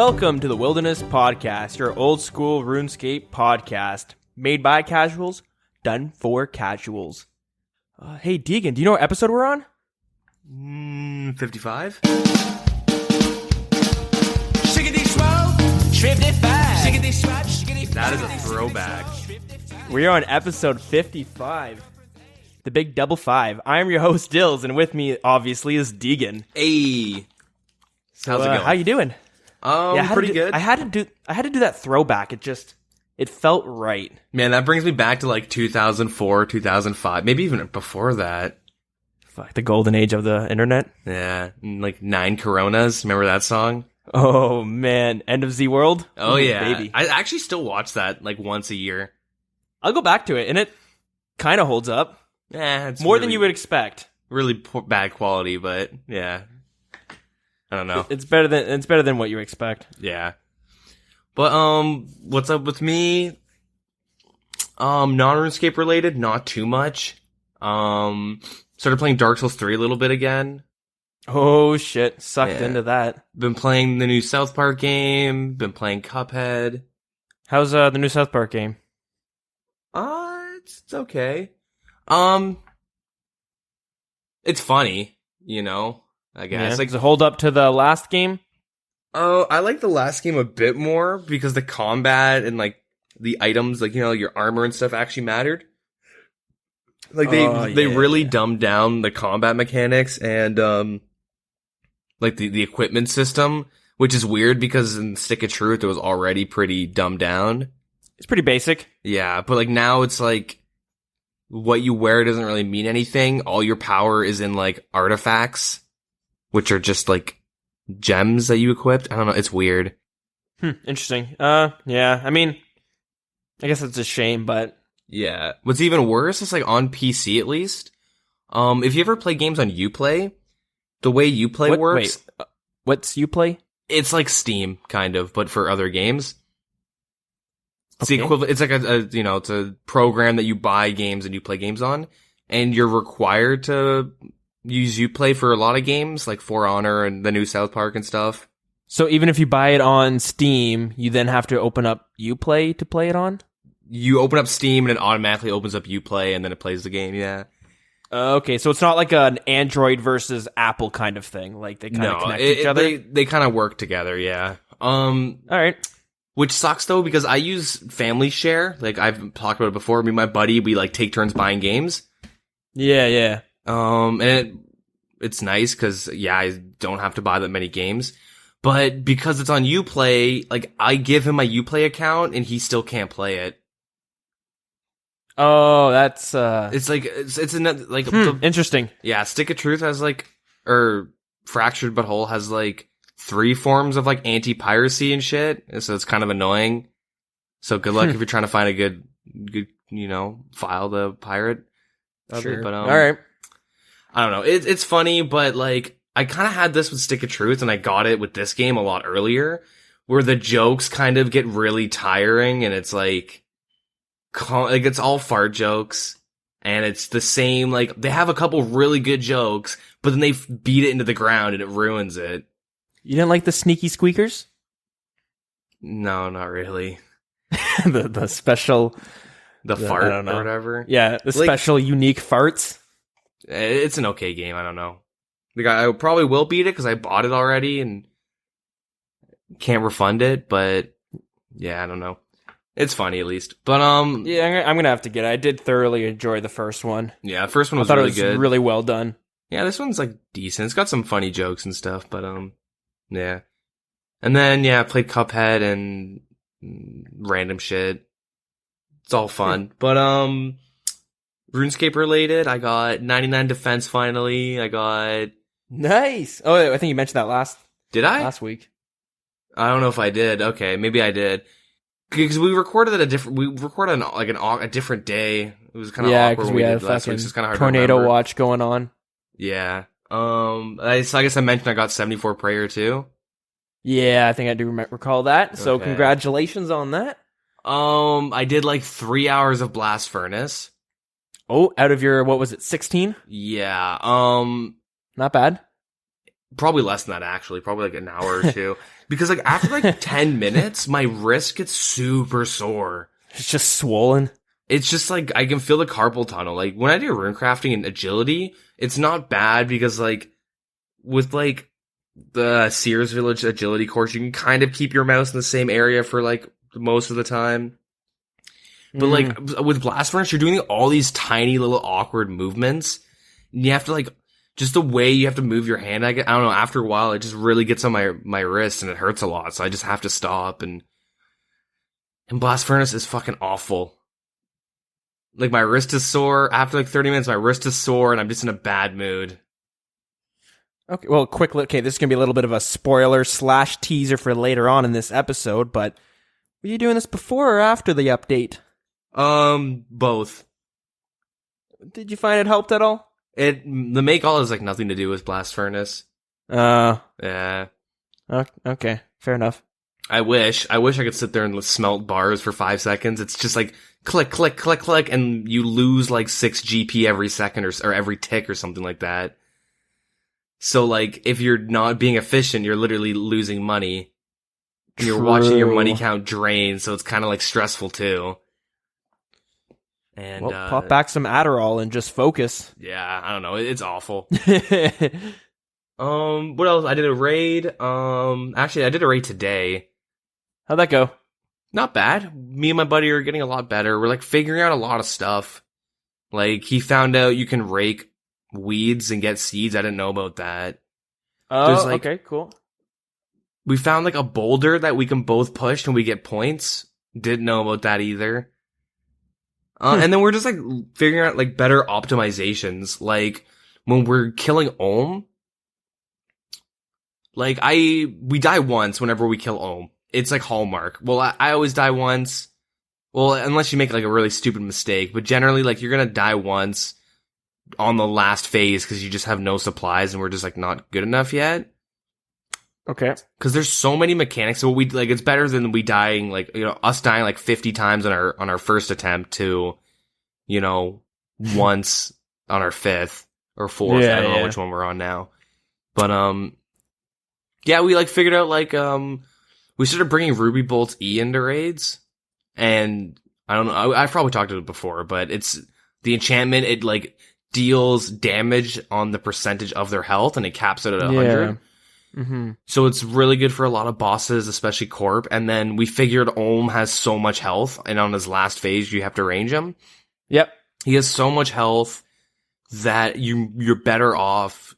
Welcome to the Wilderness Podcast, your old school RuneScape podcast, made by casuals, done for casuals. Hey, Deagin, do you know what episode we're on? 55? That is a throwback. We are on episode 55, the big double five. I am your host, Dilz, and with me, obviously, is Deagin. Hey, So, how's it going? how you doing? Pretty good. I had to do that throwback. It felt right. Man, that brings me back to like 2004, 2005, maybe even before that. Fuck, the golden age of the internet. Yeah, like 9 Coronas. Remember that song? Oh man, End of Z World. Oh yeah, baby. I actually still watch that like once a year. I'll go back to it, and it kind of holds up. It's More than really- you would expect. Really bad quality, but yeah, I don't know. It's better than what you expect. Yeah. But, what's up with me? Non-RuneScape related, not too much. Started playing Dark Souls 3 a little bit again. Oh shit, sucked Yeah. into that. Been playing the new South Park game. Been playing Cuphead. How's the new South Park game? It's okay. It's funny, you know, I guess. Does it hold up to the last game? Oh, I like the last game a bit more because the combat and like the items, like, you know, your armor and stuff actually mattered. Like they really dumbed down the combat mechanics and like the equipment system, which is weird because in Stick of Truth it was already pretty dumbed down. It's pretty basic. Yeah, but like now it's like what you wear doesn't really mean anything. All your power is in like artifacts, which are just like gems that you equipped. I don't know. It's weird. Interesting. Yeah. I mean, I guess it's a shame, but Yeah. What's even worse is like on PC at least. If you ever play games on Uplay, the way Uplay works, what's Uplay? it's like Steam kind of, but for other games. It's Okay. the equivalent. It's like it's a program that you buy games and you play games on, and you're required to use Uplay for a lot of games, like For Honor and the new South Park and stuff. So even if you buy it on Steam, you then have to open up Uplay to play it on? You open up Steam and it automatically opens up Uplay and then it plays the game. Yeah. Okay, so it's not like an Android versus Apple kind of thing. Like they kind of connect each other. They kind of work together. Yeah. All right. Which sucks though because I use Family Share. Like I've talked about it before. Me and my buddy, we like take turns buying games. Yeah. And it's nice because I don't have to buy that many games. But because it's on Uplay, like I give him my Uplay account and he still can't play it. Oh, that's It's like it's another like interesting. Yeah, Stick of Truth has like, or Fractured But Whole has like 3 forms of like anti-piracy and shit. So it's kind of annoying. So good luck if you're trying to find a good, file to pirate. Sure. But, all right. I don't know. It's funny, but like, I kind of had this with Stick of Truth and I got it with this game a lot earlier where the jokes kind of get really tiring and it's like it's all fart jokes. And it's the same, like, they have a couple really good jokes, but then they beat it into the ground and it ruins it. You didn't like the sneaky squeakers? No, not really. the special... The fart I don't know. or whatever. Yeah, the special unique farts. It's an okay game, I don't know. I probably will beat it because I bought it already and can't refund it, but yeah, I don't know. It's funny at least. But Yeah, I'm gonna have to get it. I did thoroughly enjoy the first one. yeah, the first one was I thought really it was good. really well done. Yeah, this one's like decent. It's got some funny jokes and stuff, but yeah. And then I played Cuphead and random shit. It's all fun. But RuneScape related, I got 99 defense finally. I got Nice. Oh, I think you mentioned that last week. I don't know if I did. Okay, maybe I did. Because we recorded a different day. It was kind of awkward because when we we had did a last week. fucking So it's kind of hard tornado to remember. watch going on. Yeah. So I guess I mentioned I got 74 prayer too. Yeah, I think I do recall that. So Okay. congratulations on that. I did like 3 hours of Blast Furnace. Oh, out of your, what was it, 16? Yeah. Not bad. Probably less than that actually. Probably like an hour or two. Because like after like 10 minutes, my wrist gets super sore. It's just swollen. It's just like I can feel the carpal tunnel. Like when I do rune crafting and agility, it's not bad because like with like the Sears Village agility course, you can kind of keep your mouse in the same area for like most of the time. But like with Blast Furnace, you're doing all these tiny little awkward movements. And you have to like, just the way you have to move your hand, I don't know, after a while, it just really gets on my wrist and it hurts a lot. So I just have to stop and Blast Furnace is fucking awful. Like my wrist is sore. After like 30 minutes, my wrist is sore and I'm just in a bad mood. Okay, well, okay, this is going to be a little bit of a spoiler / teaser for later on in this episode, but were you doing this before or after the update? Both. Did you find it helped at all? The make all has like nothing to do with Blast Furnace. Yeah. Okay, fair enough. I wish I could sit there and smelt bars for 5 seconds. It's just like click, click, click, click, and you lose like 6 GP every second or every tick or something like that. So like, if you're not being efficient, you're literally losing money. And you're watching your money count drain, so it's kind of like stressful too. And well, pop back some Adderall and just focus. Yeah, I don't know. It's awful. What else? I did a raid. Actually, I did a raid today. How'd that go? Not bad. Me and my buddy are getting a lot better. We're like figuring out a lot of stuff. Like he found out you can rake weeds and get seeds. I didn't know about that. Oh, okay, cool. We found like a boulder that we can both push and we get points. Didn't know about that either. And then we're just like figuring out like better optimizations. Like when we're killing Ohm, like we die once whenever we kill Ohm. It's like Hallmark. Well, I always die once. Well, unless you make like a really stupid mistake, but generally like you're gonna die once on the last phase because you just have no supplies and we're just like not good enough yet. Okay. Because there's so many mechanics. So we like it's better than we dying like, you know, us dying like 50 times on our first attempt to, you know, once on our 5th or 4th. I don't know which one we're on now. But yeah, we like figured out like we started bringing Ruby Bolts E into raids, and I don't know. I've probably talked about it before, but it's the enchantment. It like deals damage on the percentage of their health, and it caps it at 100. Yeah. Mm-hmm. So it's really good for a lot of bosses, especially Corp. And then we figured Ohm has so much health, and on his last phase, you have to range him. Yep. He has so much health that you're better off.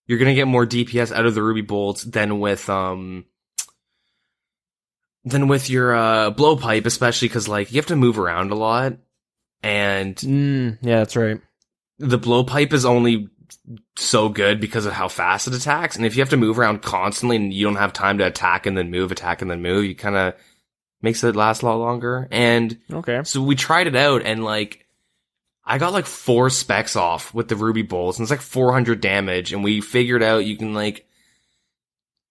You're gonna get more DPS out of the Ruby Bolts than with your blowpipe, especially because like you have to move around a lot, and yeah, that's right. The blowpipe is only so good because of how fast it attacks, and if you have to move around constantly and you don't have time to attack and then move, you kind of makes it last a lot longer. And okay, so we tried it out, and like I got like 4 specs off with the Ruby Bolts, and it's like 400 damage, and we figured out you can like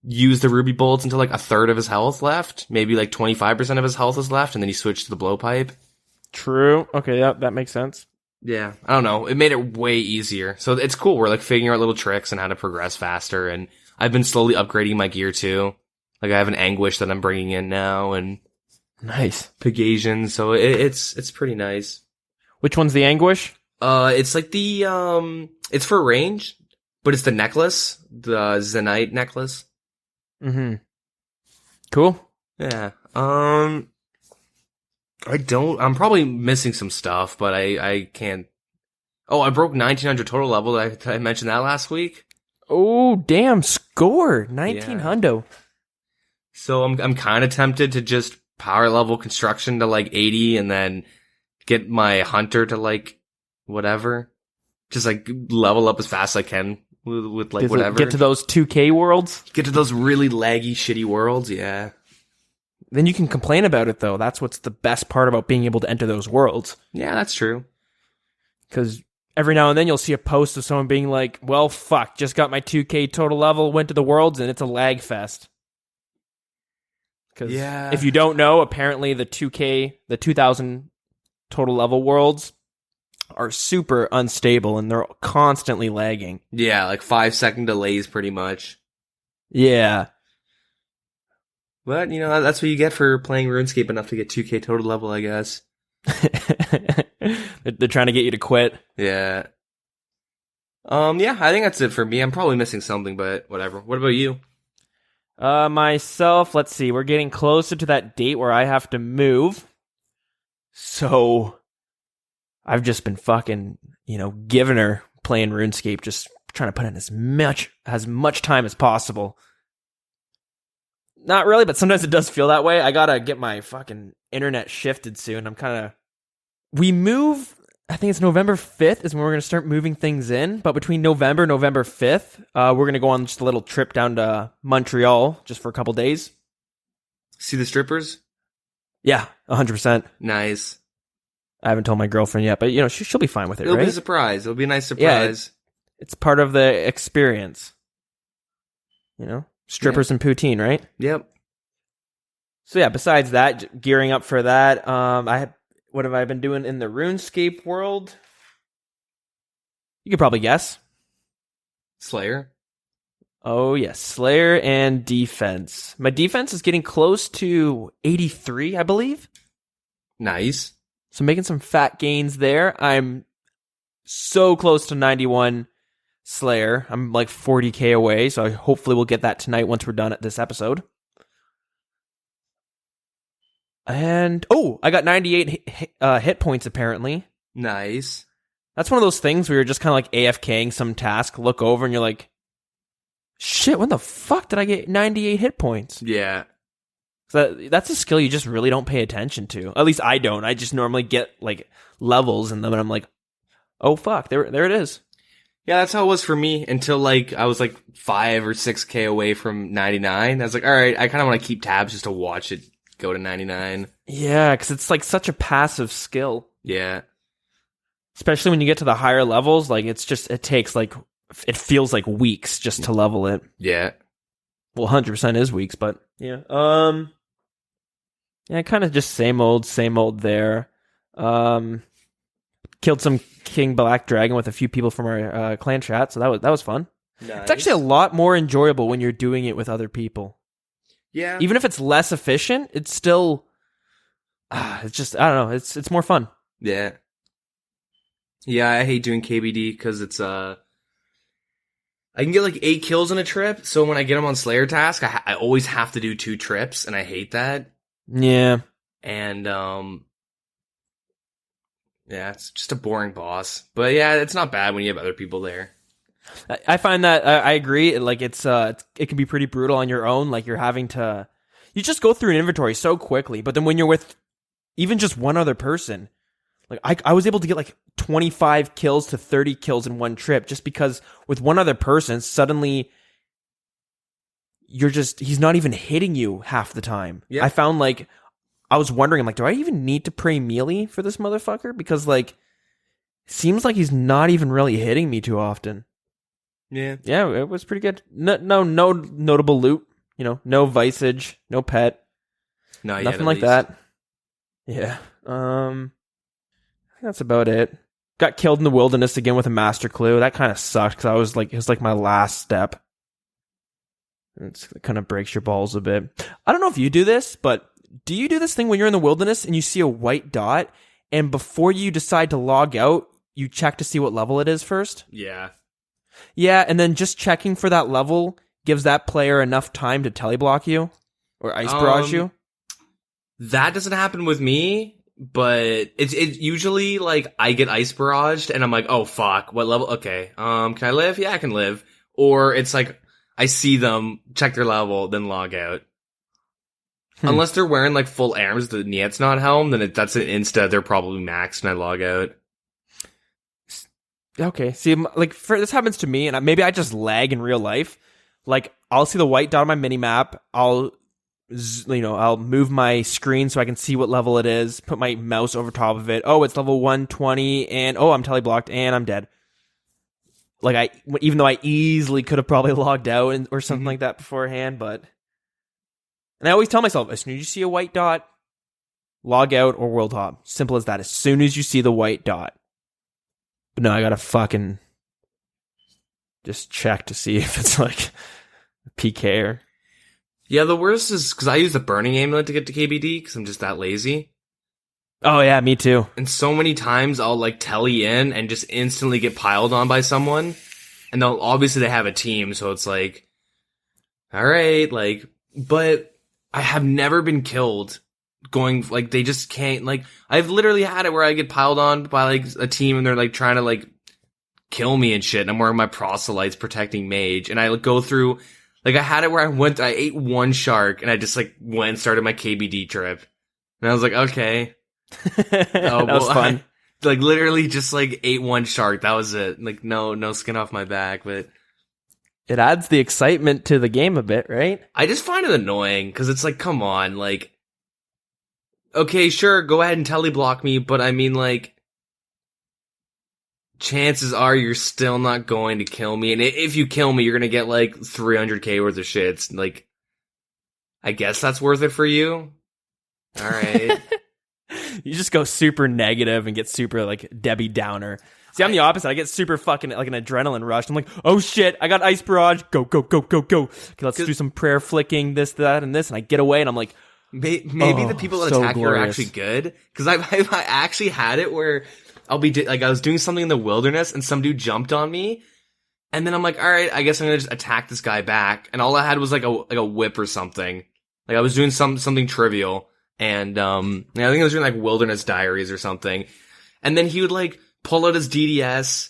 use the Ruby Bolts until like a third of his health left, maybe like 25% of his health is left, and then he switched to the blowpipe. True. Okay, yeah, that makes sense. Yeah, I don't know. It made it way easier. So it's cool. We're like figuring out little tricks and how to progress faster, and I've been slowly upgrading my gear too. Like I have an Anguish that I'm bringing in now, and nice Pegasian. So it's pretty nice. Which one's the Anguish? It's like the it's for range, but it's the necklace, the Zenite necklace. Mm-hmm. Cool. Yeah. I'm probably missing some stuff, but I can't. Oh, I broke 1900 total level. Did I mention that last week? Oh, damn. Score. 1900. So I'm kind of tempted to just power level construction to like 80 and then get my hunter to like whatever. Just like level up as fast as I can with like whatever. Get to those 2K worlds? Get to those really laggy, shitty worlds, yeah. Then you can complain about it, though. That's what's the best part about being able to enter those worlds. Yeah, that's true. Because every now and then you'll see a post of someone being like, well, fuck, just got my 2K total level, went to the worlds, and it's a lag fest. Because if you don't know, apparently the 2000 total level worlds are super unstable, and they're constantly lagging. Yeah, like 5-second delays pretty much. Yeah. But, that's what you get for playing RuneScape enough to get 2K total level, I guess. They're trying to get you to quit. Yeah. Yeah, I think that's it for me. I'm probably missing something, but whatever. What about you? Myself, let's see. We're getting closer to that date where I have to move. So I've just been fucking, giving her playing RuneScape, just trying to put in as much time as possible. Not really, but sometimes it does feel that way. I gotta get my fucking internet shifted soon. We move, I think it's November 5th is when we're gonna start moving things in. But between November and November 5th, we're gonna go on just a little trip down to Montreal just for a couple days. See the strippers? Yeah, 100%. Nice. I haven't told my girlfriend yet, but she'll be fine with it, It'll right? be a surprise. It'll be a nice surprise. Yeah, it's part of the experience. Strippers and poutine, right? Yep. So yeah, besides that, gearing up for that, what have I been doing in the RuneScape world? You could probably guess. Slayer. Oh yes, Slayer and defense. My defense is getting close to 83, I believe. Nice. So making some fat gains there. I'm so close to 91 Slayer. I'm like 40k away, so hopefully we'll get that tonight once we're done at this episode. And I got 98 hit points apparently. Nice. That's one of those things where you're just kind of like AFKing some task, look over and you're like, shit, when the fuck did I get 98 hit points? Yeah. So that's a skill you just really don't pay attention to. At least I don't. I just normally get like levels in them and I'm like, oh fuck, there it is. Yeah, that's how it was for me until I was 5 or 6k away from 99. I was like, all right, I kind of want to keep tabs just to watch it go to 99. Yeah, because it's such a passive skill. Yeah. Especially when you get to the higher levels, it takes it feels like weeks just to level it. Yeah. Well, 100% is weeks, but yeah. Yeah, kind of just same old there. Killed some King Black Dragon with a few people from our clan chat, so that was fun. Nice. It's actually a lot more enjoyable when you're doing it with other people. Yeah. Even if it's less efficient, it's still it's just, I don't know, it's more fun. Yeah. Yeah, I hate doing KBD because it's I can get 8 kills in a trip, so when I get them on Slayer task, I always have to do 2 trips, and I hate that. Yeah. And yeah, it's just a boring boss. But yeah, it's not bad when you have other people there. I find that I agree. It can be pretty brutal on your own. You're having to, you just go through an inventory so quickly. But then when you're with even just one other person, I was able to get 25 kills to 30 kills in one trip just because with one other person, suddenly he's not even hitting you half the time. Yeah. I found I was wondering, do I even need to pray melee for this motherfucker? Because seems like he's not even really hitting me too often. Yeah. Yeah, it was pretty good. No notable loot. No visage, no pet. No, nothing like that. Yeah. That's about it. Got killed in the wilderness again with a master clue. That kind of sucked because it was my last step. It kind of breaks your balls a bit. I don't know if you do this, but do you do this thing when you're in the wilderness and you see a white dot and before you decide to log out, you check to see what level it is first? Yeah. Yeah, and then just checking for that level gives that player enough time to teleblock you or ice barrage you? That doesn't happen with me. But it's usually I get ice barraged and I'm like, oh fuck, what level? Okay, can I live? Yeah, I can live. Or it's I see them, check their level, then log out. Unless they're wearing full arms, the Niet's not helm, then that's an insta. They're probably maxed and I log out. Okay, see, this happens to me, and maybe I just lag in real life. I'll see the white dot on my mini map. I'll move my screen so I can see what level it is, put my mouse over top of it. Oh, it's level 120, and I'm teleblocked, and I'm dead. Even though I easily could have probably logged out or something like that beforehand, but... And I always tell myself, as soon as you see a white dot, log out or world hop. Simple as that. As soon as you see the white dot. But no, I gotta fucking just check to see if it's PK or... Yeah, the worst is because I use the burning amulet to get to KBD because I'm just that lazy. Oh yeah, me too. And so many times I'll like telly in and just instantly get piled on by someone. And they'll obviously they have a team, so it's like, all right, like, but I have never been killed going, like, they just can't, like, I've literally had it where I get piled on by like a team and they're like trying to like kill me and shit. And I'm wearing my proselytes protecting mage. And I like, go through, like, I had it where I ate one shark and I just like went and started my KBD trip. And I was like, okay. That was fun. Like literally just like ate one shark. That was it. Like no skin off my back, but it adds the excitement to the game a bit, right? I just find it annoying because it's like, come on, like, okay, sure, go ahead and teleblock me, but I mean, like, chances are you're still not going to kill me, and if you kill me, you're gonna get like 300k worth of shits. Like, I guess that's worth it for you. All right. You just go super negative and get super like Debbie Downer. See, I'm the opposite. I get super fucking like an adrenaline rush. I'm like, oh shit, I got ice barrage. Go. Okay, let's do some prayer flicking, this, that, and this. And I get away and I'm like, maybe the people that attack you are actually good. Because I actually had it where I'll be like, I was doing something in the wilderness and some dude jumped on me. And then I'm like, all right, I guess I'm gonna just attack this guy back. And all I had was like a whip or something. Like I was doing something trivial. And, I think I was doing like Wilderness Diaries or something. And then he would like pull out his DDS,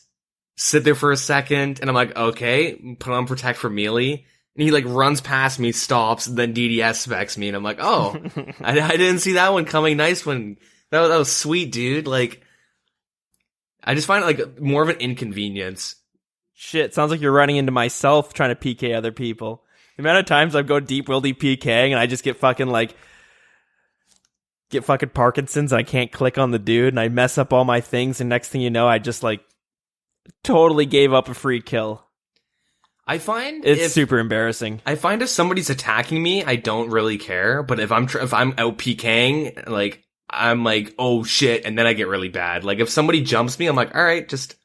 sit there for a second, and I'm like, okay, put on Protect for melee. And he like runs past me, stops, and then DDS specs me, and I'm like, oh, I didn't see that one coming. Nice one. That was sweet, dude. Like, I just find it like more of an inconvenience. Shit, sounds like you're running into myself trying to PK other people. The amount of times I go deep wildy PKing and I just get fucking Parkinson's and I can't click on the dude and I mess up all my things and next thing you know I just like totally gave up a free kill. I find it's super embarrassing. I find if somebody's attacking me, I don't really care, but if I'm out PKing, like I'm like, oh shit, and then I get really bad. Like if somebody jumps me, I'm like, all right, just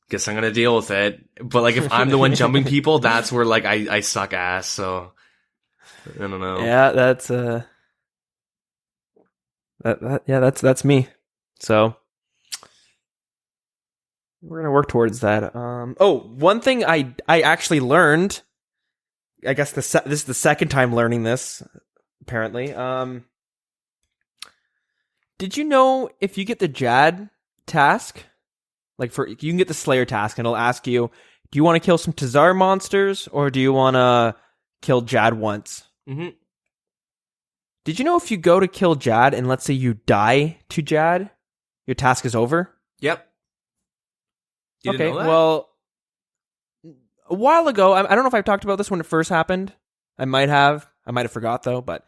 guess I'm gonna deal with it. But like if I'm the one jumping people, that's where like I suck ass. So I don't know. Yeah, that's that's me. So we're gonna work towards that. One thing I actually learned. I guess this is the second time learning this. Apparently, did you know if you get the Jad task, like you can get the Slayer task, and it'll ask you, do you want to kill some Tazar monsters or do you want to kill Jad once? Mm-hmm. Did you know if you go to kill Jad and let's say you die to Jad, your task is over? Yep. You okay, didn't know that? Well, a while ago, I don't know if I've talked about this when it first happened. I might have forgot though, but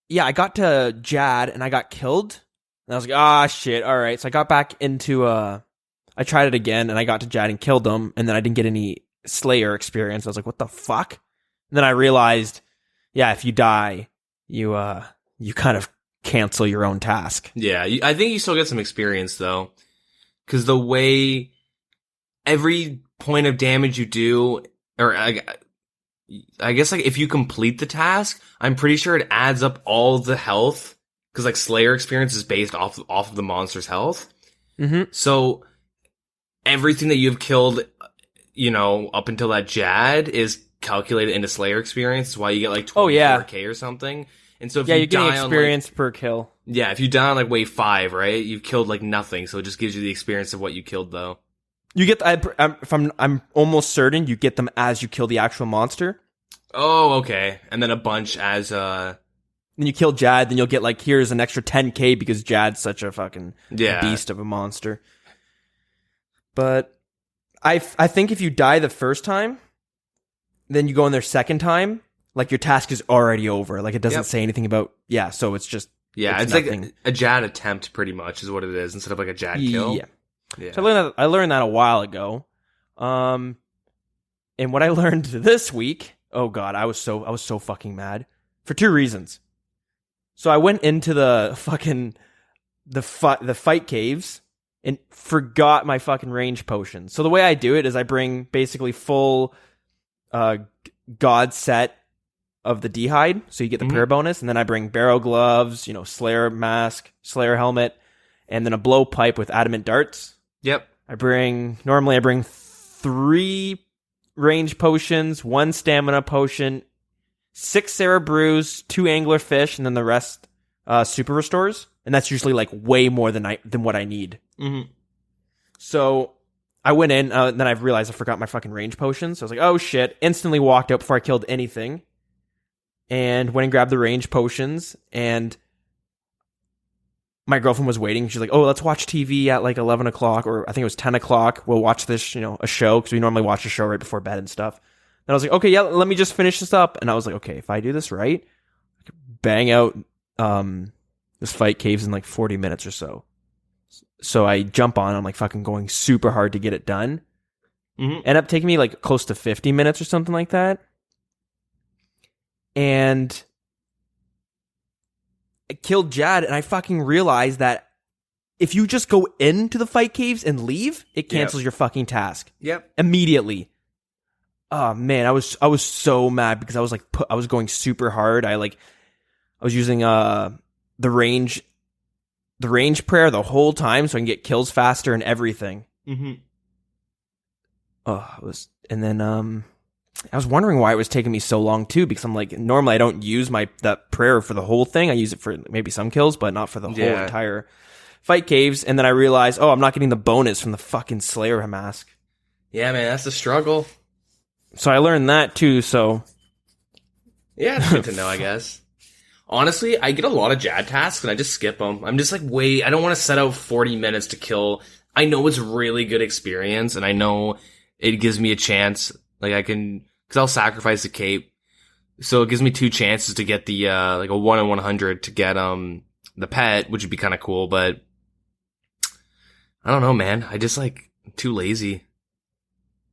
yeah, I got to Jad and I got killed. And I was like, shit, alright. So I got back into, I tried it again and I got to Jad and killed him and then I didn't get any Slayer experience. I was like, what the fuck? And then I realized, yeah, if you die, you kind of cancel your own task. Yeah, I think you still get some experience though. Cause the way every point of damage you do, or I guess like if you complete the task, I'm pretty sure it adds up all the health. Cause like Slayer experience is based off of the monster's health. Mm-hmm. So everything that you've killed, up until that Jad is calculated into Slayer experience. That's why you get like 24k or something. And so if you you're getting die experience on, per kill. Yeah, if you die on like wave 5, right? You've killed like nothing, so it just gives you the experience of what you killed though. You get I'm almost certain you get them as you kill the actual monster. Oh, okay. And then a bunch as Then you kill Jad, then you'll get like, here's an extra 10k because Jad's such a fucking beast of a monster. But I think if you die the first time, then you go in there second time, like your task is already over. Like it doesn't say anything about, so it's just, it's like a Jad attempt pretty much is what it is instead of like a Jad kill. Yeah. So I learned that a while ago. And what I learned this week, oh god, I was so fucking mad for 2 reasons. So I went into the fucking the fight caves and forgot my fucking range potion. So the way I do it is I bring basically full god set of the D'hide, so you get the prayer bonus, and then I bring barrel gloves, Slayer mask, Slayer helmet, and then a blowpipe with adamant darts. Yep. Normally I bring 3 range potions, 1 stamina potion, 6 Cerberus, 2 anglerfish, and then the rest super restores. And that's usually like way more than what I need. Mm-hmm. So I went in, then I realized I forgot my fucking range potions. So I was like, oh shit. Instantly walked out before I killed anything. And went and grabbed the range potions. And my girlfriend was waiting. She's like, oh, let's watch TV at like 11 o'clock. Or I think it was 10 o'clock. We'll watch this, a show. Because we normally watch a show right before bed and stuff. And I was like, okay, yeah, let me just finish this up. And I was like, okay, if I do this right, I could bang out this fight caves in like 40 minutes or so. So I jump on. I'm like fucking going super hard to get it done. End up taking me like close to 50 minutes or something like that. And I killed Jad, and I fucking realized that if you just go into the fight caves and leave, it cancels your fucking task. Yep. Immediately. Oh man, I was so mad because I was like I was going super hard. I was using the range prayer the whole time so I can get kills faster and everything. And then I was wondering why it was taking me so long too, because I'm like, normally I don't use that prayer for the whole thing. I use it for maybe some kills, but not for the whole entire fight caves. And then I realized, I'm not getting the bonus from the fucking Slayer mask. Yeah, man, that's the struggle. So I learned that too, so. Yeah, it's good to know, I guess. Honestly, I get a lot of Jad tasks and I just skip them. I'm just like, wait, I don't want to set out 40 minutes to kill. I know it's really good experience and I know it gives me a chance. Like I can, cause I'll sacrifice the cape. So it gives me 2 chances to get the, like a 1 in 100 to get, the pet, which would be kind of cool, but I don't know, man. I just I'm too lazy.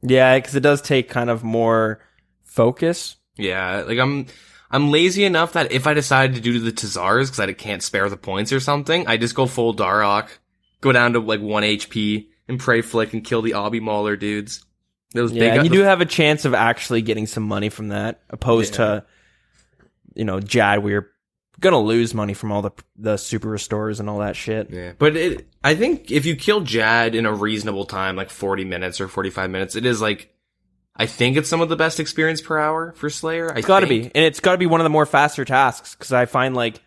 Yeah, cause it does take kind of more focus. Yeah. Like I'm lazy enough that if I decided to do the Tazars cause I can't spare the points or something, I just go full Darok, go down to like 1 HP and pray flick and kill the Obby Mauler dudes. You do have a chance of actually getting some money from that, opposed to, Jad, where you're gonna lose money from all the super restores and all that shit. Yeah, but I think if you kill Jad in a reasonable time, like 40 minutes or 45 minutes, it is I think it's some of the best experience per hour for Slayer. It's gotta be, and it's gotta be one of the more faster tasks, because I find if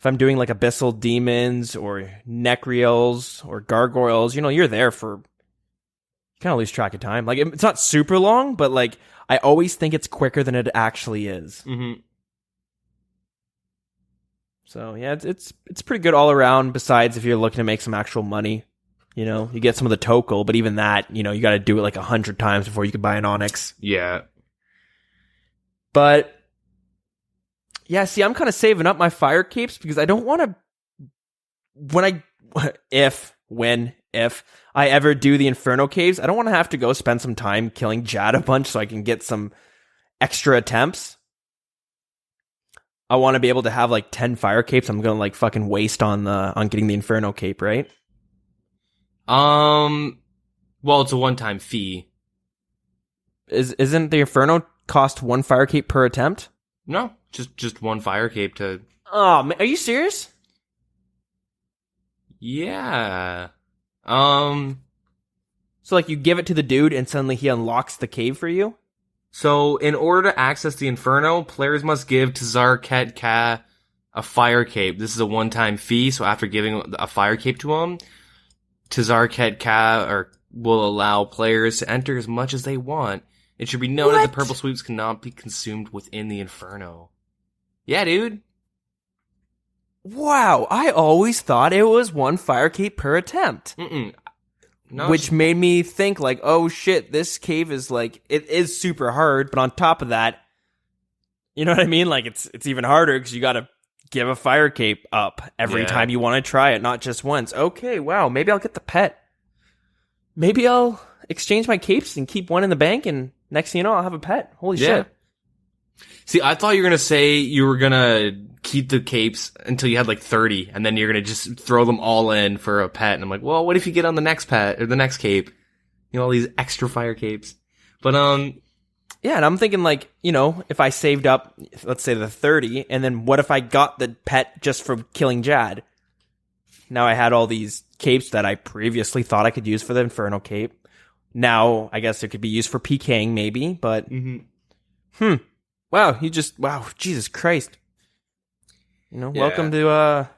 I'm doing Abyssal Demons or Necrials or Gargoyles, you're there for. Kind of lose track of time. It's not super long, but I always think it's quicker than it actually is. So yeah, it's pretty good all around. Besides, if you're looking to make some actual money, you get some of the Tokel, but even that, you got to do it 100 times before you can buy an Onyx. Yeah. But yeah, see, I'm kind of saving up my fire capes because I don't want to. If I ever do the Inferno Caves, I don't want to have to go spend some time killing Jad a bunch so I can get some extra attempts. I want to be able to have 10 fire capes. I'm going to fucking waste on getting the Inferno Cape, right? Well, it's a one-time fee. Isn't the Inferno cost 1 fire cape per attempt? No, just 1 fire cape to. Oh, man, are you serious? Yeah. So you give it to the dude and suddenly he unlocks the cave for you? So in order to access the Inferno, players must give Tazar Ket Ka a fire cape. This is a one-time fee, so after giving a fire cape to him, Tazar Ket Ka will allow players to enter as much as they want. It should be noted that purple sweeps cannot be consumed within the Inferno. Yeah, dude. Wow, I always thought it was 1 fire cape per attempt. No, which made me think oh shit, this cave is it is super hard, but on top of that, you know what I mean? It's even harder because you gotta give a fire cape up every time you want to try it, not just once. Okay, wow, maybe I'll get the pet. Maybe I'll exchange my capes and keep 1 in the bank, and next thing you know, I'll have a pet. Holy shit. See, I thought you were gonna say you were gonna keep the capes until you had 30, and then you're gonna just throw them all in for a pet. And I'm like, well, what if you get on the next pet or the next cape? All these extra fire capes. But Yeah, and I'm thinking like, if I saved up, let's say the 30, and then what if I got the pet just from killing Jad? Now I had all these capes that I previously thought I could use for the Inferno cape. Now I guess it could be used for PKing maybe, but wow, Jesus Christ. Welcome to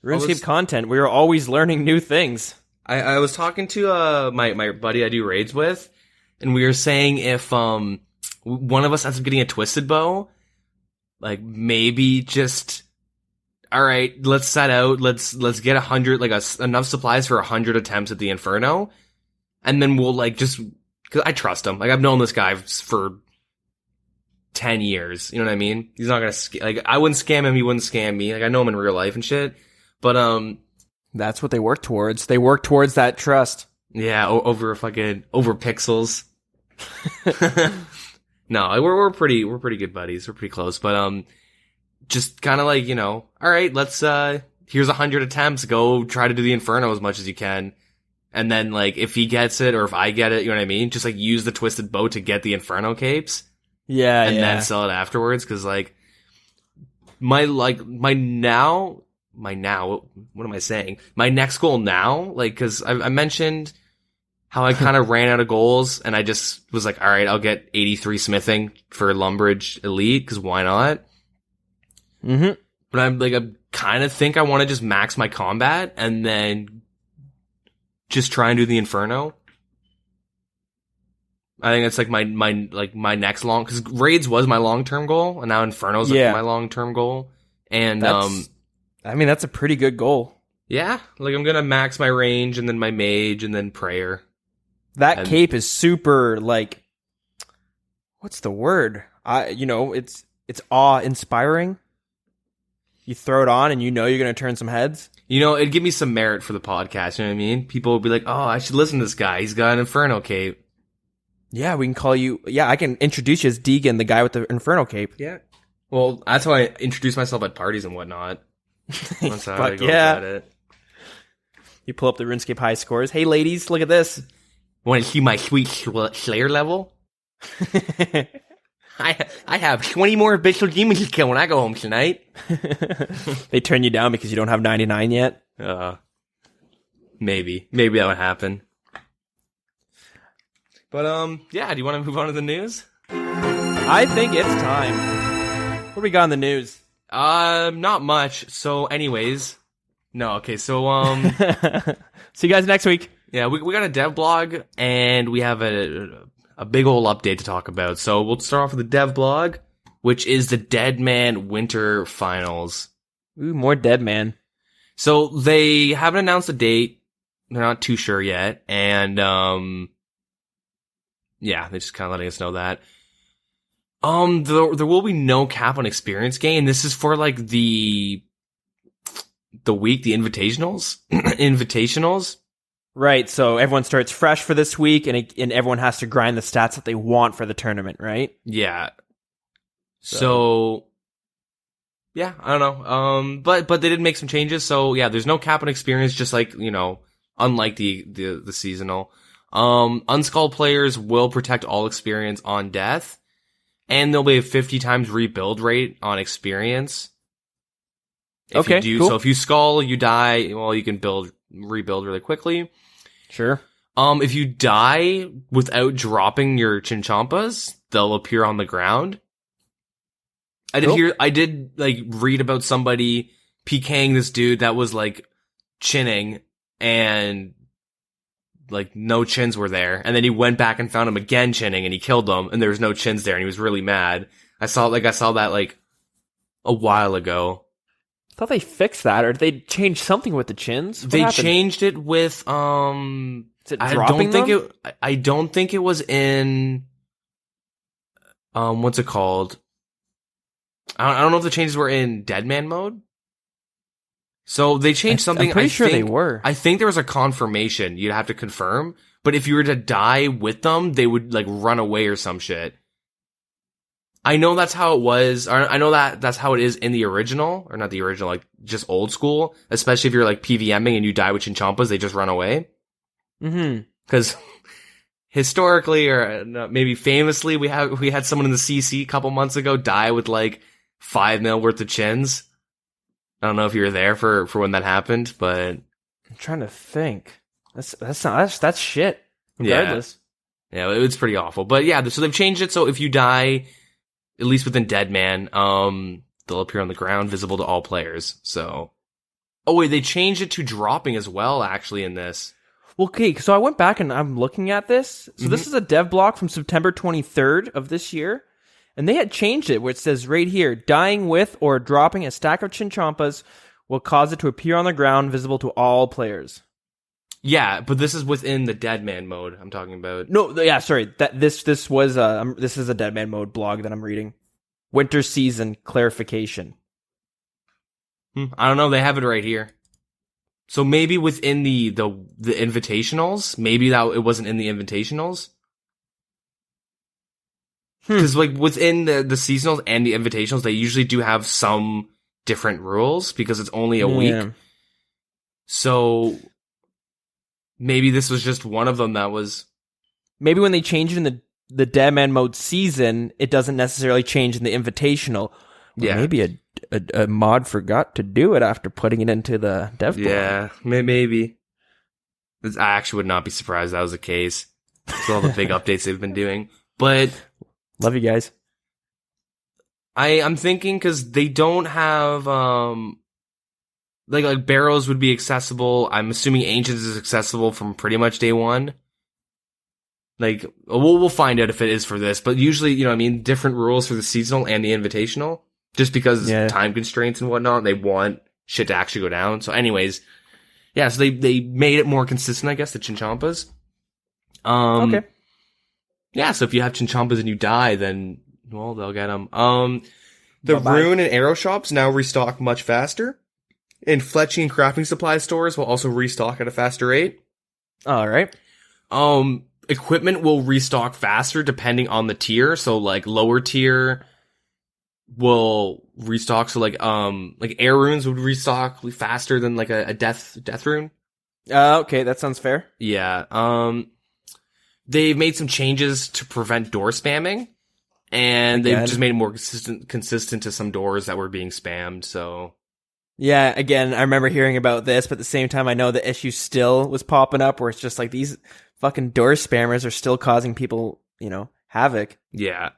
RuneScape content. We are always learning new things. I was talking to my buddy I do raids with, and we were saying if one of us ends up getting a twisted bow, like maybe just, all right, let's set out, let's get 100, like enough supplies for 100 attempts at the Inferno, and then we'll like just, cause I trust him. Like I've known this guy for 10 years. You know what I mean? He's not gonna I wouldn't scam him. He wouldn't scam me. Like I know him in real life and shit. But that's what they work towards. They work towards that trust. Yeah, over pixels. No, we're pretty good buddies. We're pretty close. But just kind of like, all right, let's here's 100 attempts. Go try to do the Inferno as much as you can. And then like if he gets it or if I get it, you know what I mean? Just like use the twisted bow to get the Inferno capes. Yeah, and then sell it afterwards, because like my next goal now, like, because I mentioned how I kind of ran out of goals, and I just was like, all right, I'll get 83 smithing for Lumbridge Elite, because why not? But I kind of think I want to just max my combat and then just try and do the Inferno. I think it's like my next long, because raids was my long-term goal, and now Inferno's my long-term goal. And that's a pretty good goal. Yeah, like I'm gonna max my range and then my mage and then prayer. That cape is super like, what's the word? It's awe-inspiring. You throw it on and you're gonna turn some heads. It'd give me some merit for the podcast. You know what I mean? People would be like, "Oh, I should listen to this guy. He's got an Inferno cape." Yeah, we can call you. Yeah, I can introduce you as Deagin, the guy with the Inferno cape. Yeah. Well, that's how I introduce myself at parties and whatnot. That's how I go about it. You pull up the RuneScape high scores. Hey, ladies, look at this. Want to see my sweet Slayer level? I have 20 more Abyssal Demons to kill when I go home tonight. They turn you down because you don't have 99 yet? Maybe that would happen. But, yeah, do you want to move on to the news? I think it's time. What do we got in the news? Not much. So, anyways. No, okay, so, see you guys next week. Yeah, we got a dev blog, and we have a big old update to talk about. So, we'll start off with the dev blog, which is the Deadman Winter Finals. Ooh, more Deadman. So, they haven't announced a date. They're not too sure yet, and, yeah, they're just kind of letting us know that. There will be no cap on experience gain. This is for like the week, the invitationals. Right. So everyone starts fresh for this week, and everyone has to grind the stats that they want for the tournament, right? Yeah. So yeah, I don't know. But they did make some changes. So yeah, there's no cap on experience, just like, unlike the seasonal. Unskulled players will protect all experience on death, and there'll be a 50 times rebuild rate on experience. Cool. So if you skull, you die, well, you can rebuild really quickly. Sure. If you die without dropping your Chinchampas, they'll appear on the ground. I did read about somebody PKing this dude that was like chinning, and like no chins were there, and then he went back and found him again chinning, and he killed him, and there was no chins there, and he was really mad. I saw that like a while ago. I thought they fixed that, or did they change something with the chins? What happened? Changed it with Is it dropping them? I don't think it was in what's it called? I don't know if the changes were in Deadman Mode. So they changed something. I'm pretty sure they were. I think there was a confirmation. You'd have to confirm. But if you were to die with them, they would like run away or some shit. I know that's how it was. Or I know that's how it is in the original, or not the original, like just old school. Especially if you're like PVMing and you die with Chinchampas, they just run away. Mm-hmm. Because historically or maybe famously, we had someone in the CC a couple months ago die with like 5 mil worth of chins. I don't know if you were there for when that happened, but I'm trying to think. That's shit. Regardless. Yeah, it's pretty awful. But yeah, so they've changed it so if you die, at least within Deadman, they'll appear on the ground, visible to all players. So, oh wait, they changed it to dropping as well, actually, in this. Well, okay, so I went back and I'm looking at this. So this is a dev block from September 23rd of this year. And they had changed it where it says right here, dying with or dropping a stack of Chinchompas will cause it to appear on the ground, visible to all players. Yeah, but this is within the Deadman mode I'm talking about. No, yeah, sorry. This is a Deadman Mode blog that I'm reading. Winter season clarification. I don't know. They have it right here. So maybe within the invitationals, maybe that it wasn't in the invitationals. Because like within the seasonals and the invitationals, they usually do have some different rules because it's only a week. So maybe this was just one of them that was. Maybe when they change it in the Deadman Mode season, it doesn't necessarily change in the invitational. Yeah. Maybe a mod forgot to do it after putting it into the dev block. Yeah, maybe. I actually would not be surprised if that was the case. With all the big updates they've been doing. But love you guys. I'm thinking because they don't have like Barrows would be accessible. I'm assuming Ancients is accessible from pretty much day one. Like we'll find out if it is for this, but usually, you know what I mean, different rules for the seasonal and the invitational. Just because time constraints and whatnot, they want shit to actually go down. So anyways, yeah, so they made it more consistent, I guess, the Chinchompas. Okay. Yeah, so if you have Chinchompas and you die, then, well, they'll get them. The Bye-bye. rune and arrow shops now restock much faster. And fletching and crafting supply stores will also restock at a faster rate. All right. Equipment will restock faster depending on the tier. So, like, lower tier will restock. So, like air runes would restock faster than, like, a death rune. Okay, that sounds fair. Yeah. They've made some changes to prevent door spamming. And they've just made it more consistent to some doors that were being spammed, so. Yeah, again, I remember hearing about this, but at the same time, I know the issue still was popping up where it's just like these fucking door spammers are still causing people, havoc. Yeah.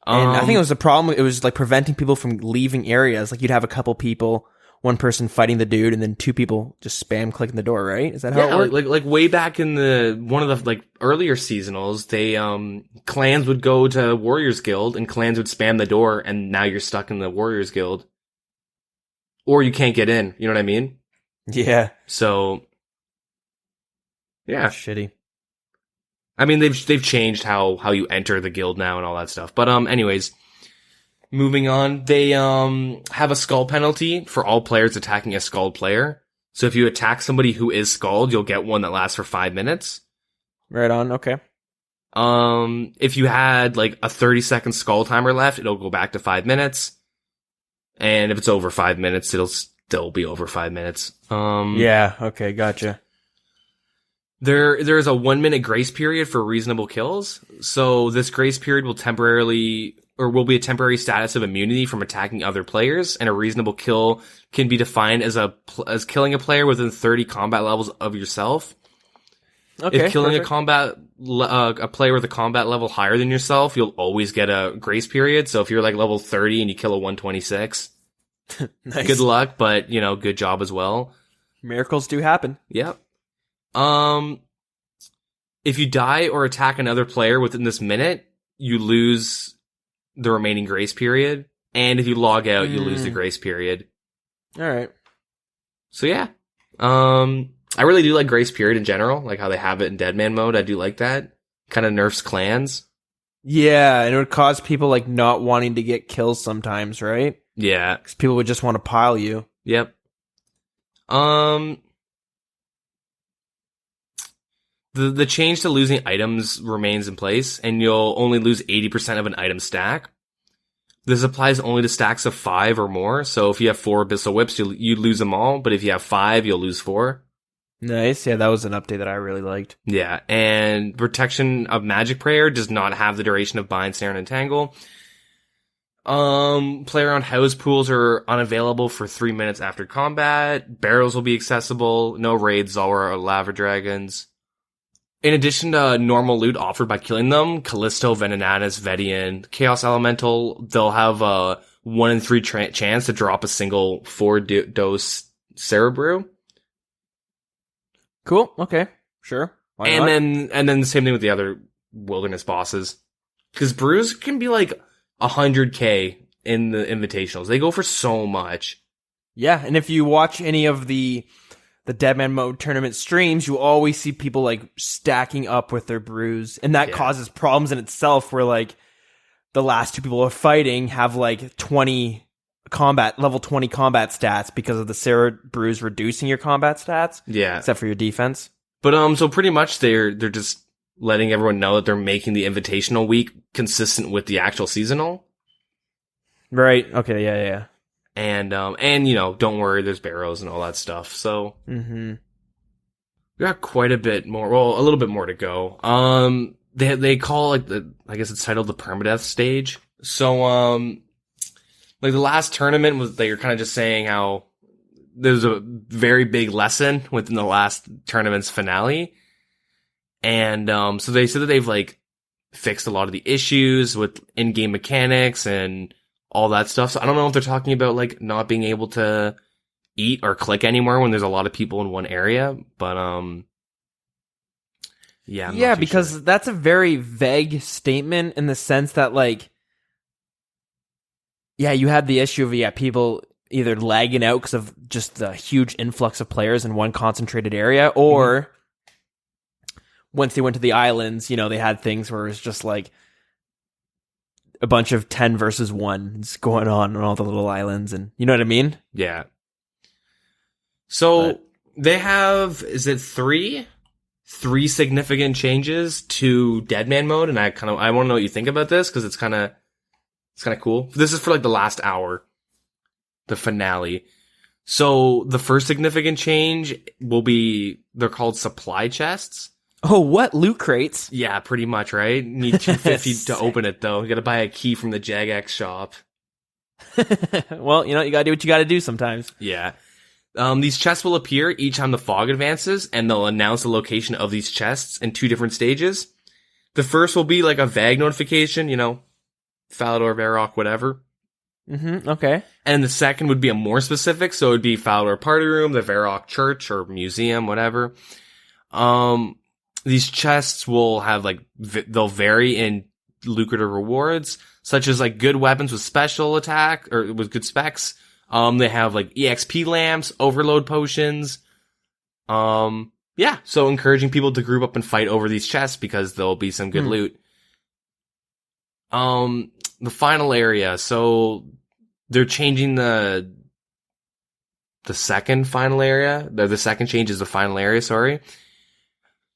And I think it was a problem. It was like preventing people from leaving areas. Like you'd have a couple people, one person fighting the dude, and then two people just spam clicking the door, right? Is that how it worked? Like way back in one of the like earlier seasonals, they clans would go to Warriors Guild and clans would spam the door, and now you're stuck in the Warriors Guild, or you can't get in. You know what I mean? Yeah. So, yeah, that's shitty. I mean, they've changed how you enter the guild now and all that stuff. But anyways. Moving on, they have a skull penalty for all players attacking a skulled player. So if you attack somebody who is skulled, you'll get one that lasts for 5 minutes. Right on, okay. If you had like a 30-second skull timer left, it'll go back to 5 minutes. And if it's over 5 minutes, it'll still be over 5 minutes. Yeah, okay, gotcha. There is a 1 minute grace period for reasonable kills. So this grace period will be a temporary status of immunity from attacking other players, and a reasonable kill can be defined as killing a player within 30 combat levels of yourself. Okay, if killing perfect. a player with a combat level higher than yourself, you'll always get a grace period. So if you're like level 30 and you kill a 126, nice. Good luck, but good job as well. Miracles do happen. Yep. If you die or attack another player within this minute, you lose the remaining grace period, and if you log out, you lose the grace period. All right. So yeah, I really do like grace period in general, like how they have it in Deadman mode. I do like that. Kind of nerfs clans. Yeah, and it would cause people like not wanting to get kills sometimes, right? Yeah, because people would just want to pile you. Yep. The change to losing items remains in place, and you'll only lose 80% of an item stack. This applies only to stacks of 5 or more, so if you have 4 Abyssal Whips, you lose them all, but if you have 5, you'll lose 4. Nice. Yeah, that was an update that I really liked. Yeah, and Protection of Magic Prayer does not have the duration of Bind, Snare, and Entangle. Player on house pools are unavailable for 3 minutes after combat. Barrels will be accessible. No raids, Zora, or Lava Dragons. In addition to normal loot offered by killing them, Callisto, Venenatus, Vedian, Chaos Elemental, they'll have a 1 in 3 chance to drop a single 4-dose Cerberus. Cool. Okay. Sure. Why not? And then the same thing with the other wilderness bosses. Because brews can be like 100k in the invitationals. They go for so much. Yeah, and if you watch any of the Deadman Mode tournament streams, you always see people like stacking up with their brews, and that causes problems in itself where like the last two people are fighting have like level 20 combat stats because of the Cerberus reducing your combat stats. Yeah. Except for your defense. But so pretty much they're just letting everyone know that they're making the invitational week consistent with the actual seasonal. Right. Okay, yeah. And you know, don't worry, there's barrows and all that stuff. So we got quite a bit more, well, a little bit more to go. They call like I guess it's titled the permadeath stage. So like the last tournament was, they were kind of just saying how there's a very big lesson within the last tournament's finale. And so they said that they've like fixed a lot of the issues with in-game mechanics and all that stuff. So I don't know if they're talking about like not being able to eat or click anymore when there's a lot of people in one area, but yeah, because that's a very vague statement in the sense that like, yeah, you had the issue of people either lagging out because of just the huge influx of players in one concentrated area, or once they went to the islands, you know, they had things where it's just like a bunch of 10 versus 1s going on all the little islands, and you know what I mean? Yeah. So they have, is it three significant changes to Deadman Mode, and I want to know what you think about this because it's kind of cool. This is for like the last hour, the finale. So the first significant change will be, they're called supply chests. Oh, what? Loot crates? Yeah, pretty much, right? Need $250 to open it, though. You gotta buy a key from the Jagex shop. Well, you know, you gotta do what you gotta do sometimes. Yeah. These chests will appear each time the fog advances, and they'll announce the location of these chests in 2 different stages. The first will be like a vague notification, you know, Falador, Varrock, whatever. Okay. And the second would be a more specific, so it would be Falador Party Room, the Varrock Church, or Museum, whatever. These chests will have like, they'll vary in lucrative rewards, such as like good weapons with special attack, or with good specs. They have like EXP lamps, overload potions. Yeah, so encouraging people to group up and fight over these chests because there'll be some good loot. The final area, so they're changing the second final area. The second change is the final area, sorry.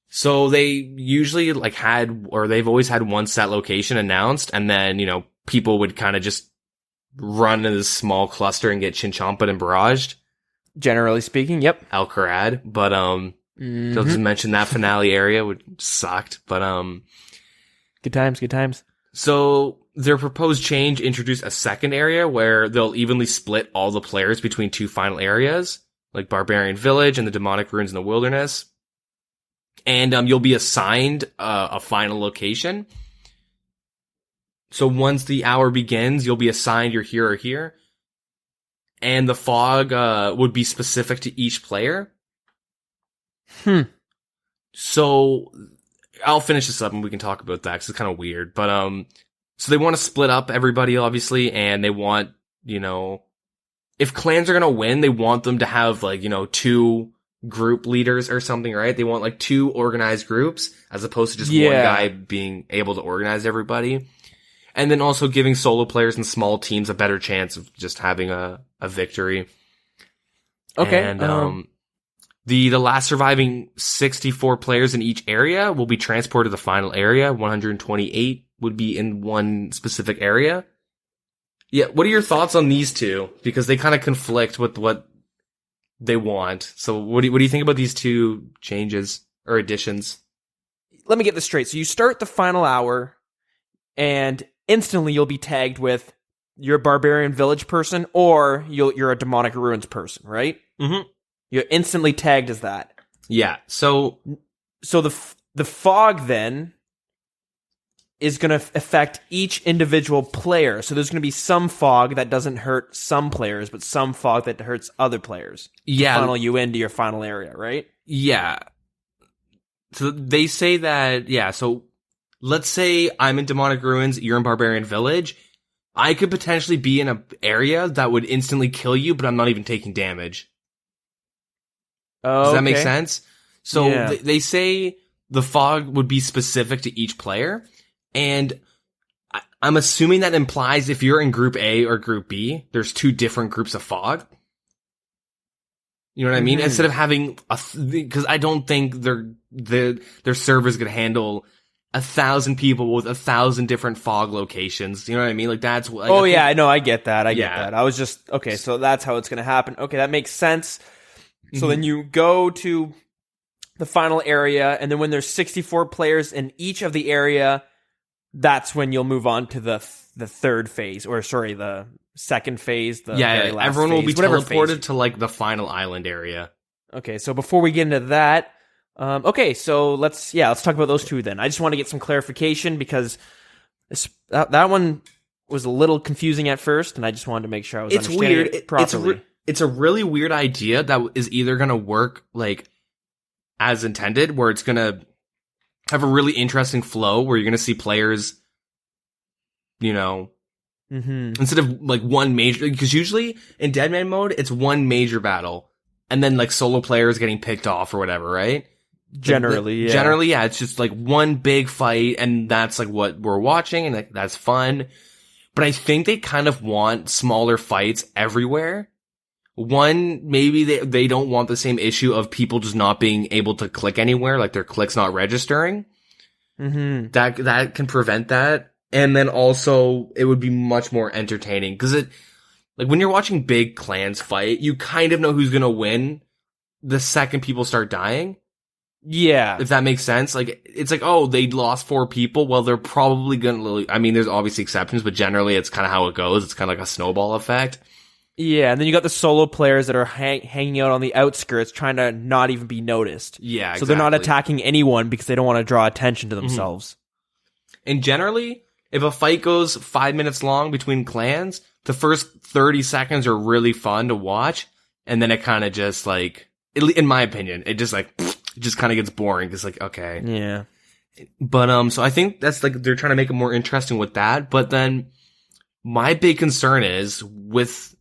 So they usually like they've always had one set location announced, and then, you know, people would kind of just run in this small cluster and get chinchomped and barraged. Generally speaking, yep. Alcarad, but they'll just mention that finale area, which sucked, but good times. So their proposed change introduced a second area where they'll evenly split all the players between 2 final areas, like Barbarian Village and the Demonic Ruins in the Wilderness. And you'll be assigned a final location. So once the hour begins, you'll be assigned you're here or here. And the fog would be specific to each player. So I'll finish this up and we can talk about that because it's kind of weird. But so they want to split up everybody, obviously, and they want, you know, if clans are going to win, they want them to have, like, you know, 2 group leaders or something, right? They want like 2 organized groups as opposed to just one guy being able to organize everybody. And then also giving solo players and small teams a better chance of just having a victory. Okay. And the last surviving 64 players in each area will be transported to the final area. 128 would be in one specific area. Yeah, what are your thoughts on these two? Because they kind of conflict with what they want. So what do you think about these two changes or additions? Let me get this straight. So you start the final hour, and instantly you'll be tagged with you're a barbarian village person, or you're a demonic ruins person, right? Mm-hmm. You're instantly tagged as that. Yeah. So the fog then is going to affect each individual player. So there's going to be some fog that doesn't hurt some players, but some fog that hurts other players. Yeah. To funnel you into your final area, right? Yeah. So they say that, yeah, so let's say I'm in Demonic Ruins, you're in Barbarian Village. I could potentially be in an area that would instantly kill you, but I'm not even taking damage. Oh, does that okay. make sense? So Yeah. they say the fog would be specific to each player, and I'm assuming that implies if you're in Group A or Group B, there's two different groups of fog. You know what I mean? Instead of having because I don't think their server's gonna handle 1,000 people with 1,000 different fog locations. You know what I mean? Like that's what. Oh yeah, I know. I get that. I get that. I was just okay. So that's how it's gonna happen. Okay, that makes sense. So then you go to the final area, and then when there's 64 players in each of the area, that's when you'll move on to the third phase, or sorry, the second phase. The very last everyone will phase, be teleported to like the final island area. Okay, so before we get into that, okay, so let's talk about those two then. I just want to get some clarification because that one was a little confusing at first, and I just wanted to make sure I was understanding it properly. It's a really weird idea that is either going to work like as intended, where it's going to have a really interesting flow where you're going to see players, you know, instead of like one major, because usually in Deadman mode, it's one major battle and then like solo players getting picked off or whatever, right? Generally, yeah. It's just like one big fight and that's like what we're watching and like, that's fun. But I think they kind of want smaller fights everywhere. One, maybe they don't want the same issue of people just not being able to click anywhere, like their clicks not registering. That can prevent that. And then also, it would be much more entertaining. Because like when you're watching big clans fight, you kind of know who's gonna win the second people start dying. Yeah. If that makes sense. Like, it's like, oh, they lost 4 people. Well, they're probably gonna, I mean, there's obviously exceptions, but generally it's kind of how it goes. It's kind of like a snowball effect. Yeah, and then you got the solo players that are hanging out on the outskirts trying to not even be noticed. Yeah, exactly. So they're not attacking anyone because they don't want to draw attention to themselves. And generally, if a fight goes 5 minutes long between clans, the first 30 seconds are really fun to watch, and then it kind of just like, in my opinion, it just like, it just kind of gets boring. It's like, okay. Yeah. But, so I think that's like, they're trying to make it more interesting with that, but then my big concern is with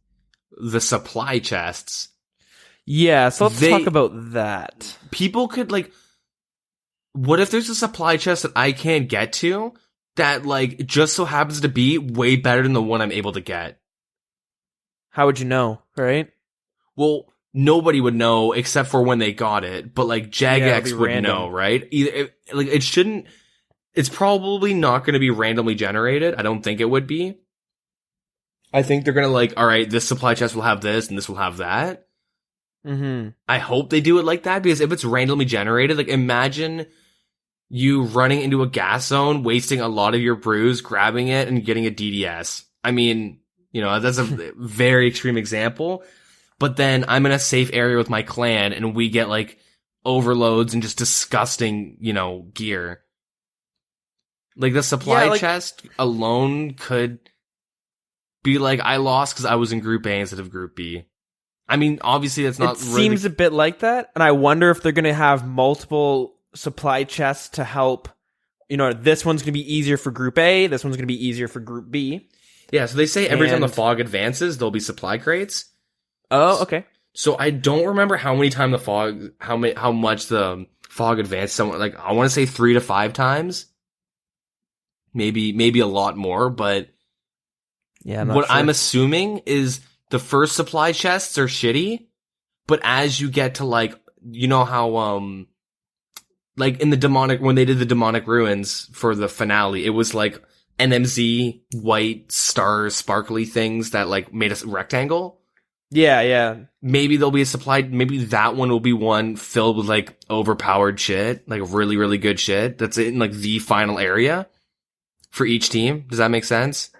the supply chests. Yeah, so let's talk about that. People could like, what if there's a supply chest that I can't get to that like just so happens to be way better than the one I'm able to get? How would you know, right? Well, nobody would know except for when they got it, but like Jagex would random. Know, right? It's probably not going to be randomly generated. I don't think it would be. I think they're going to like, all right, this supply chest will have this and this will have that. I hope they do it like that, because if it's randomly generated, like imagine you running into a gas zone, wasting a lot of your brews, grabbing it and getting a DDS. I mean, you know, that's a very extreme example, but then I'm in a safe area with my clan and we get like overloads and just disgusting, you know, gear. Like the supply chest alone could be like, I lost because I was in Group A instead of Group B. I mean, obviously that's not really... It seems a bit like that, and I wonder if they're going to have multiple supply chests to help. You know, this one's going to be easier for Group A, this one's going to be easier for Group B. Yeah, so they say every time the fog advances, there'll be supply crates. Oh, okay. So I don't remember how much the fog advanced. Like, I want to say 3 to 5 times. Maybe a lot more, but... Yeah, I'm assuming is the first supply chests are shitty, but as you get to like, you know how, like in the when they did the demonic ruins for the finale, it was like NMZ white star sparkly things that like made a rectangle. Yeah. Maybe there'll be a supply. Maybe that one will be one filled with like overpowered shit, like really, really good shit. That's in like the final area for each team. Does that make sense?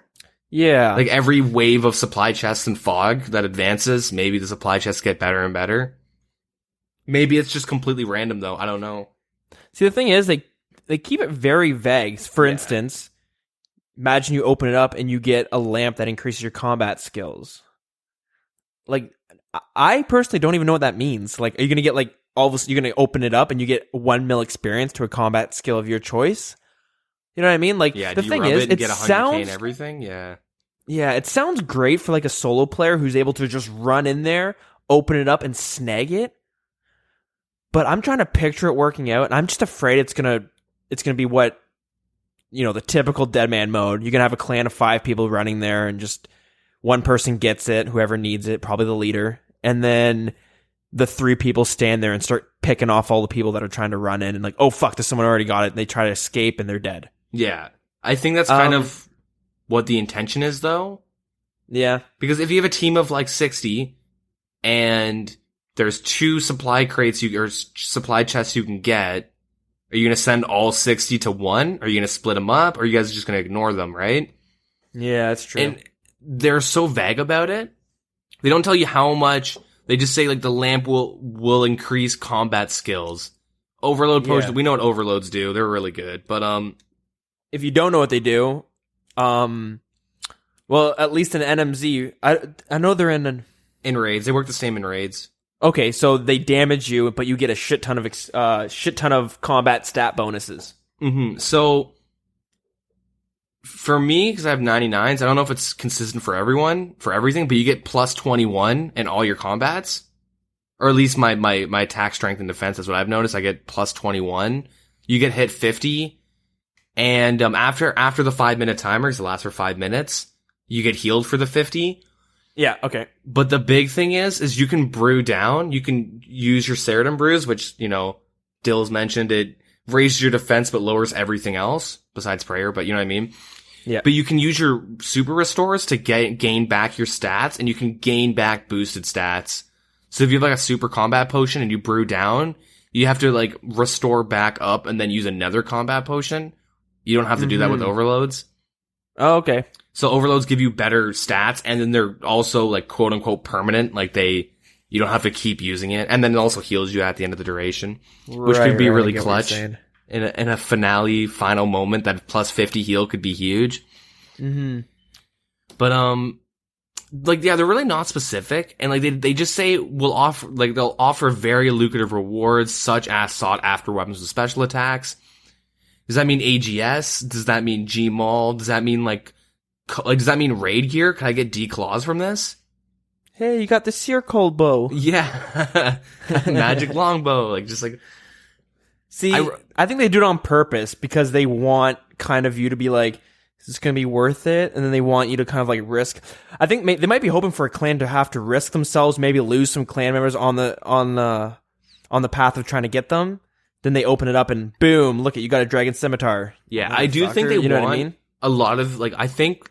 Yeah. Like every wave of supply chests and fog that advances, maybe the supply chests get better and better. Maybe it's just completely random though. I don't know. See, the thing is, they keep it very vague. For instance, imagine you open it up and you get a lamp that increases your combat skills. Like, I personally don't even know what that means. Like, are you going to get like you're going to open it up and you get 1 mil experience to a combat skill of your choice? You know what I mean? Like, the thing is, it get 100K sounds and everything. Yeah. Yeah, it sounds great for like a solo player who's able to just run in there, open it up, and snag it. But I'm trying to picture it working out, and I'm just afraid it's gonna be what, the typical Deadman mode. You're gonna have a clan of 5 people running there, and just one person gets it, whoever needs it, probably the leader, and then the 3 people stand there and start picking off all the people that are trying to run in, and like, oh fuck, does someone already got it? And they try to escape, and they're dead. Yeah, I think that's kind of what the intention is, though. Yeah. Because if you have a team of like 60 and there's 2 supply crates or supply chests you can get, are you going to send all 60 to one? Are you going to split them up? Or are you guys just going to ignore them, right? Yeah, that's true. And they're so vague about it. They don't tell you how much. They just say like the lamp will increase combat skills. Overload potions. We know what overloads do. They're really good. But if you don't know what they do, well, at least in NMZ, I know they're in raids. They work the same in raids. Okay, so they damage you, but you get a shit ton of combat stat bonuses. Mm-hmm. So for me, because I have 99s, I don't know if it's consistent for everyone, for everything, but you get plus 21 in all your combats. Or at least my attack, strength, and defense is what I've noticed. I get plus 21. You get hit 50. And after the 5-minute timer, because it lasts for 5 minutes, you get healed for the 50. Yeah, okay. But the big thing is you can brew down. You can use your Cerberus brews, which, Dilz mentioned. It raises your defense but lowers everything else besides prayer, but you know what I mean? Yeah. But you can use your super restores to gain back your stats, and you can gain back boosted stats. So if you have like a super combat potion and you brew down, you have to like restore back up and then use another combat potion. You don't have to do that with overloads. Oh, okay. So overloads give you better stats, and then they're also like quote unquote permanent. Like you don't have to keep using it, and then it also heals you at the end of the duration, which could be really clutch in a finale final moment. That plus 50 heal could be huge. Mm-hmm. But they're really not specific, and like they just say they'll offer very lucrative rewards such as sought after weapons with special attacks. Does that mean AGS? Does that mean Gmall? Does that mean does that mean raid gear? Can I get D-claws from this? Hey, you got the sear cold bow. Yeah. Magic longbow. See, I think they do it on purpose because they want kind of you to be like, is this going to be worth it? And then they want you to kind of like risk. I think they might be hoping for a clan to have to risk themselves, maybe lose some clan members on the path of trying to get them. Then they open it up and boom, look you got a dragon scimitar. Yeah, I do think they know want what I mean? A lot of I think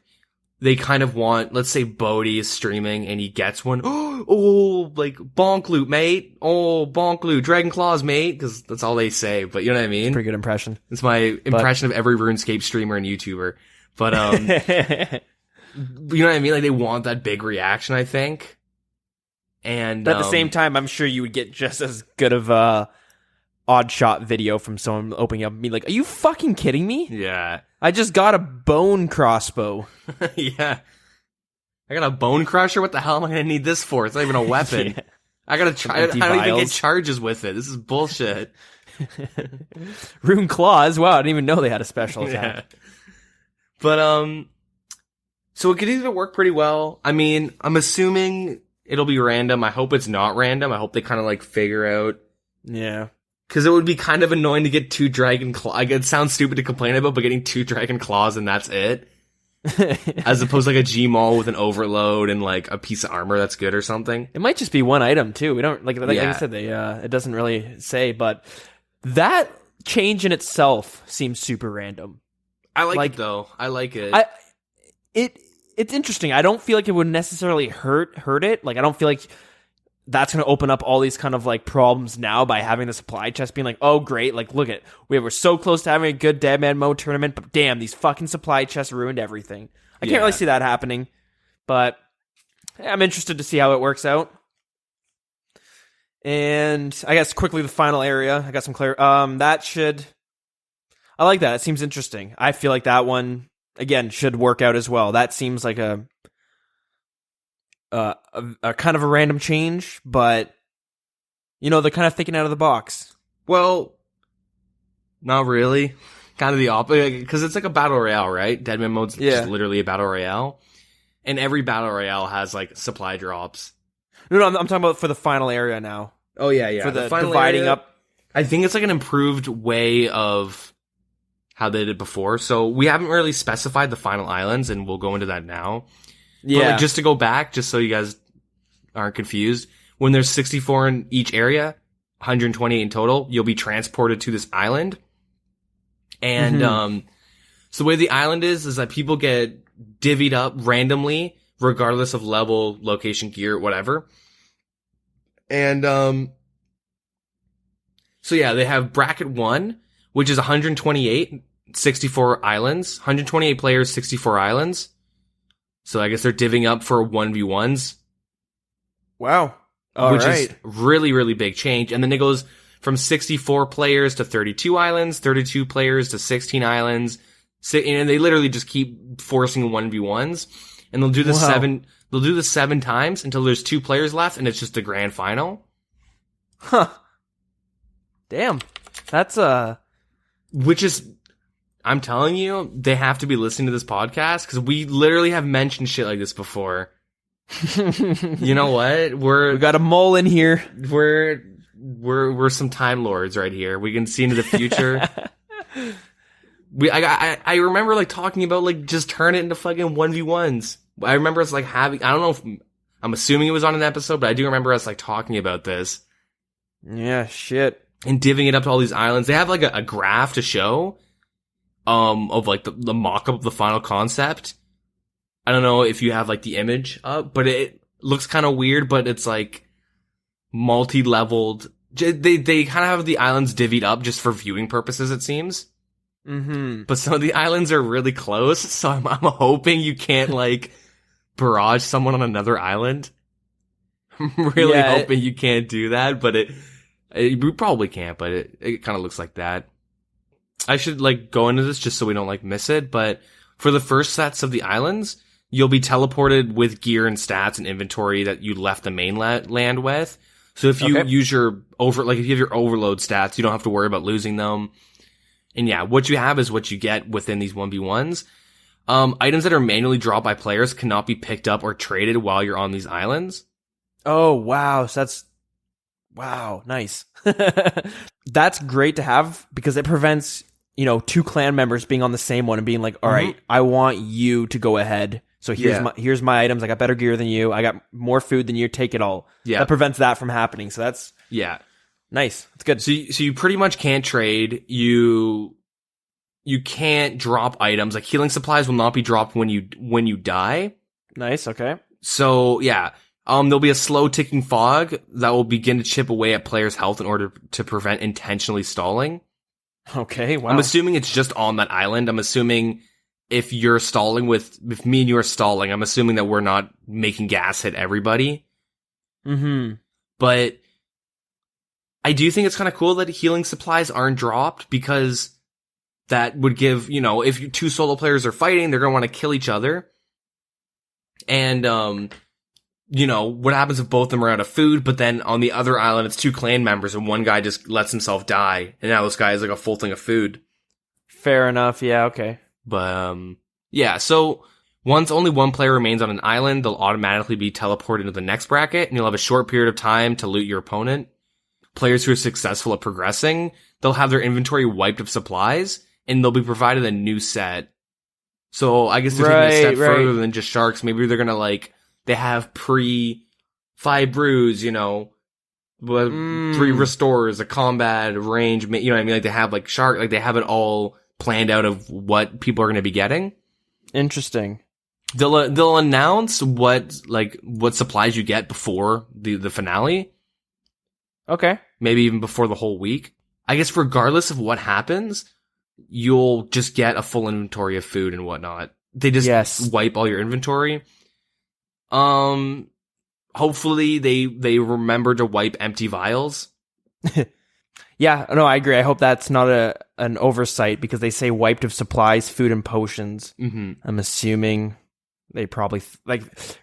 they kind of want, let's say Bodhi is streaming and he gets one. Oh, bonk loot, mate. Oh, bonk loot, dragon claws, mate. Because that's all they say. But you know what I mean? Pretty good impression. It's my impression of every RuneScape streamer and YouTuber. But you know what I mean? They want that big reaction, I think. And but at the same time, I'm sure you would get just as good of a odd shot video from someone opening up and being like, are you fucking kidding me? Yeah. I just got a bone crossbow. Yeah. I got a bone crusher? What the hell am I going to need this for? It's not even a weapon. Yeah. I gotta try. I don't even get charges with it. This is bullshit. Rune claws? Wow, I didn't even know they had a special attack. Yeah. But, so it could either work pretty well. I mean, I'm assuming it'll be random. I hope it's not random. I hope they kind of figure out. Yeah. Because it would be kind of annoying to get 2 dragon claws. It sounds stupid to complain about, but getting 2 dragon claws and that's it. As opposed to a Gmall with an overload and a piece of armor that's good or something. It might just be one item too. We don't like I said, it doesn't really say, but that change in itself seems super random. I like it though. I like it. it's interesting. I don't feel like it would necessarily hurt it. Like, I don't feel like that's going to open up all these kind of like problems now by having the supply chest being like, oh great, like look at, we were so close to having a good Deadman Mode tournament, but damn, these fucking supply chests ruined everything. I can't really see that happening, but I'm interested to see how it works out. And I guess quickly the final area. I got some clear. I like that. It seems interesting. I feel like that one again should work out as well. That seems like a kind of a random change, but they're kind of thinking out of the box. Well, not really. Kind of the opposite, because it's like a battle royale, right? Deadman Mode's just literally a battle royale, and every battle royale has like supply drops. No, I'm talking about for the final area now. Oh yeah. For the final dividing area, up. I think it's like an improved way of how they did before. So we haven't really specified the final islands, and we'll go into that now. Yeah. But like, just to go back, just so you guys aren't confused, when there's 64 in each area, 128 in total, you'll be transported to this island. And so the way the island is that people get divvied up randomly, regardless of level, location, gear, whatever. And so yeah, they have bracket 1, which is 128, 64 islands, 128 players, 64 islands. So I guess they're divvying up for 1v1s. Wow. Which is really, really big change. And then it goes from 64 players to 32 islands, 32 players to 16 islands. And they literally just keep forcing 1v1s. And they'll do the they'll do the 7 times until there's 2 players left, and it's just the grand final. Huh. Damn. That's which is, I'm telling you, they have to be listening to this podcast, because we literally have mentioned shit like this before. You know what? We got a mole in here. We're some time lords right here. We can see into the future. I remember like talking about like just turn it into fucking 1v1s. I remember us like having, I don't know if, I'm assuming it was on an episode, but I do remember us like talking about this. Yeah, shit. And divvying it up to all these islands. They have like a graph to show of like the mock-up of the final concept. I don't know if you have like the image up, but it looks kind of weird, but it's like multi-leveled. They kind of have the islands divvied up just for viewing purposes, it seems. Mm-hmm. But some of the islands are really close, so I'm hoping you can't like barrage someone on another island. I'm really hoping you can't do that, but we probably can't, but it kind of looks like that. I should like go into this just so we don't like miss it, but for the first sets of the islands, you'll be teleported with gear and stats and inventory that you left the mainland with. So if you use your if you have your overload stats, you don't have to worry about losing them. And yeah, what you have is what you get within these 1v1s. Items that are manually dropped by players cannot be picked up or traded while you're on these islands. Oh, wow. So wow, nice. That's great to have, because it prevents, 2 clan members being on the same one and being like, all right, I want you to go ahead. So here's my items. I got better gear than you. I got more food than you. Take it all. Yeah. That prevents that from happening. So that's nice. That's good. So you pretty much can't trade. You can't drop items. Like healing supplies will not be dropped when you die. Nice. Okay. So yeah. There'll be a slow ticking fog that will begin to chip away at players' health in order to prevent intentionally stalling. Okay, wow. I'm assuming it's just on that island. I'm assuming if you're stalling if me and you are stalling, I'm assuming that we're not making gas hit everybody. Mm-hmm. But I do think it's kind of cool that healing supplies aren't dropped, because that would give, if 2 solo players are fighting, they're going to want to kill each other. And, what happens if both of them are out of food, but then on the other island, it's 2 clan members and one guy just lets himself die. And now this guy has like a full thing of food. Fair enough. Yeah. Okay. But, yeah. So once only one player remains on an island, they'll automatically be teleported into the next bracket, and you'll have a short period of time to loot your opponent. Players who are successful at progressing, they'll have their inventory wiped of supplies, and they'll be provided a new set. So I guess they're taking a step further than just sharks. Maybe they're gonna they have 5 brews, 3 restores, a combat, range, you know what I mean? Like they have shark, they have it all planned out of what people are gonna be getting. Interesting. They'll announce what supplies you get before the finale. Okay. Maybe even before the whole week. I guess regardless of what happens, you'll just get a full inventory of food and whatnot. They just wipe all your inventory. Hopefully they remember to wipe empty vials. Yeah, no, I agree. I hope that's not an oversight because they say wiped of supplies, food, and potions. Mm-hmm. I'm assuming they probably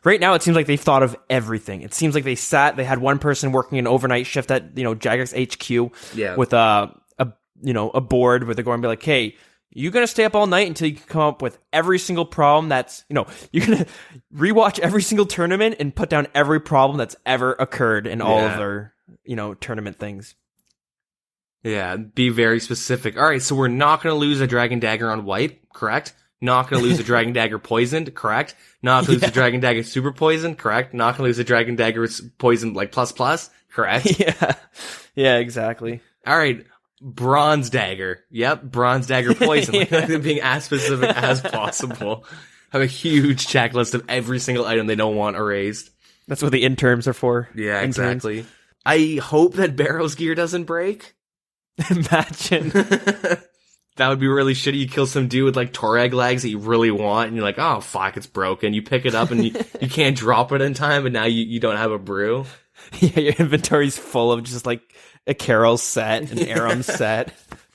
right now it seems like they've thought of everything. It seems like they had one person working an overnight shift at Jagex HQ with a board where they're going to be like, hey, you're going to stay up all night until you can come up with every single problem that's, you're going to rewatch every single tournament and put down every problem that's ever occurred in all of their, tournament things. Yeah, be very specific. All right, so we're not going to lose a Dragon Dagger on wipe, correct? Not going to lose a Dragon Dagger poisoned, correct? Not going to lose a Dragon Dagger super poisoned, correct? Not going to lose a Dragon Dagger poisoned like plus, correct? Yeah, exactly. All right, Bronze Dagger. Yep, Bronze Dagger poison. Like being as specific as possible. Have a huge checklist of every single item they don't want erased. That's what the interns are for. Yeah, exactly. I hope that Barrow's gear doesn't break. Imagine. That would be really shitty. You kill some dude with like Torag legs that you really want, and you're like, oh fuck, it's broken. You pick it up and you can't drop it in time, but now you don't have a brew. Yeah, your inventory's full of just like a Carol set, an Aram set,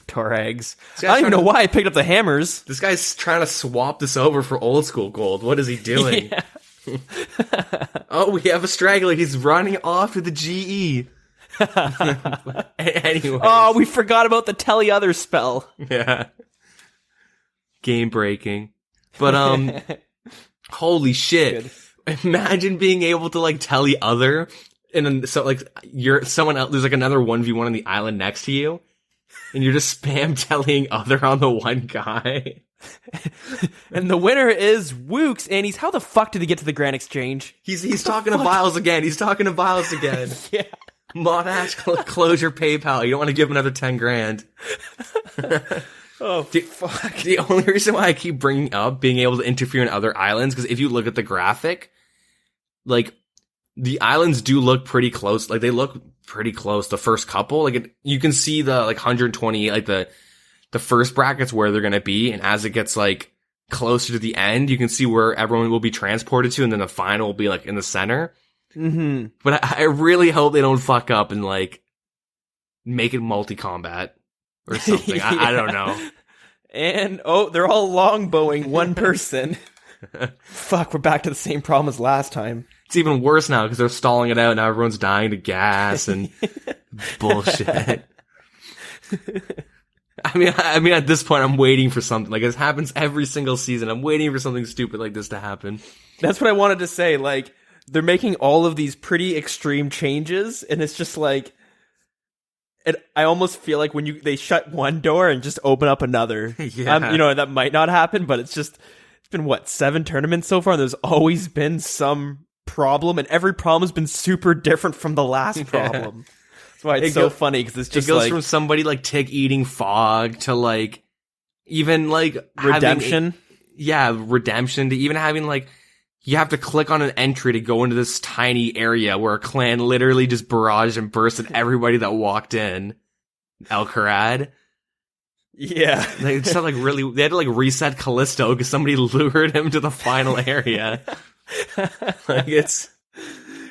Torags. I don't even know why I picked up the hammers. This guy's trying to swap this over for old school gold. What is he doing? Yeah. Oh, we have a straggler. He's running off to the GE. Anyway. Oh, we forgot about the Telly Other spell. Yeah. Game breaking. But, holy shit. Good. Imagine being able to, like, Telly Other, and then, so, like, you're someone else, there's, like, another 1v1 on the island next to you, and you're just spam Tellying Other on the one guy. And the winner is Wooks, and how the fuck did he get to the Grand Exchange? He's talking to Viles again. Yeah. Monash, close your PayPal. You don't want to give him another 10 grand. Oh, fuck. The only reason why I keep bringing up being able to interfere in other islands, because if you look at the graphic, like, the islands do look pretty close. Like, they look pretty close, the first couple. Like, you can see the, like, 128, like, the first brackets where they're going to be, and as it gets, like, closer to the end, you can see where everyone will be transported to, and then the final will be, like, in the center. Mm-hmm. But I really hope they don't fuck up and, like, make it multi-combat or something. Yeah. I don't know. And, they're all longbowing one person. Fuck, we're back to the same problem as last time. It's even worse now because they're stalling it out. Now everyone's dying to gas and bullshit. I mean, at this point, I'm waiting for something. Like, this happens every single season. I'm waiting for something stupid like this to happen. That's what I wanted to say. Like, they're making all of these pretty extreme changes, and it's just like, I almost feel like when they shut one door and just open up another. Yeah. That might not happen, but it's been, 7 tournaments so far, and there's always been some problem, and every problem has been super different from the last problem. That's why it's so funny, because it's just, it goes from somebody like Tick eating fog to, like, even, like, redemption. Redemption to even having, like, you have to click on an entry to go into this tiny area where a clan literally just barraged and bursted everybody that walked in. El Kharad. Yeah. They just had, like, they had to, like, reset Callisto because somebody lured him to the final area. Like, it's...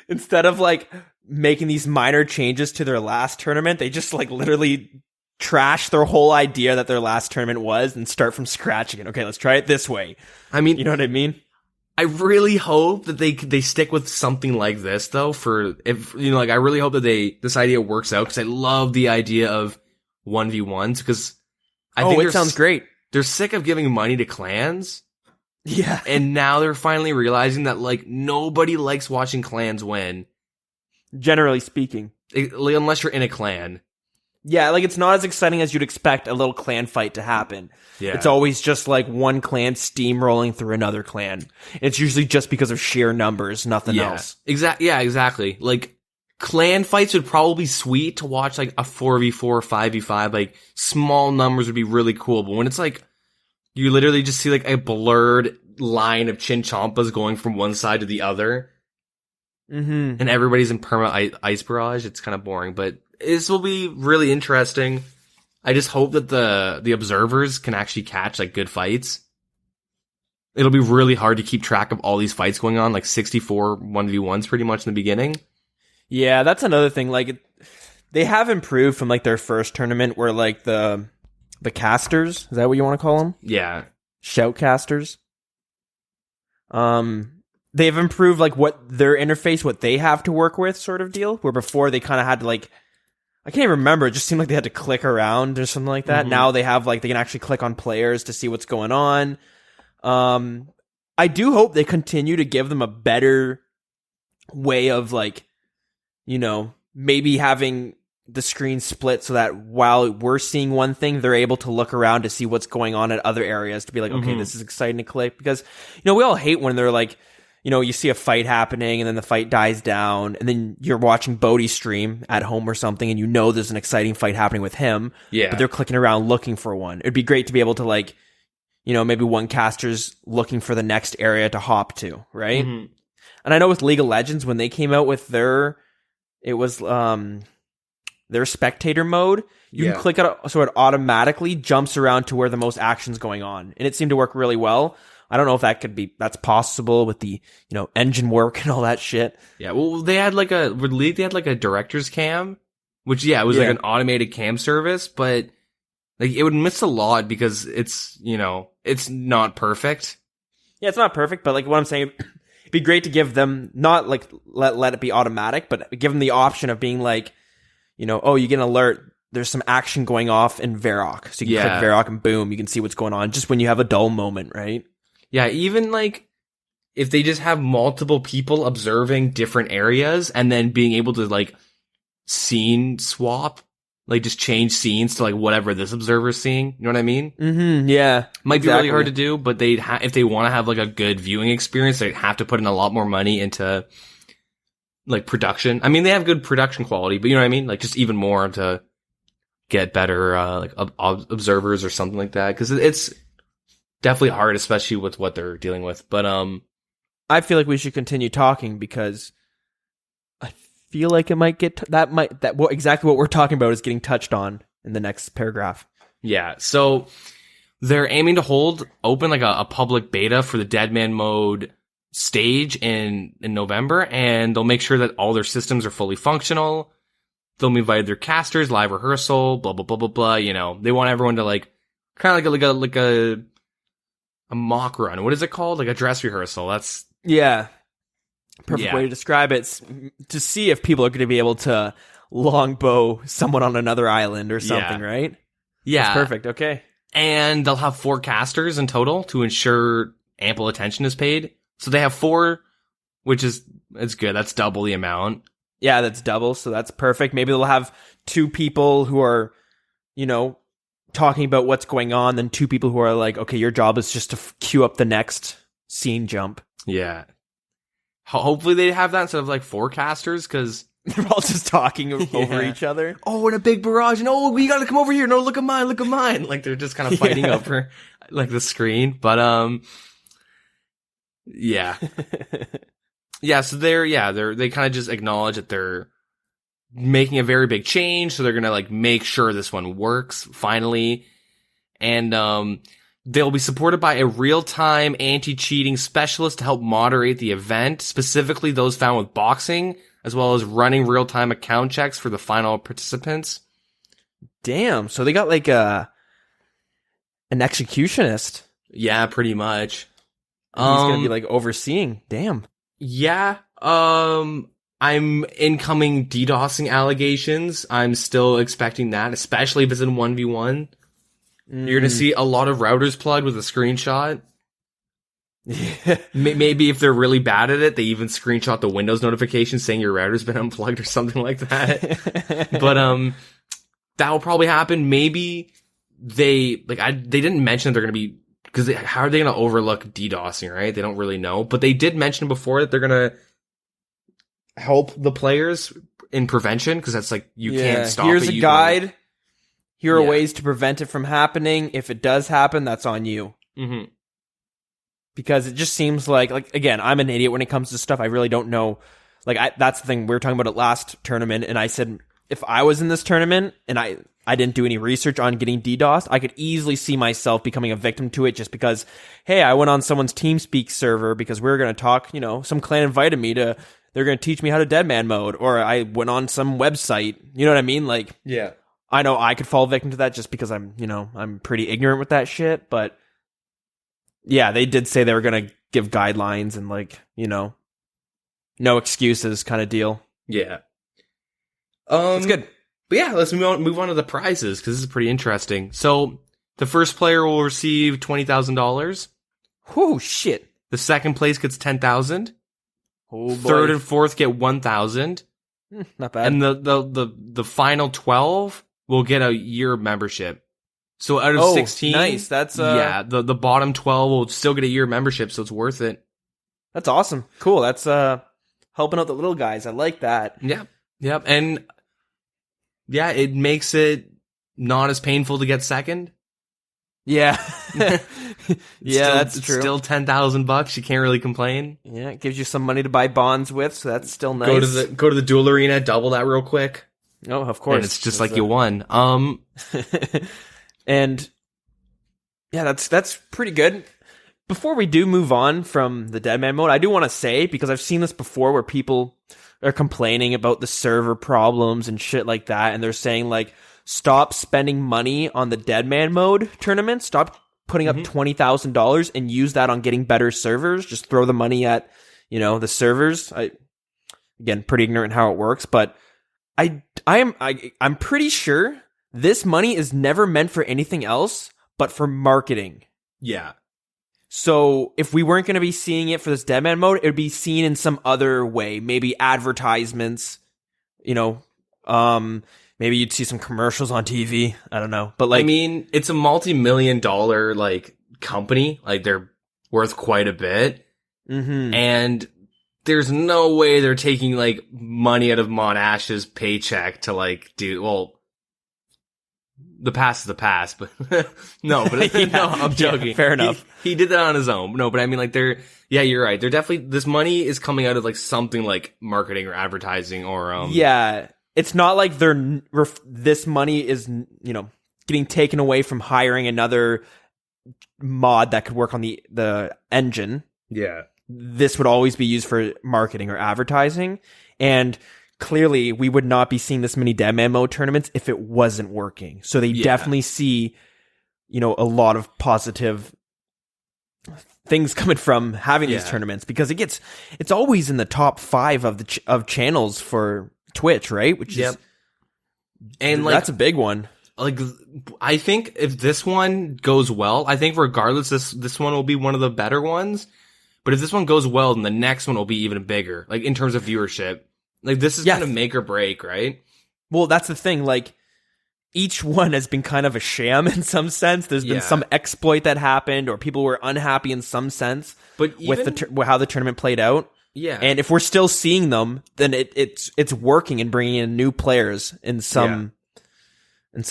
Instead of, like, making these minor changes to their last tournament, they just, like, literally trash their whole idea that their last tournament was and start from scratch again. Okay, let's try it this way. I mean... You know what I mean? I really hope that they stick with something like this, though, I really hope that this idea works out, because I love the idea of 1v1s, because I think it sounds great. They're sick of giving money to clans. Yeah. And now they're finally realizing that, like, nobody likes watching clans win. Generally speaking. Unless you're in a clan. Yeah, like, it's not as exciting as you'd expect a little clan fight to happen. Yeah. It's always just, like, one clan steamrolling through another clan. It's usually just because of sheer numbers, nothing else. Exactly. Like, clan fights would probably be sweet to watch, like, a 4v4 or 5v5. Like, small numbers would be really cool. But when it's, like, you literally just see, like, a blurred line of Chinchompas going from one side to the other. Mm-hmm. And everybody's in perma ice barrage. It's kind of boring, but this will be really interesting. I just hope that the observers can actually catch like good fights. It'll be really hard to keep track of all these fights going on, like 64 1v1s pretty much in the beginning. Yeah, that's another thing. Like, they have improved from like their first tournament where like the casters, is that what you want to call them? Yeah. Shoutcasters. They've improved like what their interface, what they have to work with sort of deal, where before they kind of had to like, I can't even remember, it just seemed like they had to click around or something like that. Mm-hmm. Now they have like, they can actually click on players to see what's going on. I do hope they continue to give them a better way of like, you know, maybe having the screen split so that while we're seeing one thing, they're able to look around to see what's going on at other areas to be like, okay, this is exciting to click. Because, you know, we all hate when they're like, you know, you see a fight happening and then the fight dies down and then you're watching Bodhi stream at home or something and you know there's an exciting fight happening with him. Yeah. But they're clicking around looking for one. It'd be great to be able to like, you know, maybe one caster's looking for the next area to hop to, right? Mm-hmm. And I know with League of Legends, when they came out with their spectator mode, you can click it so it automatically jumps around to where the most action's going on. And it seemed to work really well. I don't know if that's possible with the, you know, engine work and all that shit. Yeah, well, they had like a director's cam, which, it was like an automated cam service, but like it would miss a lot because it's, you know, it's not perfect. Yeah, it's not perfect, but like what I'm saying, it'd be great to give them, not like let it be automatic, but give them the option of being like, you know, oh, you get an alert, there's some action going off in Varrock. So you can click Varrock and boom, you can see what's going on just when you have a dull moment, right? Yeah, even like if they just have multiple people observing different areas and then being able to like scene swap, like just change scenes to like whatever this observer's seeing. You know what I mean? Mm-hmm, yeah. Might be really hard to do, but if they want to have like a good viewing experience, they'd have to put in a lot more money into like production. I mean, they have good production quality, but you know what I mean? Like just even more to get better like observers or something like that. Cause it's definitely hard, especially with what they're dealing with. But I feel like we should continue talking because I feel like it might get exactly what we're talking about is getting touched on in the next paragraph. Yeah, so they're aiming to hold open like a public beta for the Deadman Mode stage in November, and they'll make sure that all their systems are fully functional. They'll invite their casters, live rehearsal, blah blah blah blah blah. You know, they want everyone to like kind of like a mock run. What is it called? Like a dress rehearsal. That's perfect way to describe it. It's to see if people are going to be able to longbow someone on another island or something, right? Yeah. That's perfect. Okay. And they'll have 4 casters in total to ensure ample attention is paid. So they have 4, which it's good. That's double the amount. Yeah, that's double. So that's perfect. Maybe they'll have 2 people who are, you know, talking about what's going on, then 2 people who are like, okay, your job is just to queue up the next scene jump. Yeah. Hopefully they have that instead of like 4 casters, because they're all just talking over each other. Oh, in a big barrage, and oh, we gotta come over here. No, look at mine. Like they're just kind of fighting over like the screen. But yeah. So they kind of just acknowledge that they're making a very big change, so they're gonna like make sure this one works finally. And they'll be supported by a real-time anti-cheating specialist to help moderate the event, specifically those found with boxing, as well as running real-time account checks for the final participants. Damn, so they got like an executionist. Yeah, pretty much. He's gonna be like overseeing. Damn. Yeah. I'm incoming DDoSing allegations. I'm still expecting that, especially if it's in 1v1. You're going to see a lot of routers plugged with a screenshot. Yeah. Maybe if they're really bad at it, they even screenshot the Windows notification saying your router's been unplugged or something like that. But that will probably happen. Maybe they didn't mention that they're going to be, because how are they going to overlook DDoSing, right? They don't really know. But they did mention before that they're going to help the players in prevention, because that's like, you can't stop it. Here's a guide. Here are ways to prevent it from happening. If it does happen, that's on you. Mm-hmm. Because it just seems like again, I'm an idiot when it comes to stuff. I really don't know. That's the thing. We were talking about it last tournament, and I said if I was in this tournament and I didn't do any research on getting DDoSed, I could easily see myself becoming a victim to it just because, hey, I went on someone's TeamSpeak server because we were going to talk, some clan invited me to, they're going to teach me how to Deadman Mode, or I went on some website, you know what I mean? Yeah. I know I could fall victim to that just because I'm pretty ignorant with that shit, but yeah, they did say they were going to give guidelines and no excuses kind of deal. Yeah. That's good. But yeah, let's move on to the prizes, because this is pretty interesting. So, the first player will receive $20,000. Oh, shit. The second place gets $10,000. Oh, boy. Third and fourth get $1,000. Not bad. And the final 12 will get a year membership. So out of 16, nice. That's yeah, the bottom 12 will still get a year membership, so it's worth it. That's awesome. Cool. That's helping out the little guys. I like that. Yeah. Yep. And yeah, it makes it not as painful to get second. Yeah. That's true. Still $10,000. You can't really complain. Yeah, it gives you some money to buy bonds with, so that's still nice. Go to the duel arena, double that real quick. Oh, of course. And it's just like you won. And yeah, that's pretty good. Before we do move on from the Deadman Mode, I do want to say, because I've seen this before where people are complaining about the server problems and shit like that, and they're saying stop spending money on the Deadman Mode tournament, stop putting up $20,000 and use that on getting better servers. Just throw the money at, the servers. Again, pretty ignorant how it works, but I'm pretty sure this money is never meant for anything else but for marketing. Yeah. So if we weren't going to be seeing it for this Deadman Mode, it would be seen in some other way. Maybe advertisements, maybe you'd see some commercials on TV. I don't know. But it's a multi-million-dollar company. They're worth quite a bit. Mm-hmm. And there's no way they're taking money out of Mon Ash's paycheck to the past is the past, but no, but yeah, no, I'm joking. Yeah, fair enough. He did that on his own. No, but I mean you're right. They're definitely, this money is coming out of something like marketing or advertising or, yeah, it's not like this money is, getting taken away from hiring another mod that could work on the engine. Yeah. This would always be used for marketing or advertising. And clearly, we would not be seeing this many Deadman Mode tournaments if it wasn't working. So they definitely see, a lot of positive things coming from having these tournaments, because it's always in the top 5 of channels for Twitch, right? Which is, and that's a big one. I think if this one goes well, I think regardless, this one will be one of the better ones. But if this one goes well, then the next one will be even bigger, in terms of viewership. This is kind of make or break, right? Well, that's the thing. Each one has been kind of a sham in some sense. There's been some exploit that happened, or people were unhappy in some sense with how the tournament played out. Yeah. And if we're still seeing them, then it's working and bringing in new players in some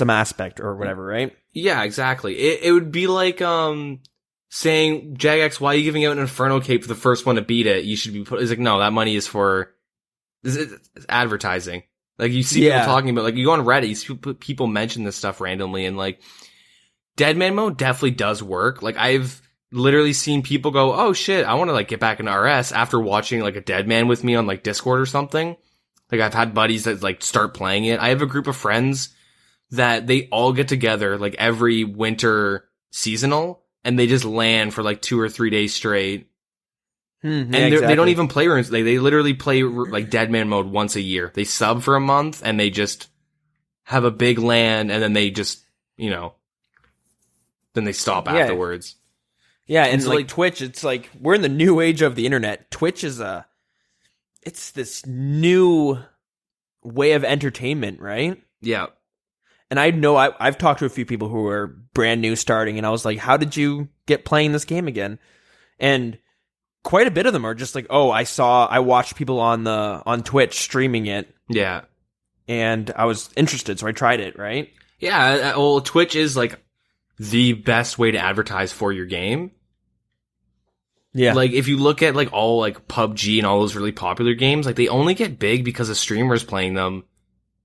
aspect or whatever, right? Yeah, exactly. It would be saying, Jagex, why are you giving out an Inferno Cape for the first one to beat it? You should be it's no, that money is for it's advertising. You see people talking about, you go on Reddit, you see people mention this stuff randomly, and Deadman Mode definitely does work. I've literally seen people go, oh shit, I want to get back in RS after watching a Deadman with me on Discord or something. I've had buddies that start playing it. I have a group of friends that they all get together every winter seasonal, and they just LAN for 2 or 3 days straight. And they don't even play runes. They literally play Deadman Mode once a year. They sub for a month and they just have a big LAN, and then they just, then they stop afterwards. Yeah, and Twitch, it's we're in the new age of the internet. Twitch is it's this new way of entertainment, right? Yeah. And I know I've talked to a few people who are brand new starting, and I was like, how did you get playing this game again? And quite a bit of them are just I watched people on Twitch streaming it. Yeah. And I was interested, so I tried it, right? Yeah, well, Twitch is the best way to advertise for your game. Yeah. Like, if you look at, like, all, like, PUBG and all those really popular games, like, they only get big because of streamers playing them.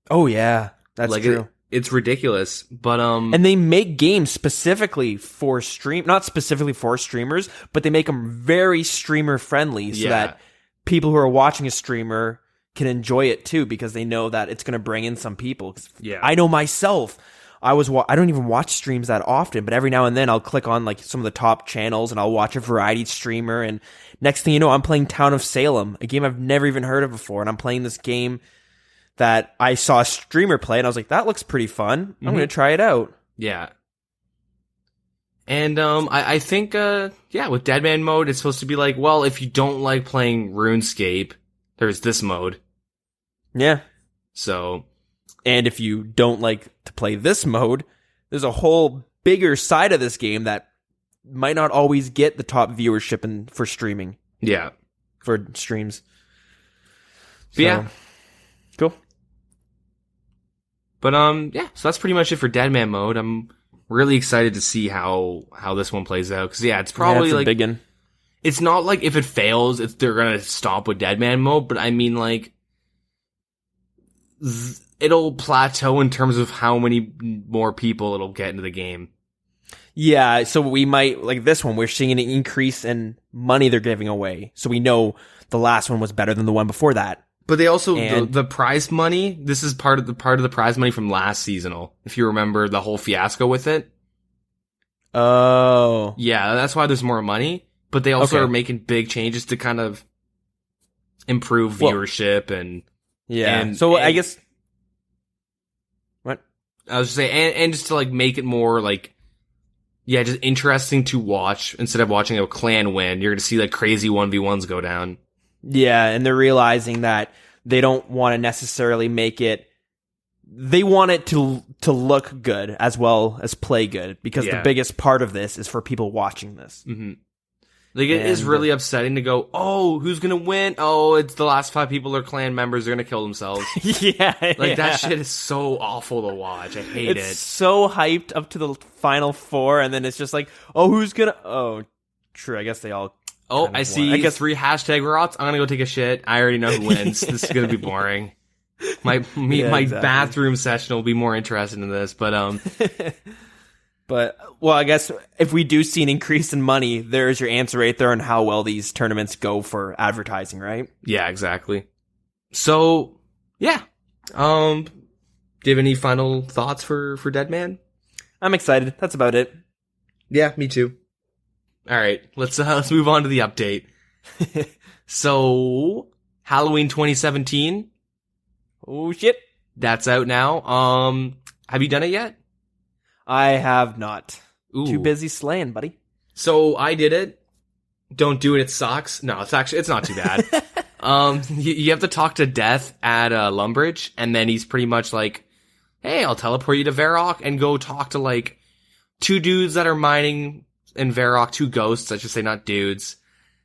Oh, yeah. That's like, true. It's ridiculous. But, And they make games specifically for not specifically for streamers, but they make them very streamer friendly so that people who are watching a streamer can enjoy it too, because they know that it's going to bring in some people. Yeah. I know myself. I don't even watch streams that often, but every now and then I'll click on like some of the top channels and I'll watch a variety streamer. And next thing you know, I'm playing Town of Salem, a game I've never even heard of before. And I'm playing this game that I saw a streamer play, and I was like, that looks pretty fun. I'm going to try it out. Yeah. And I think, with Deadman Mode, it's supposed to be like, well, if you don't like playing RuneScape, there's this mode. Yeah. So... And if you don't like to play this mode, there's a whole bigger side of this game that might not always get the top viewership for streaming. Yeah. For streams. So, yeah. Cool. But, so that's pretty much it for Deadman Mode. I'm really excited to see how this one plays out. Because, it's probably like... Biggin. It's not like if it fails, they're going to stop with Deadman Mode. But, I mean, like... It'll plateau in terms of how many more people it'll get into the game. Yeah, so we might... Like this one, we're seeing an increase in money they're giving away. So we know the last one was better than the one before that. But they also the prize money. This is part of the prize money from last seasonal. If you remember the whole fiasco with it. Oh, yeah, that's why there's more money. But they also are making big changes to kind of improve viewership and I guess what I was just saying, and just to like make it more like just interesting to watch instead of watching a clan win. You're gonna see like crazy 1v1s go down. Yeah, and they're realizing that they don't want to necessarily make it... They want it to look good as well as play good, because the biggest part of this is for people watching this. Mm-hmm. Like, it is really upsetting to go, oh, who's gonna win? Oh, it's the last 5 people are clan members, they're gonna kill themselves. That shit is so awful to watch. I hate it. It's so hyped up to the final 4, and then it's just like, oh, who's gonna... Oh, true, I guess they all... Oh, I see. I guess 3 hashtag rots. I'm gonna go take a shit. I already know who wins. This is gonna be boring. My bathroom session will be more interesting than this, but But, well, I guess if we do see an increase in money, there's your answer right there on how well these tournaments go for advertising, right? Yeah, exactly. So, yeah. Do you have any final thoughts for Deadman? I'm excited. That's about it. Yeah, me too. All right, let's move on to the update. So, Halloween 2017. Oh shit, that's out now. Have you done it yet? I have not. Ooh. Too busy slaying, buddy. So I did it. Don't do it. It sucks. No, it's not too bad. You have to talk to Death at Lumbridge, and then he's pretty much like, "Hey, I'll teleport you to Varrock and go talk to like 2 dudes that are mining in Varrock, 2 ghosts, I should say, not dudes,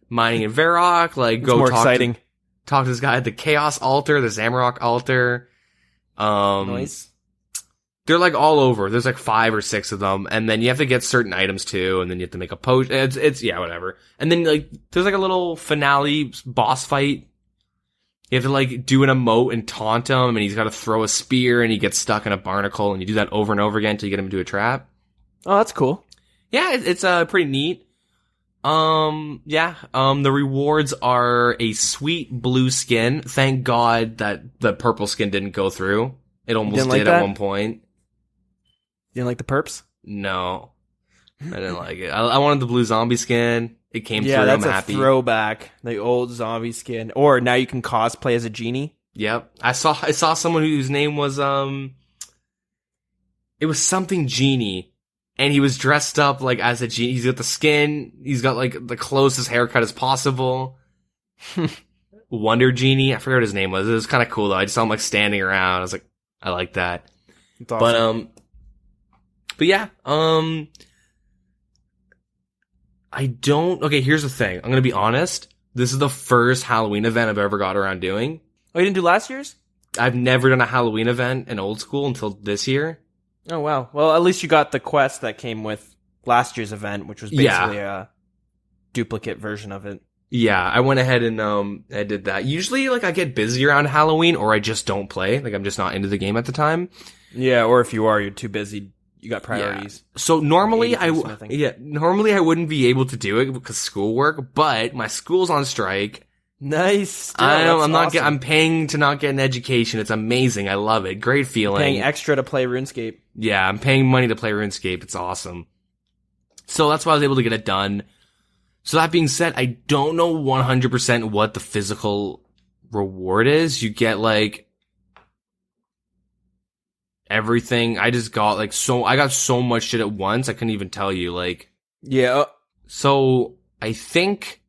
mining in Varrock. Like, it's go more talk exciting. Talk to this guy at the Chaos Altar, the Zamorak Altar. Nice. They're like all over. There's like 5 or 6 of them, and then you have to get certain items too, and then you have to make a potion. It's whatever. And then like there's like a little finale boss fight. You have to like do an emote and taunt him, and he's got to throw a spear, and he gets stuck in a barnacle, and you do that over and over again until you get him into a trap. Oh, that's cool. Yeah, it's pretty neat. The rewards are a sweet blue skin. Thank God that the purple skin didn't go through. It almost did at one point. You didn't like the perps? No. I didn't like it. I wanted the blue zombie skin. It came through. I'm happy. Yeah, that's a throwback. The old zombie skin. Or now you can cosplay as a genie. Yep. I saw someone whose name was, it was something genie. And he was dressed up like as a genie. He's got the skin. He's got like the closest haircut as possible. Wonder Genie. I forgot what his name was. It was kind of cool though. I just saw him like standing around. I was like, I like that. It's awesome. But yeah. Okay, here's the thing. I'm gonna be honest. This is the first Halloween event I've ever got around doing. Oh, you didn't do last year's? I've never done a Halloween event in Old School until this year. Oh, wow. Well, at least you got the quest that came with last year's event, which was basically duplicate version of it. Yeah, I went ahead and I did that. Usually, like, I get busy around Halloween, or I just don't play. Like, I'm just not into the game at the time. Yeah, or if you are, you're too busy. You got priorities. Yeah. So normally I wouldn't be able to do it because schoolwork, but my school's on strike. Nice. Still, I'm paying to not get an education. It's amazing. I love it. Great feeling. Paying extra to play RuneScape. Yeah, I'm paying money to play RuneScape. It's awesome. So that's why I was able to get it done. So that being said, I don't know 100% what the physical reward is. You get like everything. I just got like I got so much shit at once. I couldn't even tell you. Like, yeah. So I think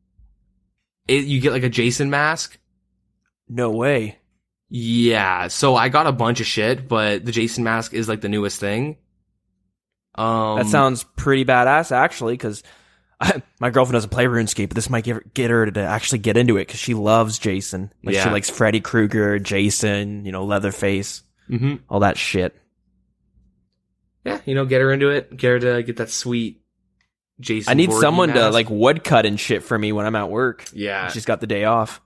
you get like a Jason mask. No way. Yeah. So I got a bunch of shit, but the Jason mask is like the newest thing. That sounds pretty badass, actually, because my girlfriend doesn't play RuneScape, but this might get her to actually get into it because she loves Jason. Like, she likes Freddy Krueger, Jason, Leatherface, all that shit. Yeah, get her into it. Get her to get that sweet Jason. I need Voorhees someone mask. to like woodcut and shit for me when I'm at work. Yeah, she's got the day off.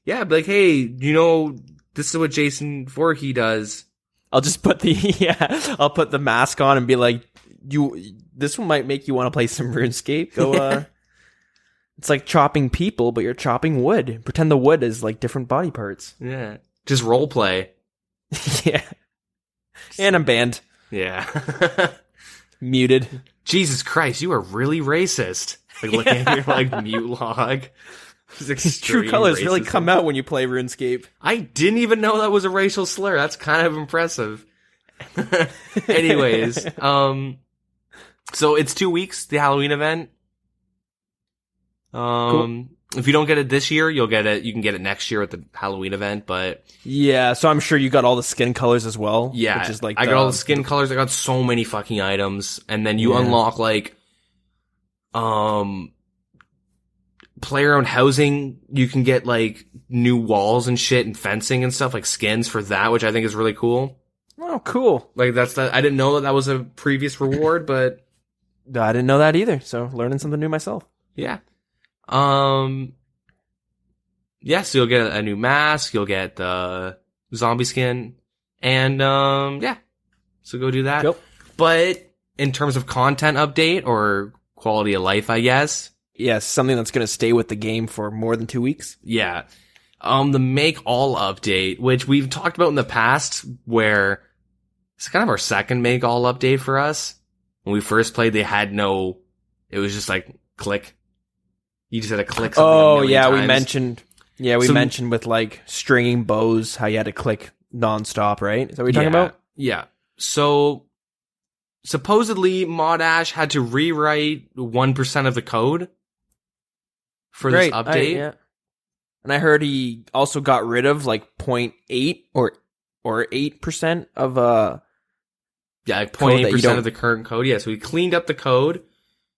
Yeah, be like, hey, this is what Jason Voorhees does. I'll just put I'll put the mask on and be like, this one might make you want to play some RuneScape. Go, it's like chopping people, but you're chopping wood. Pretend the wood is like different body parts. Yeah. Just role play. Yeah. And I'm banned. Yeah. Muted. Jesus Christ, you are really racist. Like, looking at your, like, mute log. True colors really come out when you play RuneScape. I didn't even know that was a racial slur. That's kind of impressive. Anyways, so it's 2 weeks, the Halloween event. Cool. If you don't get it this year, you can get it next year at the Halloween event, but yeah, so I'm sure you got all the skin colors as well. Yeah, which is like I got all the skin colors. I got so many fucking items, and then you unlock like, player-owned housing. You can get like new walls and shit and fencing and stuff, like skins for that, which I think is really cool. Oh, cool! Like I didn't know that was a previous reward, but I didn't know that either. So learning something new myself. Yeah. Yeah, so you'll get a new mask, you'll get the zombie skin, and, yeah. So go do that. Cool. But in terms of content update or quality of life, I guess. Yes, something that's going to stay with the game for more than 2 weeks. Yeah. The make all update, which we've talked about in the past, where it's kind of our second make all update for us. When we first played, it was just like click. You just had to click something. Oh, a million times. we mentioned with like stringing bows how you had to click nonstop, right? Is that what you're talking about? Yeah. So supposedly Mod Ash had to rewrite 1% of the code for this update. And I heard he also got rid of like 0.8 or 8% of like 0.8% of the current code. Yeah, so he cleaned up the code.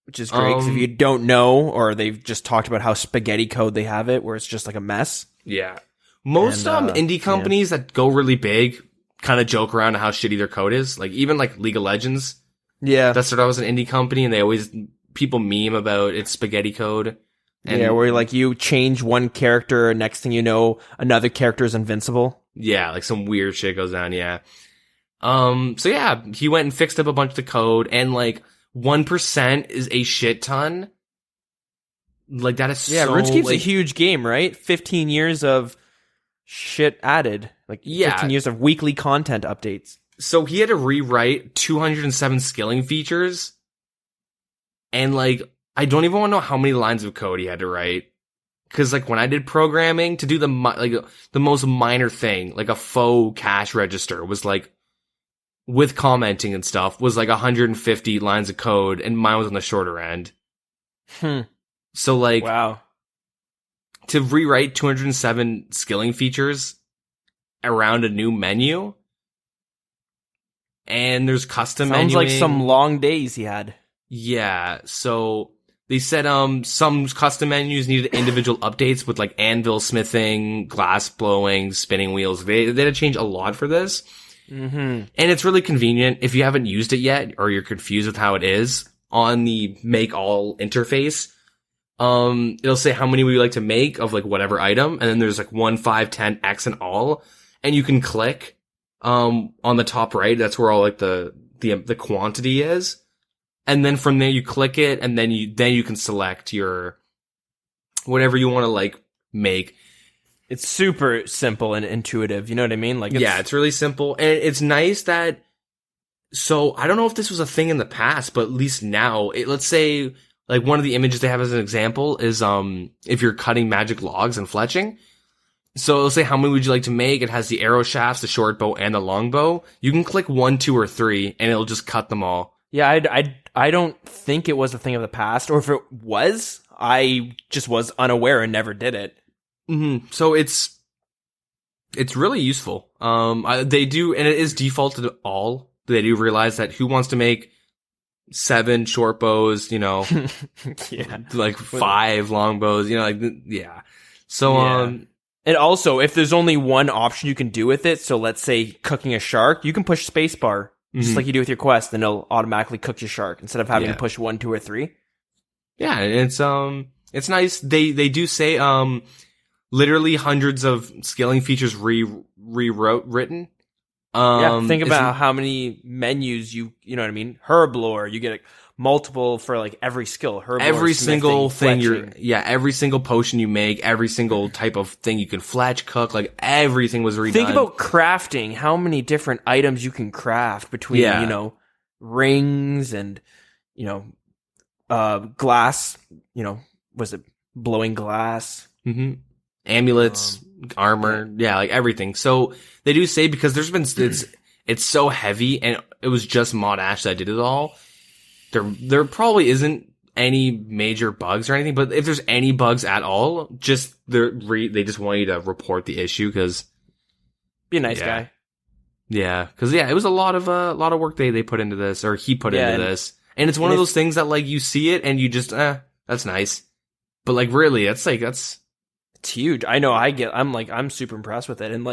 Which is great, because if you don't know, or they've just talked about how spaghetti code they have it, where it's just like a mess. Yeah. Most indie companies that go really big kind of joke around how shitty their code is. Like, even like League of Legends. Yeah. That started out as an indie company, and people meme about its spaghetti code. And where like you change one character, and next thing you know, another character is invincible. Yeah, like some weird shit goes down, yeah. So yeah, he went and fixed up a bunch of the code, and like, 1% is a shit ton. Like, that is RuneScape's a huge game, right? 15 years of shit added. Like, 15 years of weekly content updates. So he had to rewrite 207 skilling features. And, like, I don't even want to know how many lines of code he had to write. Because, like, when I did programming, to do the most minor thing, like a faux cash register was, like, with commenting and stuff, was like 150 lines of code, and mine was on the shorter end. So like, wow, to rewrite 207 skilling features around a new menu, and there's custom sounds menuing. Like some long days he had. Yeah, so they said some custom menus needed individual updates with like anvil smithing, glass blowing, spinning wheels. They had to change a lot for this. Mm-hmm. And it's really convenient. If you haven't used it yet, or you're confused with how it is, on the make all interface, it'll say how many would you like to make of like whatever item, and then there's like 1, 5, 10, X, and all, and you can click on the top right. That's where all like the quantity is, and then from there you click it, and then you can select your whatever you want to like make. It's super simple and intuitive. You know what I mean? Like, it's really simple, and it's nice that. So I don't know if this was a thing in the past, but at least now, let's say like one of the images they have as an example is if you're cutting magic logs and fletching. So it'll say how many would you like to make. It has the arrow shafts, the short bow, and the long bow. You can click 1, 2, or 3, and it'll just cut them all. Yeah, I don't think it was a thing of the past, or if it was, I just was unaware and never did it. Mm-hmm. So it's really useful. They do, and it is defaulted to all. They do realize that who wants to make 7 short bows, yeah, like 5 long bows, yeah. So, and also, if there's only one option you can do with it, so let's say cooking a shark, you can push spacebar, just like you do with your quest, and it'll automatically cook your shark instead of having to push 1, 2, or 3. Yeah, and it's nice. They do say, literally hundreds of scaling features written. Think about how many menus you know what I mean? Herb lore, you get multiple for like every skill. Herb lore, every smithing, single thing fletching. Every single potion you make, every single type of thing you can fletch, cook, like everything was redone. Think about crafting, how many different items you can craft between, rings and, glass, was it blowing glass? Mm-hmm. Amulets, armor, like everything. So they do say, because there's been it's so heavy, and it was just Mod Ash that did it all. There probably isn't any major bugs or anything, but if there's any bugs at all, just they just want you to report the issue, because be a nice guy. Yeah, because it was a lot of work they put into this, or he put into this, and it's one of those things that like you see it and you just that's nice, but like really it's huge. I know. I'm super impressed with it, and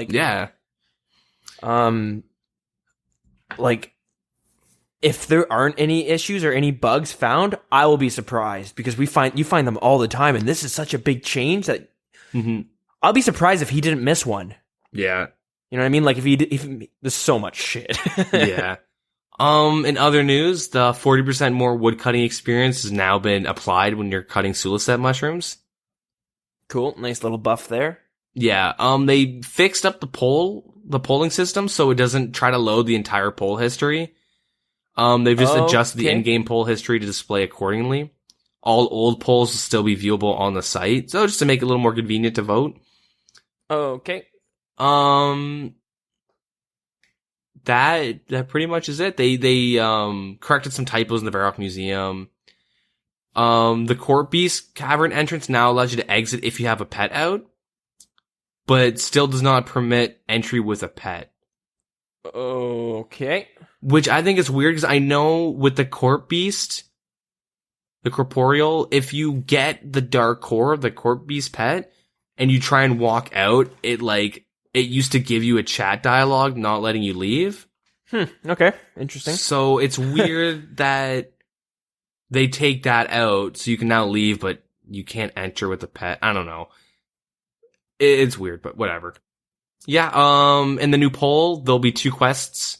if there aren't any issues or any bugs found, I will be surprised, because you find them all the time, and this is such a big change that I'll be surprised if he didn't miss one. Yeah, you know what I mean? Like if there's so much shit. Yeah. In other news, the 40% more wood cutting experience has now been applied when you're cutting Sulicet mushrooms. Cool. Nice little buff there. Yeah. They fixed up the polling system, so it doesn't try to load the entire poll history. They've just adjusted the in-game poll history to display accordingly. All old polls will still be viewable on the site, so just to make it a little more convenient to vote. Okay. That pretty much is it. They corrected some typos in the Varrock Museum. The Court Beast Cavern entrance now allows you to exit if you have a pet out, but still does not permit entry with a pet. Okay. Which I think is weird, because I know with the Court Beast, the Corporeal, if you get the Dark Core, the Court Beast pet, and you try and walk out, it used to give you a chat dialogue not letting you leave. Okay. Interesting. So it's weird that they take that out, so you can now leave, but you can't enter with the pet. I don't know. It's weird, but whatever. Yeah, in the new poll, there'll be 2 quests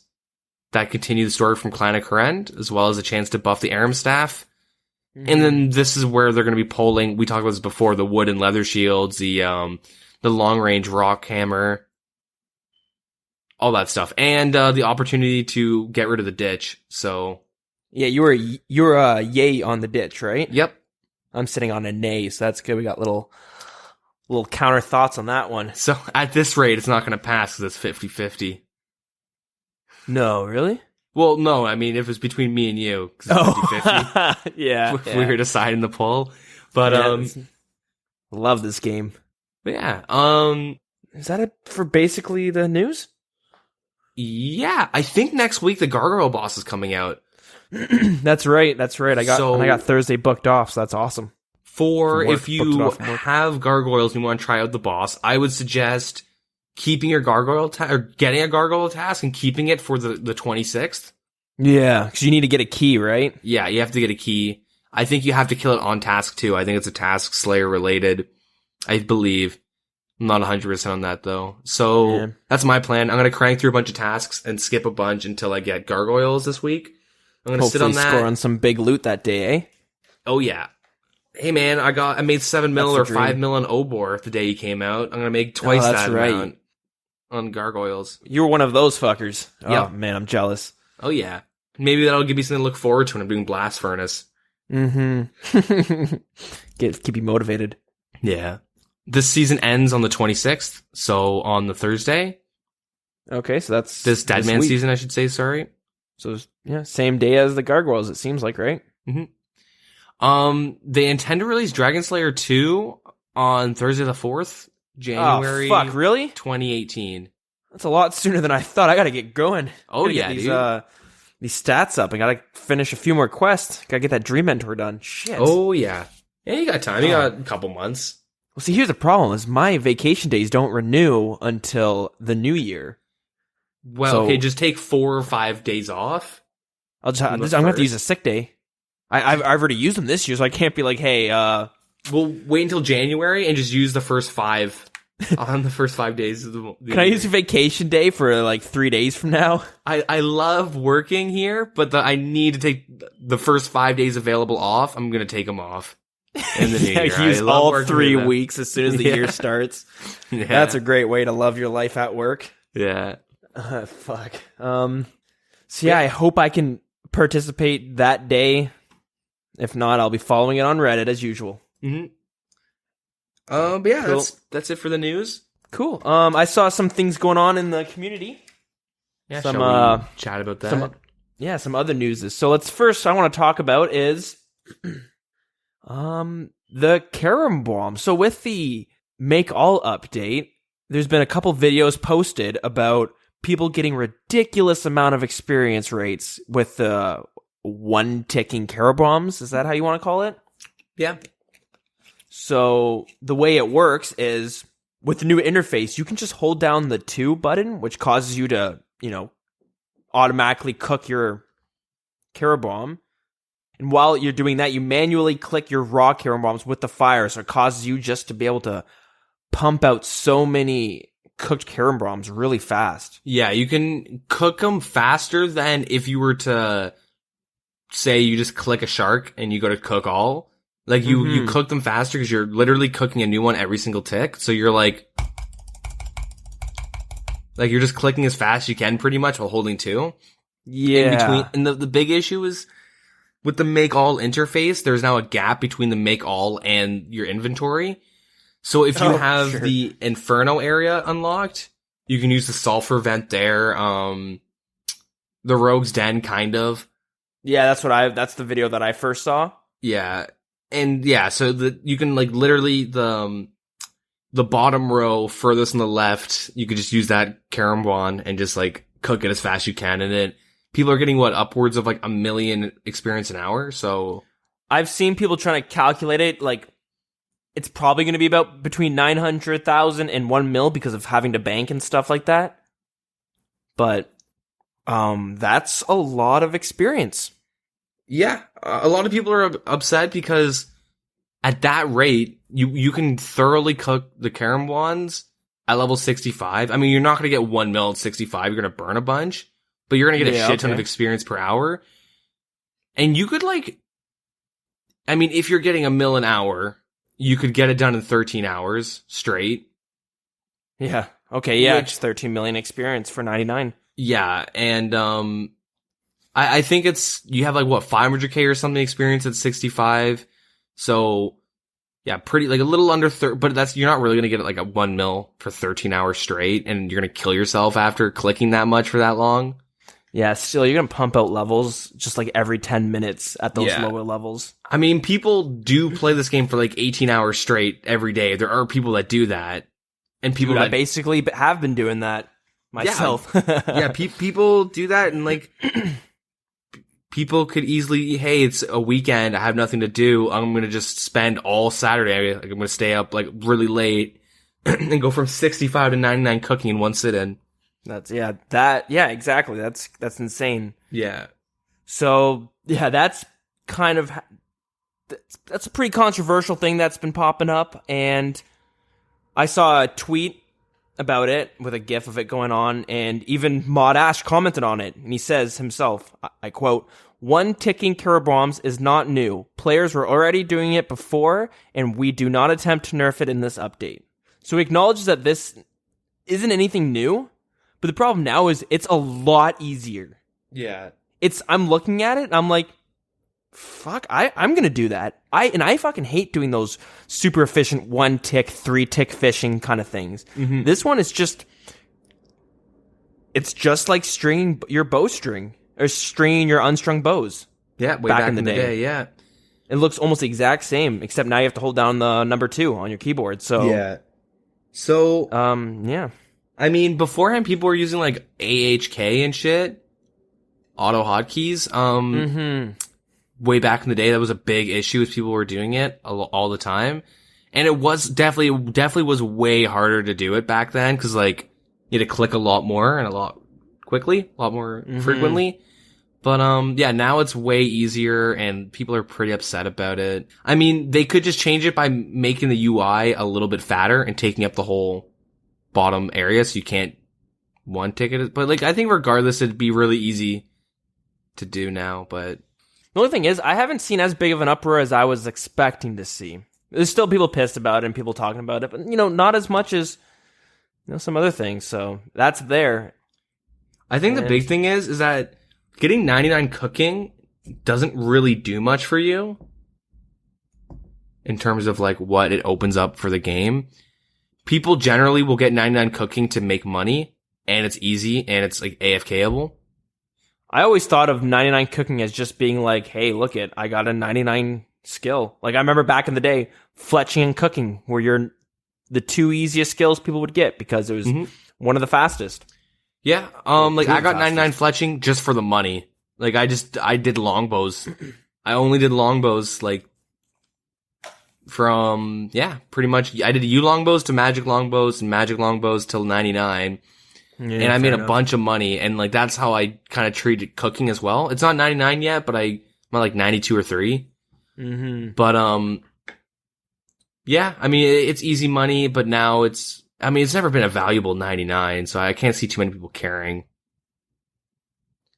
that continue the story from Clan of Korend, as well as a chance to buff the Aram Staff. And then this is where they're going to be polling. We talked about this before: the wood and leather shields, the long range rock hammer, all that stuff, and the opportunity to get rid of the ditch. So yeah, you're a yay on the ditch, right? Yep. I'm sitting on a nay, so that's good. We got little counter thoughts on that one. So at this rate, it's not going to pass because it's 50-50. No, really? Well, no, I mean, if it's between me and you, because it's 50-50. Yeah. If we were deciding the poll. But, love this game. But yeah, is that it for basically the news? Yeah, I think next week the Gargoyle boss is coming out. That's right. I got Thursday booked off, so that's awesome. If you have gargoyles and you want to try out the boss, I would suggest keeping your gargoyle or getting a gargoyle task and keeping it for the 26th. Yeah, because you need to get a key, right? Yeah, you have to get a key. I think you have to kill it on task too. I think it's a task Slayer related. I believe. I'm not 100% on that though. So that's my plan. I'm going to crank through a bunch of tasks and skip a bunch until I get gargoyles this week. I'm going to sit on that. Score on some big loot that day, eh? Oh yeah. Hey man, I made 7 mil or 5 mil on Obor the day he came out. I'm going to make twice that amount on gargoyles. You were one of those fuckers. Yeah. Oh man, I'm jealous. Oh yeah. Maybe that'll give me something to look forward to when I'm doing Blast Furnace. Mm-hmm. Keep you motivated. Yeah. This season ends on the 26th, so on the Thursday. Okay, so that's this Deadman season, I should say, sorry. So, yeah, same day as the Gargoyles, it seems like, right? Mm-hmm. They intend to release Dragon Slayer 2 on Thursday the 4th, January. Oh, fuck, really? 2018. That's a lot sooner than I thought. I gotta get going. Oh, yeah, get these stats up. I gotta finish a few more quests. Gotta get that Dream Mentor done. Shit. Oh, yeah. Yeah, you got time. You got a couple months. Well, see, here's the problem: is my vacation days don't renew until the new year. Well, so, okay, just take 4 or 5 days off. I'm gonna have to use a sick day. I've already used them this year, so I can't be like, hey, we'll wait until January and just use the first 5 on the first 5 days of the Can I use a vacation day for like 3 days from now? I love working here, but I need to take the first 5 days available off. I'm gonna take them off. In the new year. Use all 3 weeks as soon as the year starts. Yeah. That's a great way to love your life at work. Yeah. Fuck. So yeah, I hope I can participate that day. If not, I'll be following it on Reddit as usual. Mm-hmm. But yeah, cool. That's it for the news. Cool. I saw some things going on in the community. Yeah, shall we chat about that? Some other news. So I want to talk about is the Karam Bomb. So with the Make All update, there's been a couple videos posted about people getting ridiculous amount of experience rates with the one-ticking Karam Bombs. Is that how you want to call it? Yeah. So the way it works is with the new interface, you can just hold down the 2 button, which causes you to, automatically cook your Karam Bomb. And while you're doing that, you manually click your raw Karam Bombs with the fire, so it causes you just to be able to pump out so many cooked Karam Bombs really fast. Yeah, you can cook them faster than if you were to, say, you just click a shark and you go to cook all. Like, you cook them faster because you're literally cooking a new one every single tick. So you're like you're just clicking as fast as you can pretty much while holding 2. Yeah. And the big issue is, with the Make All interface, there's now a gap between the Make All and your inventory. So if you have the Inferno area unlocked, you can use the Sulfur Vent there. The Rogue's Den, kind of. Yeah, that's the video that I first saw. Yeah. And yeah, so you can literally the bottom row furthest on the left, you could just use that Karam Bomb and just cook it as fast as you can. And people are getting upwards of 1 million experience an hour. So I've seen people trying to calculate it. It's probably going to be about between 900,000 and 1 mil because of having to bank and stuff like that. But that's a lot of experience. Yeah, a lot of people are upset because at that rate, you can thoroughly cook the Karam Bombs at level 65. I mean, you're not going to get 1 mil at 65. You're going to burn a bunch. But you're going to get a shit ton of experience per hour. And you could if you're getting 1 mil an hour, you could get it done in 13 hours straight. Yeah. Okay, yeah, it's 13 million experience for 99. Yeah, and I think you have 500k or something experience at 65. So yeah, pretty a little under 30, but you're not really going to get a 1 mil for 13 hours straight, and you're going to kill yourself after clicking that much for that long. Yeah, still, you're going to pump out levels just every 10 minutes at those lower levels. I mean, people do play this game for 18 hours straight every day. There are people that do that. And people I basically have been doing that myself. Yeah, people do that, and people could easily, hey, it's a weekend, I have nothing to do, I'm going to just spend all Saturday, I'm going to stay up really late and go from 65 to 99 cooking in one sit-in. Exactly. That's insane. Yeah. So yeah, that's a pretty controversial thing that's been popping up, and I saw a tweet about it with a gif of it going on, and even Mod Ash commented on it, and he says himself, I quote, "One ticking killer bombs is not new. Players were already doing it before, and we do not attempt to nerf it in this update." So he acknowledges that this isn't anything new, but the problem now is it's a lot easier. Yeah. I'm looking at it, and I'm like, fuck, I'm gonna do that. I fucking hate doing those super efficient 1-tick, 3-tick fishing kind of things. Mm-hmm. This one is it's just like stringing your bowstring or stringing your unstrung bows. Yeah, way back in the day. Yeah, it looks almost the exact same, except now you have to hold down the number 2 on your keyboard. So yeah, so yeah. I mean, beforehand, people were using like AHK and shit, auto hotkeys. Way back in the day, that was a big issue as people were doing it all the time. And it was definitely was way harder to do it back then, because like you had to click a lot more and a lot more frequently. But yeah, now it's way easier and people are pretty upset about it. I mean, they could just change it by making the UI a little bit fatter and taking up the whole bottom area so you can't one ticket it. But like, I think regardless, it'd be really easy to do now. But the only thing is, I haven't seen as big of an uproar as I was expecting to see. There's still people pissed about it and people talking about it, but, not as much as, some other things. So that's there. I think the big thing is that getting 99 cooking doesn't really do much for you in terms of like what it opens up for the game. People generally will get 99 cooking to make money, and it's easy and it's like AFKable. I always thought of 99 cooking as just being like, hey, look it, I got a 99 skill. Like I remember back in the day, fletching and cooking were the 2 easiest skills people would get because it was one of the fastest. Yeah, like I got 99 fletching just for the money. Like I did longbows. I only did longbows like from, pretty much. I did U longbows to magic longbows and magic longbows till 99. Yeah, and I made a bunch of money, and like that's how I kind of treated cooking as well. It's not 99 yet, but I'm at like 92 or 3. But yeah, I mean it's easy money, but now it's never been a valuable 99, so I can't see too many people caring.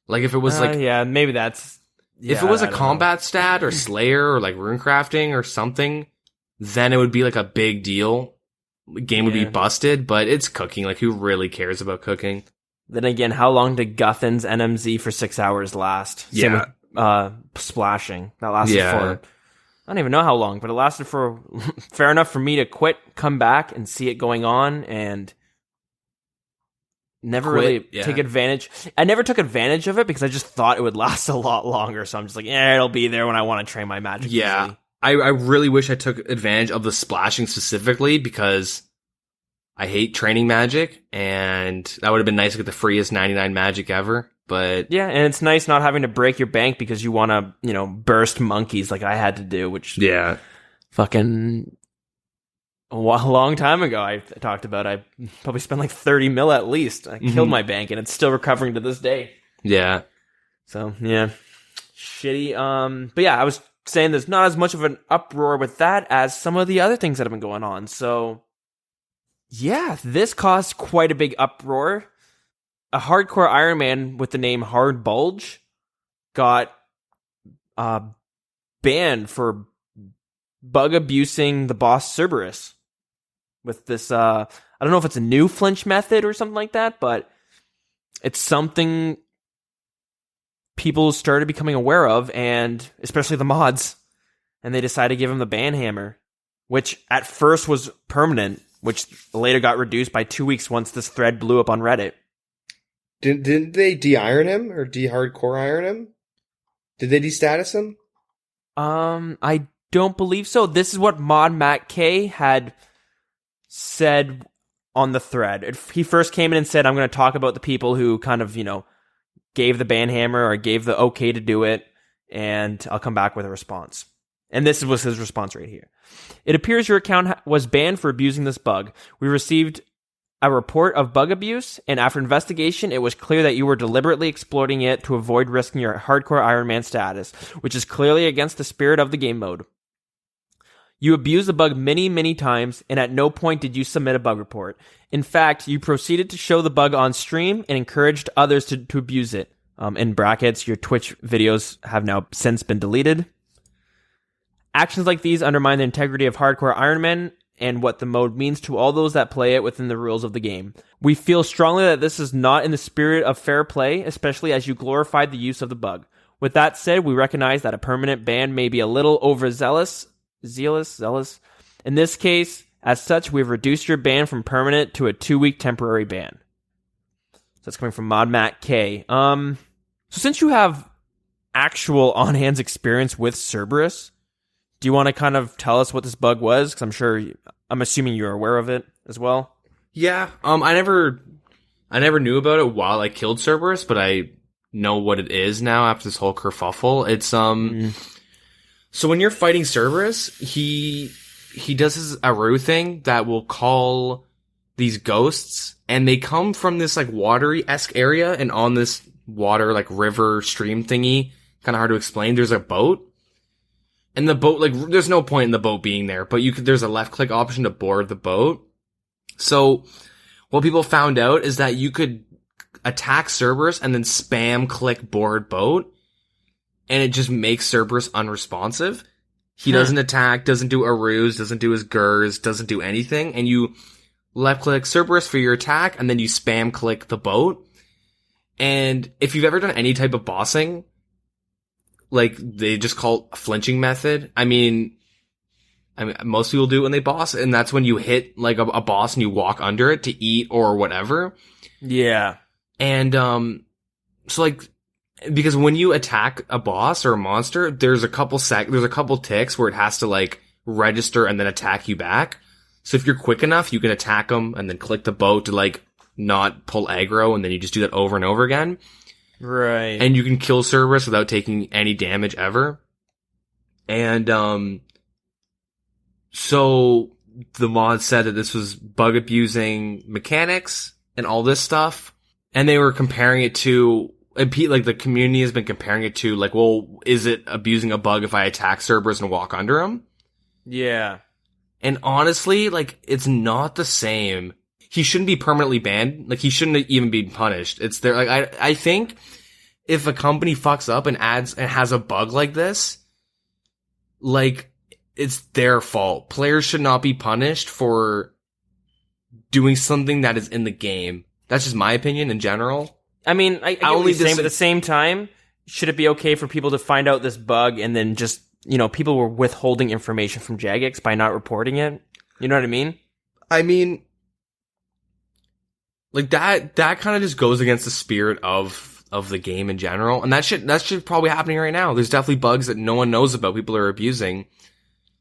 Like if it was maybe that's if it was a combat stat or Slayer or like runecrafting or something, then it would be like a big deal. Game would be busted, but it's cooking. Like, who really cares about cooking? Then again, how long did Guthin's NMZ for 6 hours last? Same with splashing. That lasted for, I don't even know how long, but it lasted for fair enough for me to quit, come back, and see it going on, and never really take advantage. I never took advantage of it because I just thought it would last a lot longer, so I'm just like, it'll be there when I want to train my magic. Yeah. Easily. I really wish I took advantage of the splashing specifically because I hate training magic, and that would have been nice to get the freest 99 magic ever. But yeah, and it's nice not having to break your bank because you want to, burst monkeys like I had to do, which fucking a long time ago I talked about. I probably spent like 30 mil at least. I killed my bank, and it's still recovering to this day. Yeah. So yeah, shitty. But yeah, I was saying there's not as much of an uproar with that as some of the other things that have been going on. So yeah, this caused quite a big uproar. A hardcore Iron Man with the name Hard Bulge got banned for bug abusing the boss Cerberus with this, I don't know if it's a new flinch method or something like that, but it's something people started becoming aware of, and especially the mods, and they decided to give him the ban hammer, which at first was permanent, which later got reduced by 2 weeks once this thread blew up on Reddit. Didn't they de-iron him or de-hardcore iron him? Did they de-status him? I don't believe so. This is what Mod Matt K had said on the thread. He first came in and said, I'm going to talk about the people who kind of, gave the ban hammer or gave the okay to do it, and I'll come back with a response. And this was his response right here. It appears your account was banned for abusing this bug. We received a report of bug abuse, and after investigation, it was clear that you were deliberately exploiting it to avoid risking your hardcore Iron Man status, which is clearly against the spirit of the game mode. You abused the bug many, many times, and at no point did you submit a bug report. In fact, you proceeded to show the bug on stream and encouraged others to abuse it. In brackets, your Twitch videos have now since been deleted. Actions like these undermine the integrity of hardcore Iron Man and what the mode means to all those that play it within the rules of the game. We feel strongly that this is not in the spirit of fair play, especially as you glorified the use of the bug. With that said, we recognize that a permanent ban may be a little overzealous. In this case, as such, we've reduced your ban from permanent to a 2-week temporary ban. So that's coming from ModMatt K. So since you have actual on-hands experience with Cerberus, do you want to kind of tell us what this bug was? Because I'm assuming you're aware of it as well. Yeah. I never knew about it while I killed Cerberus, but I know what it is now after this whole kerfuffle. It's So when you're fighting Cerberus, he does his Aru thing that will call these ghosts, and they come from this like watery-esque area, and on this water like river stream thingy, kind of hard to explain. There's a boat. And the boat, like, there's no point in the boat being there, but there's a left click option to board the boat. So, what people found out is that you could attack Cerberus and then spam click board boat, and it just makes Cerberus unresponsive. He doesn't attack, doesn't do Arus, doesn't do his Gurs, doesn't do anything, and you left click Cerberus for your attack, and then you spam click the boat. And if you've ever done any type of bossing, like, they just call it a flinching method. I mean, most people do it when they boss, and that's when you hit, like, a boss and you walk under it to eat or whatever. Yeah. And, so, like, because when you attack a boss or a monster, there's a couple ticks where it has to, like, register and then attack you back. So if you're quick enough, you can attack them and then click the boat to, like, not pull aggro, and then you just do that over and over again. Right. And you can kill Cerberus without taking any damage ever. And, so the mod said that this was bug abusing mechanics and all this stuff. And they were comparing it to, like, the community has been comparing it to, like, well, is it abusing a bug if I attack Cerberus and walk under him? Yeah. And honestly, like, it's not the same. He shouldn't be permanently banned. Like, he shouldn't even be punished. It's there. Like, I think if a company fucks up and has a bug like this, like, it's their fault. Players should not be punished for doing something that is in the game. That's just my opinion in general. I mean, I get what you're saying, but at the same time, should it be okay for people to find out this bug and then just, people were withholding information from Jagex by not reporting it? You know what I mean? I mean, like, that kind of just goes against the spirit of the game in general. And that shit probably happening right now. There's definitely bugs that no one knows about, people are abusing.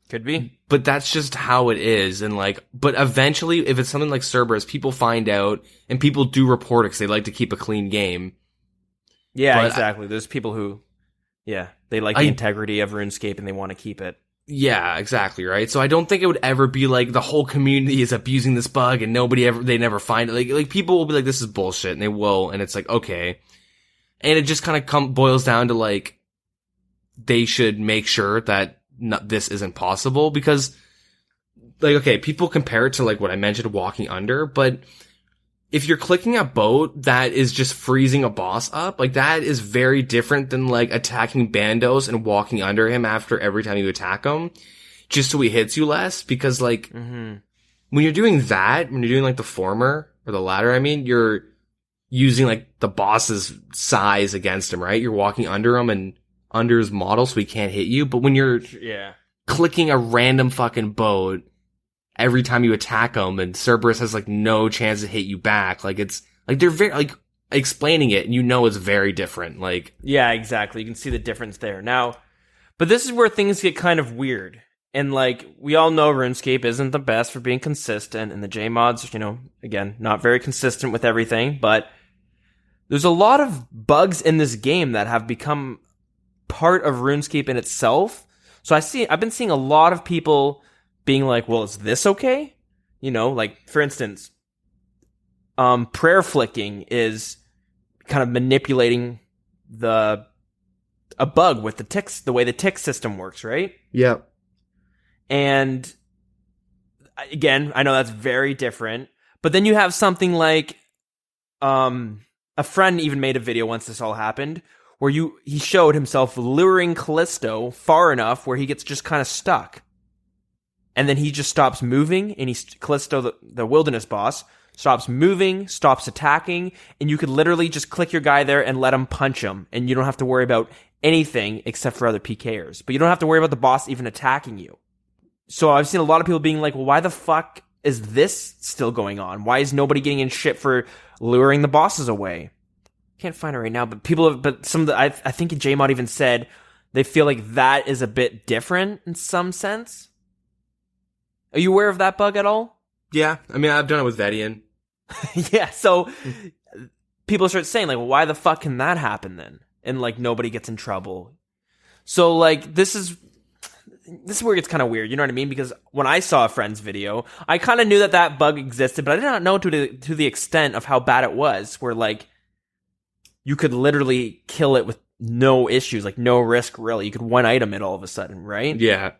Could be. But that's just how it is. And like, but eventually, if it's something like Cerberus, people find out and people do report it because they like to keep a clean game. Yeah, but exactly. There's people who, they like the integrity of RuneScape and they want to keep it. Yeah, exactly, right? So I don't think it would ever be like the whole community is abusing this bug and they never find it. Like people will be like, this is bullshit, and they will, and it's like, okay. And it just kind of boils down to like, they should make sure that this isn't possible, because like, okay, people compare it to like what I mentioned, walking under, but if you're clicking a boat that is just freezing a boss up, like that is very different than like attacking Bandos and walking under him after every time you attack him, just so he hits you less. Because like, when you're doing that, when you're doing like the former or the latter, I mean, you're using like the boss's size against him, right? You're walking under him and under his model so he can't hit you. But when you're clicking a random fucking boat every time you attack him, and Cerberus has like no chance to hit you back, like it's like they're very like explaining it, and it's very different. Like, yeah, exactly. You can see the difference there now. But this is where things get kind of weird, and like we all know, RuneScape isn't the best for being consistent, and the J mods, again, not very consistent with everything. But there's a lot of bugs in this game that have become part of RuneScape in itself. So I've been seeing a lot of people being like, well, is this okay? Like, for instance, prayer flicking is kind of manipulating a bug with the ticks, the way the tick system works, right? Yeah. And again, I know that's very different, but then you have something like, a friend even made a video once this all happened, where he showed himself luring Callisto far enough where he gets just kind of stuck. And then he just stops moving, and Callisto, the wilderness boss, stops moving, stops attacking, and you could literally just click your guy there and let him punch him, and you don't have to worry about anything except for other PKers. But you don't have to worry about the boss even attacking you. So I've seen a lot of people being like, well, why the fuck is this still going on? Why is nobody getting in shit for luring the bosses away? Can't find it right now, but I think JMod even said they feel like that is a bit different in some sense. Are you aware of that bug at all? Yeah, I mean, I've done it with Vedian. Yeah, so people start saying, like, well, why the fuck can that happen then? And, like, nobody gets in trouble. So, like, this is where it gets kind of weird, you know what I mean? Because when I saw a friend's video, I kind of knew that bug existed, but I did not know to the extent of how bad it was, where, like, you could literally kill it with no issues, like, no risk, really. You could one item it all of a sudden, right? Yeah.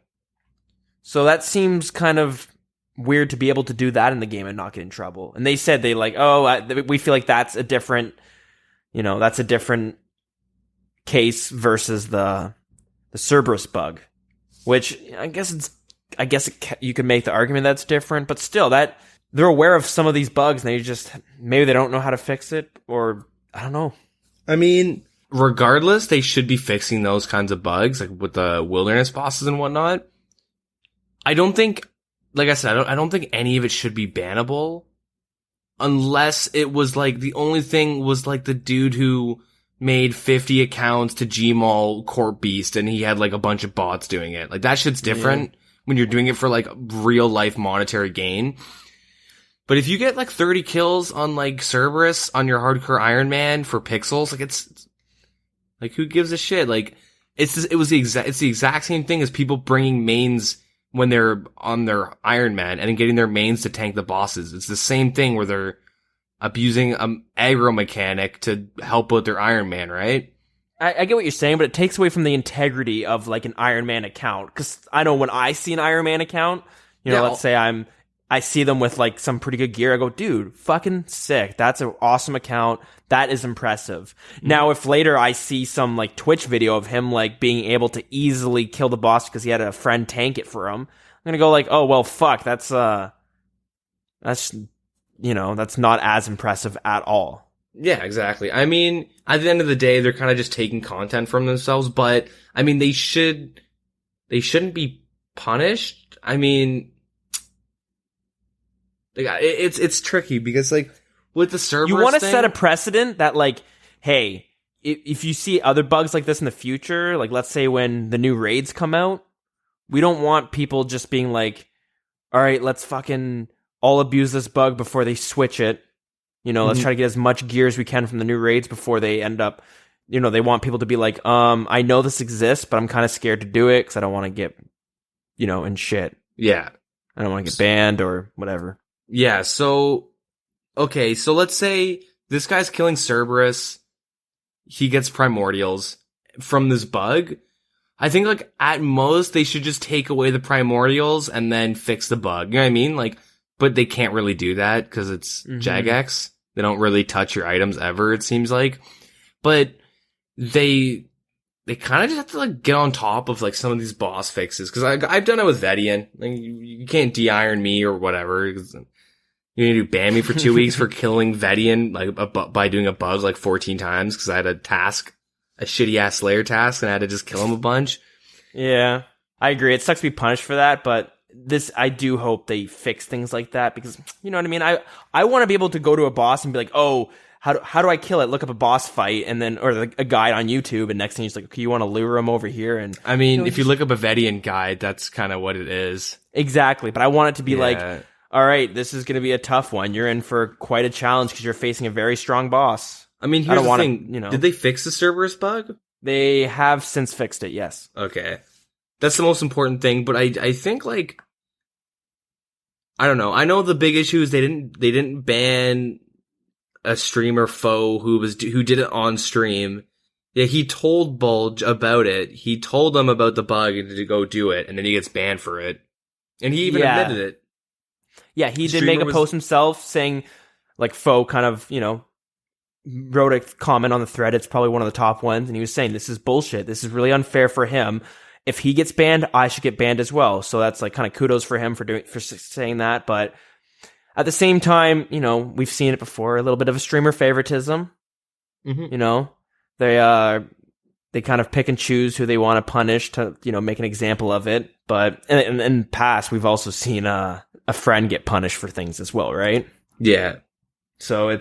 So that seems kind of weird to be able to do that in the game and not get in trouble. And they said we feel like that's a different case versus the Cerberus bug, which I guess you could make the argument that's different, but still, that they're aware of some of these bugs and maybe they don't know how to fix it, or I don't know. I mean, regardless, they should be fixing those kinds of bugs, like with the wilderness bosses and whatnot. I don't think, like I said, I don't think any of it should be bannable, unless it was like the only thing was like the dude who made 50 accounts to Gmall Corp Beast and he had like a bunch of bots doing it. Like that shit's different when you're doing it for like real life monetary gain. But if you get like 30 kills on like Cerberus on your hardcore Iron Man for pixels, like it's like, who gives a shit? Like it's the exact same thing as people bringing mains when they're on their Iron Man and getting their mains to tank the bosses. It's the same thing where they're abusing aggro mechanic to help with their Iron Man, right? I get what you're saying, but it takes away from the integrity of like an Iron Man account. Because I know when I see an Iron Man account, let's say I see them with like some pretty good gear, I go, dude, fucking sick. That's an awesome account. That is impressive. Mm-hmm. Now, if later I see some like Twitch video of him like being able to easily kill the boss because he had a friend tank it for him, I'm gonna go like, oh well, fuck, that's not as impressive at all. Yeah, exactly. I mean, at the end of the day, they're kind of just taking content from themselves, but I mean, they shouldn't be punished. I mean, it's tricky because like with the Cerberus, you want to set a precedent that like, hey, if you see other bugs like this in the future, like let's say when the new raids come out, we don't want people just being like, all right, let's fucking all abuse this bug before they switch it. Let's try to get as much gear as we can from the new raids before they end up, they want people to be like, I know this exists, but I'm kind of scared to do it because I don't want to get, in shit. Yeah. I don't want to get banned or whatever. Yeah, so let's say this guy's killing Cerberus. He gets primordials from this bug. I think, like, at most, they should just take away the primordials and then fix the bug. You know what I mean? Like, but they can't really do that because it's Jagex. They don't really touch your items ever, it seems like. But they kind of just have to, like, get on top of, like, some of these boss fixes. Because I've done it with Vedian. Like, you can't de-iron me or whatever. You're going to ban me for 2 weeks for killing Vedian, like, by doing a bug, like, 14 times. Because I had a shitty-ass Slayer task, and I had to just kill him a bunch. Yeah, I agree. It sucks to be punished for that, but I do hope they fix things like that. Because, you know what I mean? I want to be able to go to a boss and be like, oh, how do I kill it? Look up a boss fight and then, or a guide on YouTube, and next thing he's like, okay, you want to lure him over here? And I mean, if you look up a Vedian guide, that's kind of what it is. Exactly, but I want it to be like, all right, this is going to be a tough one. You're in for quite a challenge because you're facing a very strong boss. I mean, here's the thing. Did they fix the Cerberus bug? They have since fixed it, yes. Okay. That's the most important thing, but I think, like, I don't know. I know the big issue is they didn't ban a streamer foe who did it on stream. Yeah, he told Bulge about it. He told him about the bug and to go do it, and then he gets banned for it. And he even admitted it. Yeah, he did make a post himself saying, like, foe kind of, wrote a comment on the thread. It's probably one of the top ones, and he was saying, this is bullshit. This is really unfair for him. If he gets banned, I should get banned as well. So that's like kind of kudos for him for saying that. But at the same time, we've seen it before, a little bit of a streamer favoritism. Mm-hmm. They kind of pick and choose who they want to punish to, make an example of it. But in the past, we've also seen a friend get punished for things as well, right? Yeah. So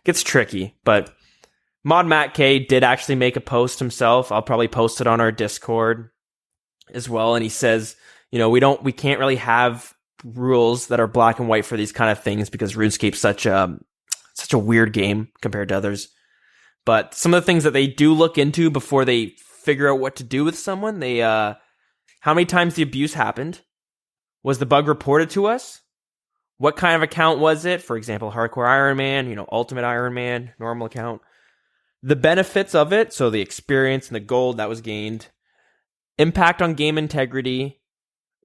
gets tricky. But Mod Matt K did actually make a post himself. I'll probably post it on our Discord as well. And he says, we can't really have rules that are black and white for these kind of things because RuneScape's such a weird game compared to others. But some of the things that they do look into before they figure out what to do with someone, how many times the abuse happened? Was the bug reported to us? What kind of account was it? For example, Hardcore Iron Man, Ultimate Iron Man, normal account. The benefits of it, so the experience and the gold that was gained, impact on game integrity,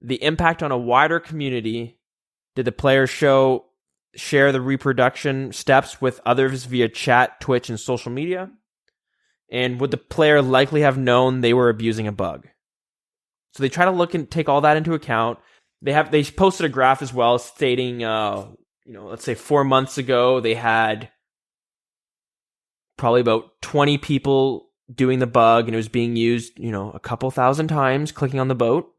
the impact on a wider community. Did the player share the reproduction steps with others via chat, Twitch, and social media? And would the player likely have known they were abusing a bug? So they try to look and take all that into account. They posted a graph as well stating, let's say 4 months ago, they had probably about 20 people doing the bug, and it was being used, a couple thousand times clicking on the boat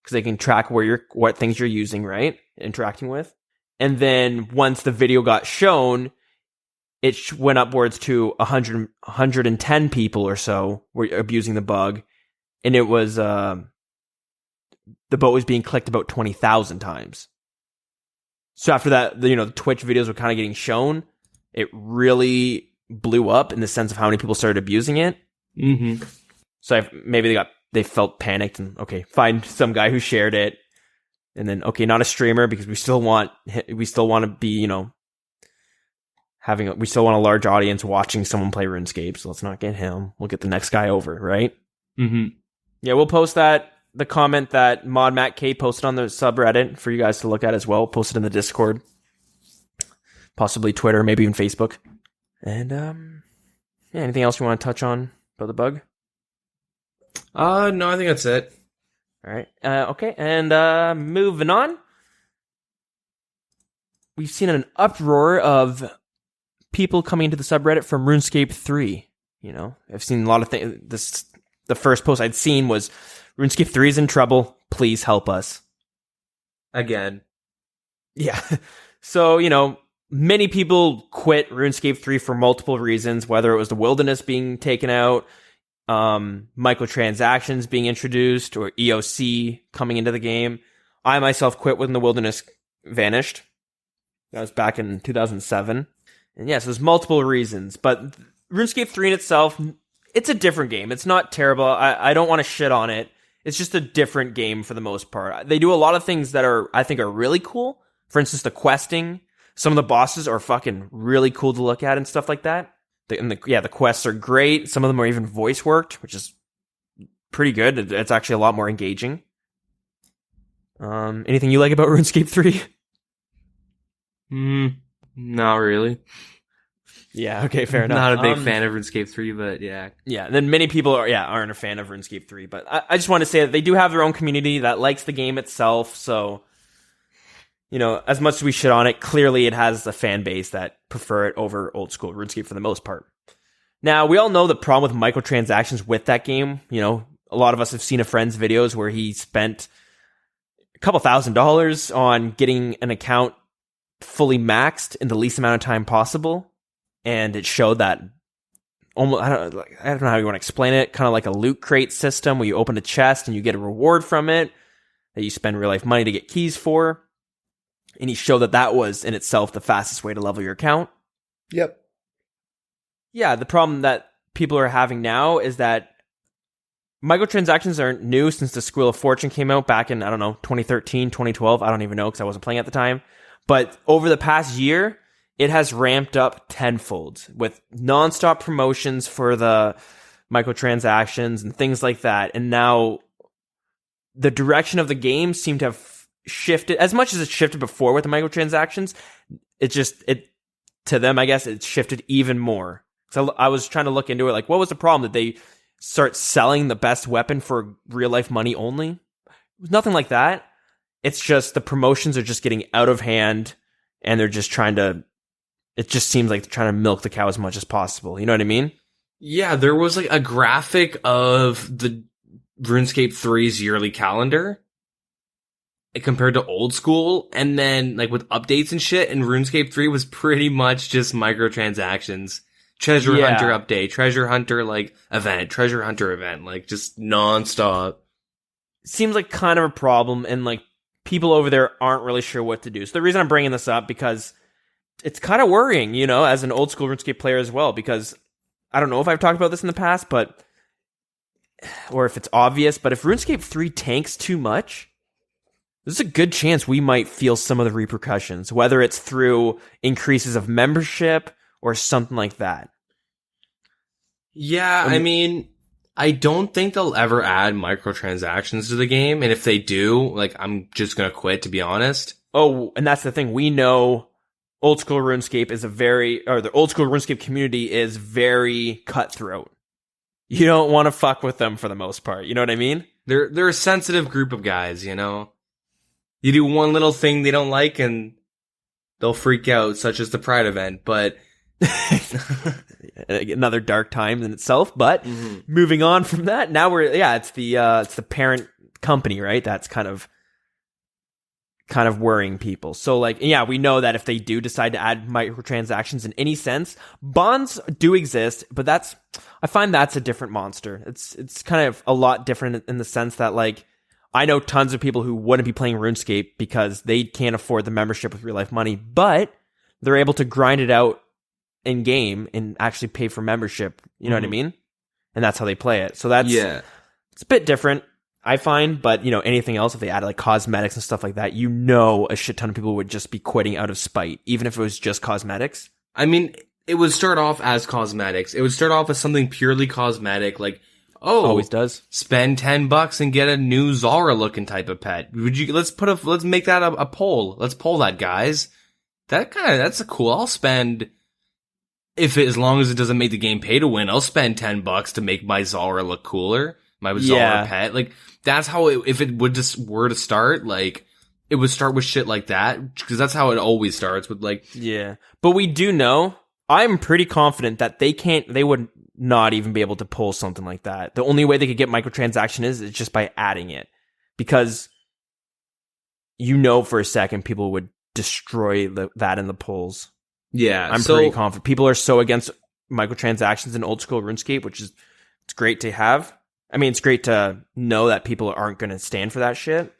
because they can track what things you're using, right? Interacting with. And then once the video got shown, it went upwards to 110 people or so were abusing the bug. And it was, the boat was being clicked about 20,000 times. So after that, the Twitch videos were kind of getting shown. It really blew up in the sense of how many people started abusing it. Mm-hmm. So maybe they felt panicked and, okay, find some guy who shared it. And then, okay, not a streamer because we still want to be, we still want a large audience watching someone play RuneScape. So let's not get him. We'll get the next guy over, right? Mm-hmm. Yeah, we'll post the comment that Mod Matt K posted on the subreddit for you guys to look at as well. Post it in the Discord, possibly Twitter, maybe even Facebook. And anything else you want to touch on about the bug? No, I think that's it. All right. Okay. And moving on, we've seen an uproar of people coming into the subreddit from RuneScape 3. I've seen a lot of things. The first post I'd seen was RuneScape 3 is in trouble. Please help us. Again. Yeah. So, many people quit RuneScape 3 for multiple reasons, whether it was the wilderness being taken out, microtransactions being introduced, or EOC coming into the game. I myself quit when the wilderness vanished. That was back in 2007. And yes, there's multiple reasons, but RuneScape 3 in itself, it's a different game. It's not terrible. I don't want to shit on it. It's just a different game for the most part. They do a lot of things that I think are really cool. For instance, the questing. Some of the bosses are fucking really cool to look at and stuff like that. The quests are great. Some of them are even voice worked, which is pretty good. It's actually a lot more engaging. Anything you like about RuneScape 3? Not really. Yeah, okay, fair enough. Not a big fan of RuneScape 3, but yeah. Yeah, and then many people aren't a fan of RuneScape 3, but I just want to say that they do have their own community that likes the game itself, so as much as we shit on it, clearly it has a fan base that prefer it over old school RuneScape for the most part. Now, we all know the problem with microtransactions with that game. A lot of us have seen a friend's videos where he spent a couple $1,000s on getting an account fully maxed in the least amount of time possible. And it showed that almost, I don't know how you want to explain it, kind of like a loot crate system where you open a chest and you get a reward from it that you spend real life money to get keys for. And he showed that was in itself the fastest way to level your account. Yep. Yeah, the problem that people are having now is that microtransactions aren't new since the Squeal of Fortune came out back in, 2013, 2012. I don't even know because I wasn't playing at the time. But over the past year, it has ramped up tenfold with nonstop promotions for the microtransactions and things like that. And now the direction of the game seemed to have shifted as much as it shifted before with the microtransactions. It to them, I guess, it shifted even more. So I was trying to look into it, like, what was the problem? Did they start selling the best weapon for real life money only? It was nothing like that. It's just the promotions are just getting out of hand, and they're just trying to. It just seems like they're trying to milk the cow as much as possible. You know what I mean? Yeah, there was like a graphic of the RuneScape 3's yearly calendar compared to Old School, and then like with updates and shit, and RuneScape 3 was pretty much just microtransactions. Treasure Hunter update, Treasure Hunter like event, Treasure Hunter event, like just nonstop. Seems like kind of a problem, and like people over there aren't really sure what to do. So the reason I'm bringing this up, because it's kind of worrying, you know, as an Old School RuneScape player as well, because I don't know if I've talked about this in the past, but or if it's obvious, but if RuneScape 3 tanks too much, there's a good chance we might feel some of the repercussions, whether it's through increases of membership or something like that. Yeah, I mean, I don't think they'll ever add microtransactions to the game, and if they do, like, I'm just gonna quit, to be honest. Oh, and that's the thing. We know Old School RuneScape is the Old School RuneScape community is very cutthroat. You don't want to fuck with them for the most part. You know what I mean? They're a sensitive group of guys, you know? You do one little thing they don't like and they'll freak out, such as the Pride event, but another dark time in itself. But moving on from that, now it's the parent company, right? That's kind of worrying people. So like, yeah, we know that if they do decide to add microtransactions in any sense, bonds do exist, but I find that's a different monster. It's kind of a lot different in the sense that, like, I know tons of people who wouldn't be playing RuneScape because they can't afford the membership with real life money, but they're able to grind it out in game and actually pay for membership. You know what I mean? And that's how they play it. So it's a bit different, I find, but, you know, anything else, if they added like cosmetics and stuff like that, you know, a shit ton of people would just be quitting out of spite, even if it was just cosmetics. I mean, it would start off as cosmetics. It would start off as something purely cosmetic, like, always does. Spend $10 and get a new Zara looking type of pet. Let's make that a poll. Let's poll that, guys. That's a cool. I'll spend, as long as it doesn't make the game pay to win, I'll spend $10 to make my Zara look cooler. My Zara pet. Like, that's how if it were to start, like, it would start with shit like that, because that's how it always starts with, like. Yeah. But we do know, I'm pretty confident that they would not even be able to pull something like that. The only way they could get microtransaction is just by adding it, because you know for a second people would destroy that in the polls. Yeah, I'm pretty confident. People are so against microtransactions in Old School RuneScape, which is, it's great to have. I mean, it's great to know that people aren't going to stand for that shit.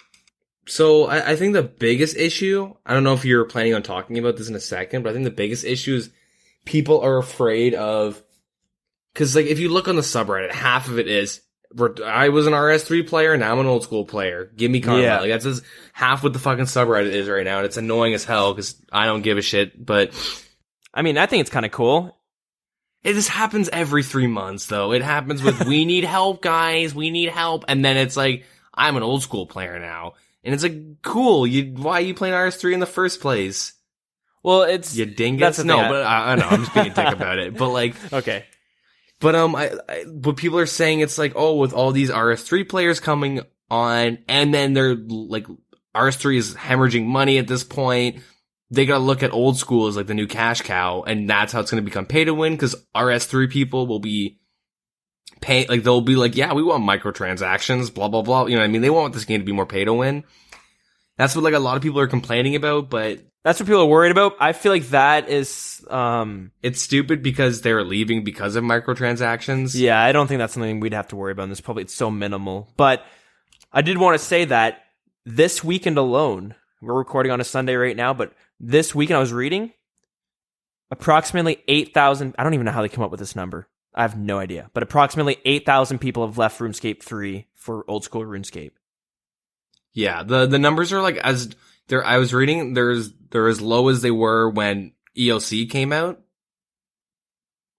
So I think the biggest issue, I don't know if you're planning on talking about this in a second, but I think the biggest issue is people are afraid of, because, like, if you look on the subreddit, half of it is, I was an RS3 player, now I'm an Old School player. Give me karma. Yeah. Like, that's just half what the fucking subreddit is right now, and it's annoying as hell, because I don't give a shit, but. I mean, I think it's kind of cool. It just happens every 3 months, though. It happens with, we need help, guys, we need help, and then it's like, I'm an Old School player now. And it's like, cool, why are you playing RS3 in the first place? Well, it's... You dingus? No, but I know, I'm just being a dick about it, but like... Okay. But but people are saying it's like, oh, with all these RS3 players coming on, and then they're like, RS3 is hemorrhaging money at this point. They gotta look at Old School as like the new cash cow, and that's how it's gonna become pay to win, because RS3 people will be they'll be like, yeah, we want microtransactions, blah, blah, blah. You know what I mean? They want this game to be more pay to win. That's what like a lot of people are complaining about, but that's what people are worried about. I feel like that is, it's stupid because they're leaving because of microtransactions. Yeah, I don't think that's something we'd have to worry about. And it's so minimal. But I did want to say that this weekend alone, we're recording on a Sunday right now, but this weekend I was reading approximately 8,000. I don't even know how they come up with this number. I have no idea. But approximately 8,000 people have left RuneScape 3 for Old School RuneScape. Yeah, the numbers are like, I was reading, they're as low as they were when ELC came out.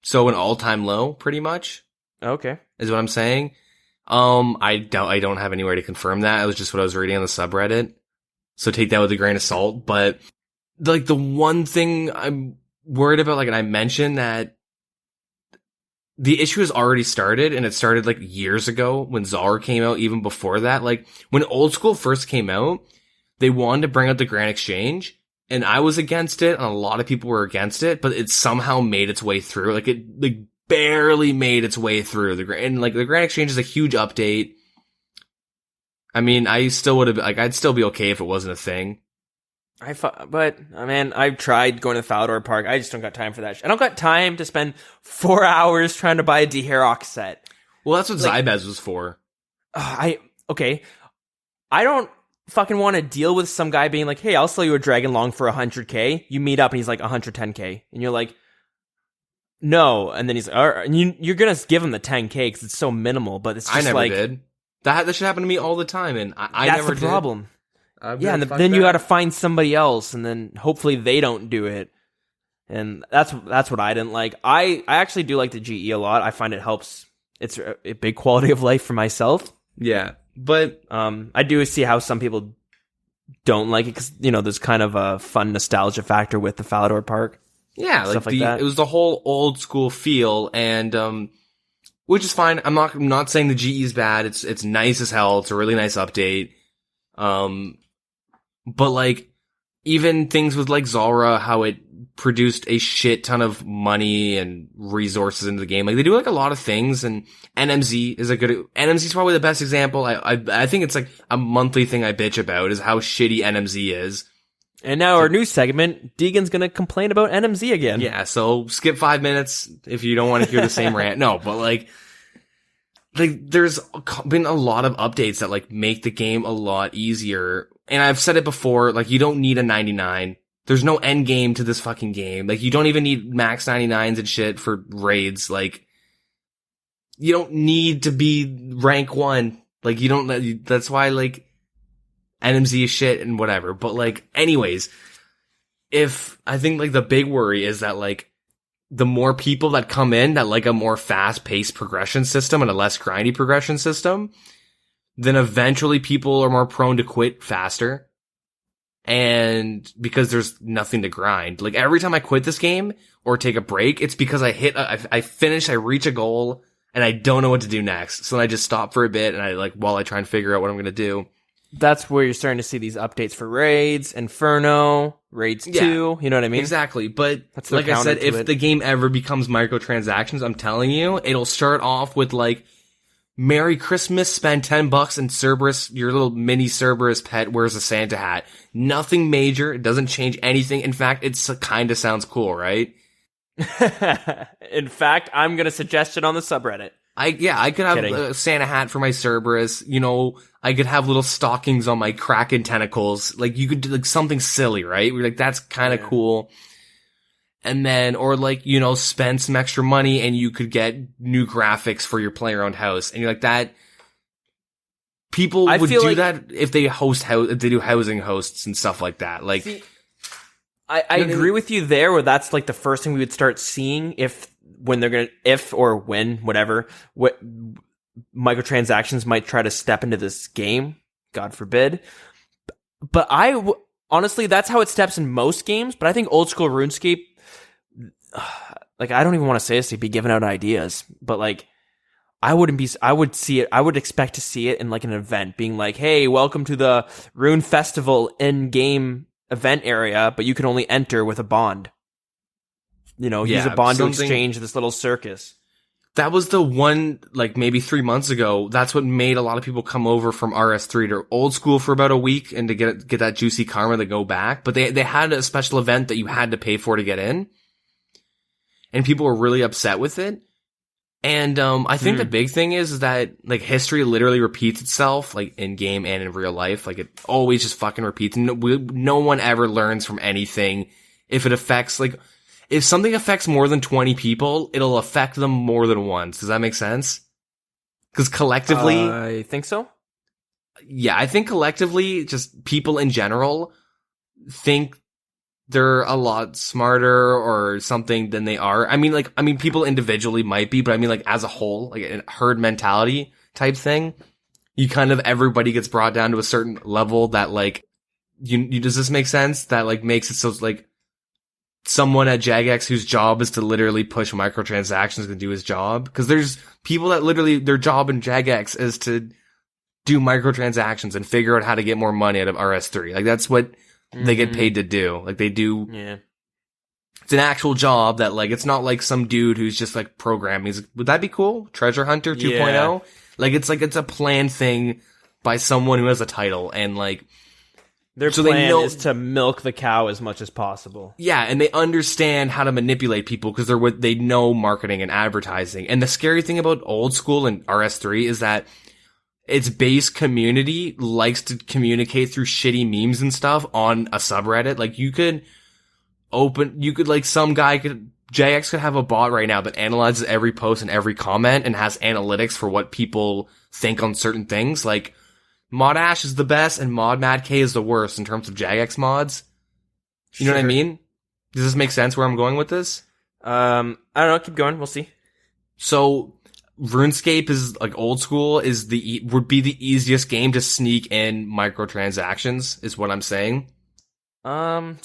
So an all-time low, pretty much. Okay. Is what I'm saying. I don't have anywhere to confirm that. It was just what I was reading on the subreddit. So take that with a grain of salt. But like the one thing I'm worried about, like, and I mentioned that the issue has already started, and it started like years ago when Zara came out, even before that. Like when Old School first came out, they wanted to bring out the Grand Exchange, and I was against it, and a lot of people were against it, but it somehow made its way through. Like it barely made its way through and like the Grand Exchange is a huge update. I mean, I still would have, like, I'd still be okay if it wasn't a thing. But man, I've tried going to the Falador Park. I just don't got time for that. I don't got time to spend 4 hours trying to buy a Deherox set. Well, that's what Zybez was for. Okay. I don't fucking want to deal with some guy being like, hey, I'll sell you a Dragon Long for 100k. You meet up and he's like 110k. And you're like, no. And then he's like, all right. And you're going to give him the 10k because it's so minimal, but it's just I never like, did. That should happen to me all the time. And I that's never the did. problem. Yeah, and then you got to find somebody else, and then hopefully they don't do it. And that's what I didn't like. I actually do like the GE a lot. I find it helps. It's a big quality of life for myself. Yeah, but I do see how some people don't like it because there's kind of a fun nostalgia factor with the Falador Park. Yeah, stuff like that. It was the whole old school feel, and which is fine. I'm not saying the GE is bad. It's nice as hell. It's a really nice update. But like, even things with like Zara, how it produced a shit ton of money and resources into the game. Like they do like a lot of things, and NMZ is probably the best example. I think it's like a monthly thing I bitch about is how shitty NMZ is. And now our new segment, Deagin's gonna complain about NMZ again. Yeah, so skip 5 minutes if you don't want to hear the same rant. No, but like there's been a lot of updates that like make the game a lot easier. And I've said it before, like, you don't need a 99. There's no end game to this fucking game. Like, you don't even need max 99s and shit for raids. Like, you don't need to be rank 1. Like, that's why, like, NMZ is shit and whatever. But, like, anyways, I think, like, the big worry is that, like, the more people that come in that like a more fast-paced progression system and a less grindy progression system, then eventually people are more prone to quit faster. And because there's nothing to grind. Like every time I quit this game or take a break, it's because I finish, I reach a goal, and I don't know what to do next. So then I just stop for a bit and while I try and figure out what I'm going to do. That's where you're starting to see these updates for raids, Inferno, raids 2, you know what I mean? Exactly. But that's like I said, if the game ever becomes microtransactions, I'm telling you, it'll start off with like, Merry Christmas, spend $10 and Cerberus, your little mini Cerberus pet wears a Santa hat. Nothing major. It doesn't change anything. In fact, it kind of sounds cool, right? In fact, I'm going to suggest it on the subreddit. I could have a Santa hat for my Cerberus. I could have little stockings on my Kraken tentacles. Like, you could do like something silly, right? We're like, that's kind of cool. And then, or like, spend some extra money and you could get new graphics for your player-owned house. And you're like, that, people would do that if they if they do housing hosts and stuff like that. Like, see, I agree with you there, where that's like the first thing we would start seeing what microtransactions might try to step into this game. God forbid. But honestly, that's how it steps in most games. But I think Old School RuneScape, like, I don't even want to say this to be giving out ideas, but like, I would expect to see it in like an event being like, hey, welcome to the Rune Festival in-game event area, but you can only enter with a bond. Use a bond to exchange this little circus. That was the one, like maybe 3 months ago. That's what made a lot of people come over from RS3 to Old School for about a week and to get that juicy karma to go back. But they had a special event that you had to pay for to get in. And people were really upset with it. And I think the big thing is that like history literally repeats itself, like in game and in real life. Like it always just fucking repeats. No one ever learns from anything. If it affects if something affects more than 20 people, it'll affect them more than once. Does that make sense? Because collectively, I think so. Yeah, I think collectively, just people in general think they're a lot smarter or something than they are. I mean, people individually might be, but I mean, like, as a whole, like a herd mentality type thing, you kind of, everybody gets brought down to a certain level that, like, does this make sense? That, like, makes it so, like, someone at Jagex whose job is to literally push microtransactions and do his job. Cause there's people that literally, their job in Jagex is to do microtransactions and figure out how to get more money out of RS3. Like, that's what they get paid to do. Like, they do. Yeah. It's an actual job that, like, it's not like some dude who's just, like, programming. He's like, would that be cool? Treasure Hunter 2.0? Yeah. Like, it's a planned thing by someone who has a title, and, like, their plan is to milk the cow as much as possible. Yeah, and they understand how to manipulate people because they know marketing and advertising. And the scary thing about Old School and RS3 is that its base community likes to communicate through shitty memes and stuff on a subreddit. Like, JX could have a bot right now that analyzes every post and every comment and has analytics for what people think on certain things. Like, Mod Ash is the best and Mod Mad K is the worst in terms of Jagex mods. You know what I mean? Does this make sense where I'm going with this? I don't know. Keep going. We'll see. So, RuneScape is, like, Old School would be the easiest game to sneak in microtransactions, is what I'm saying. See,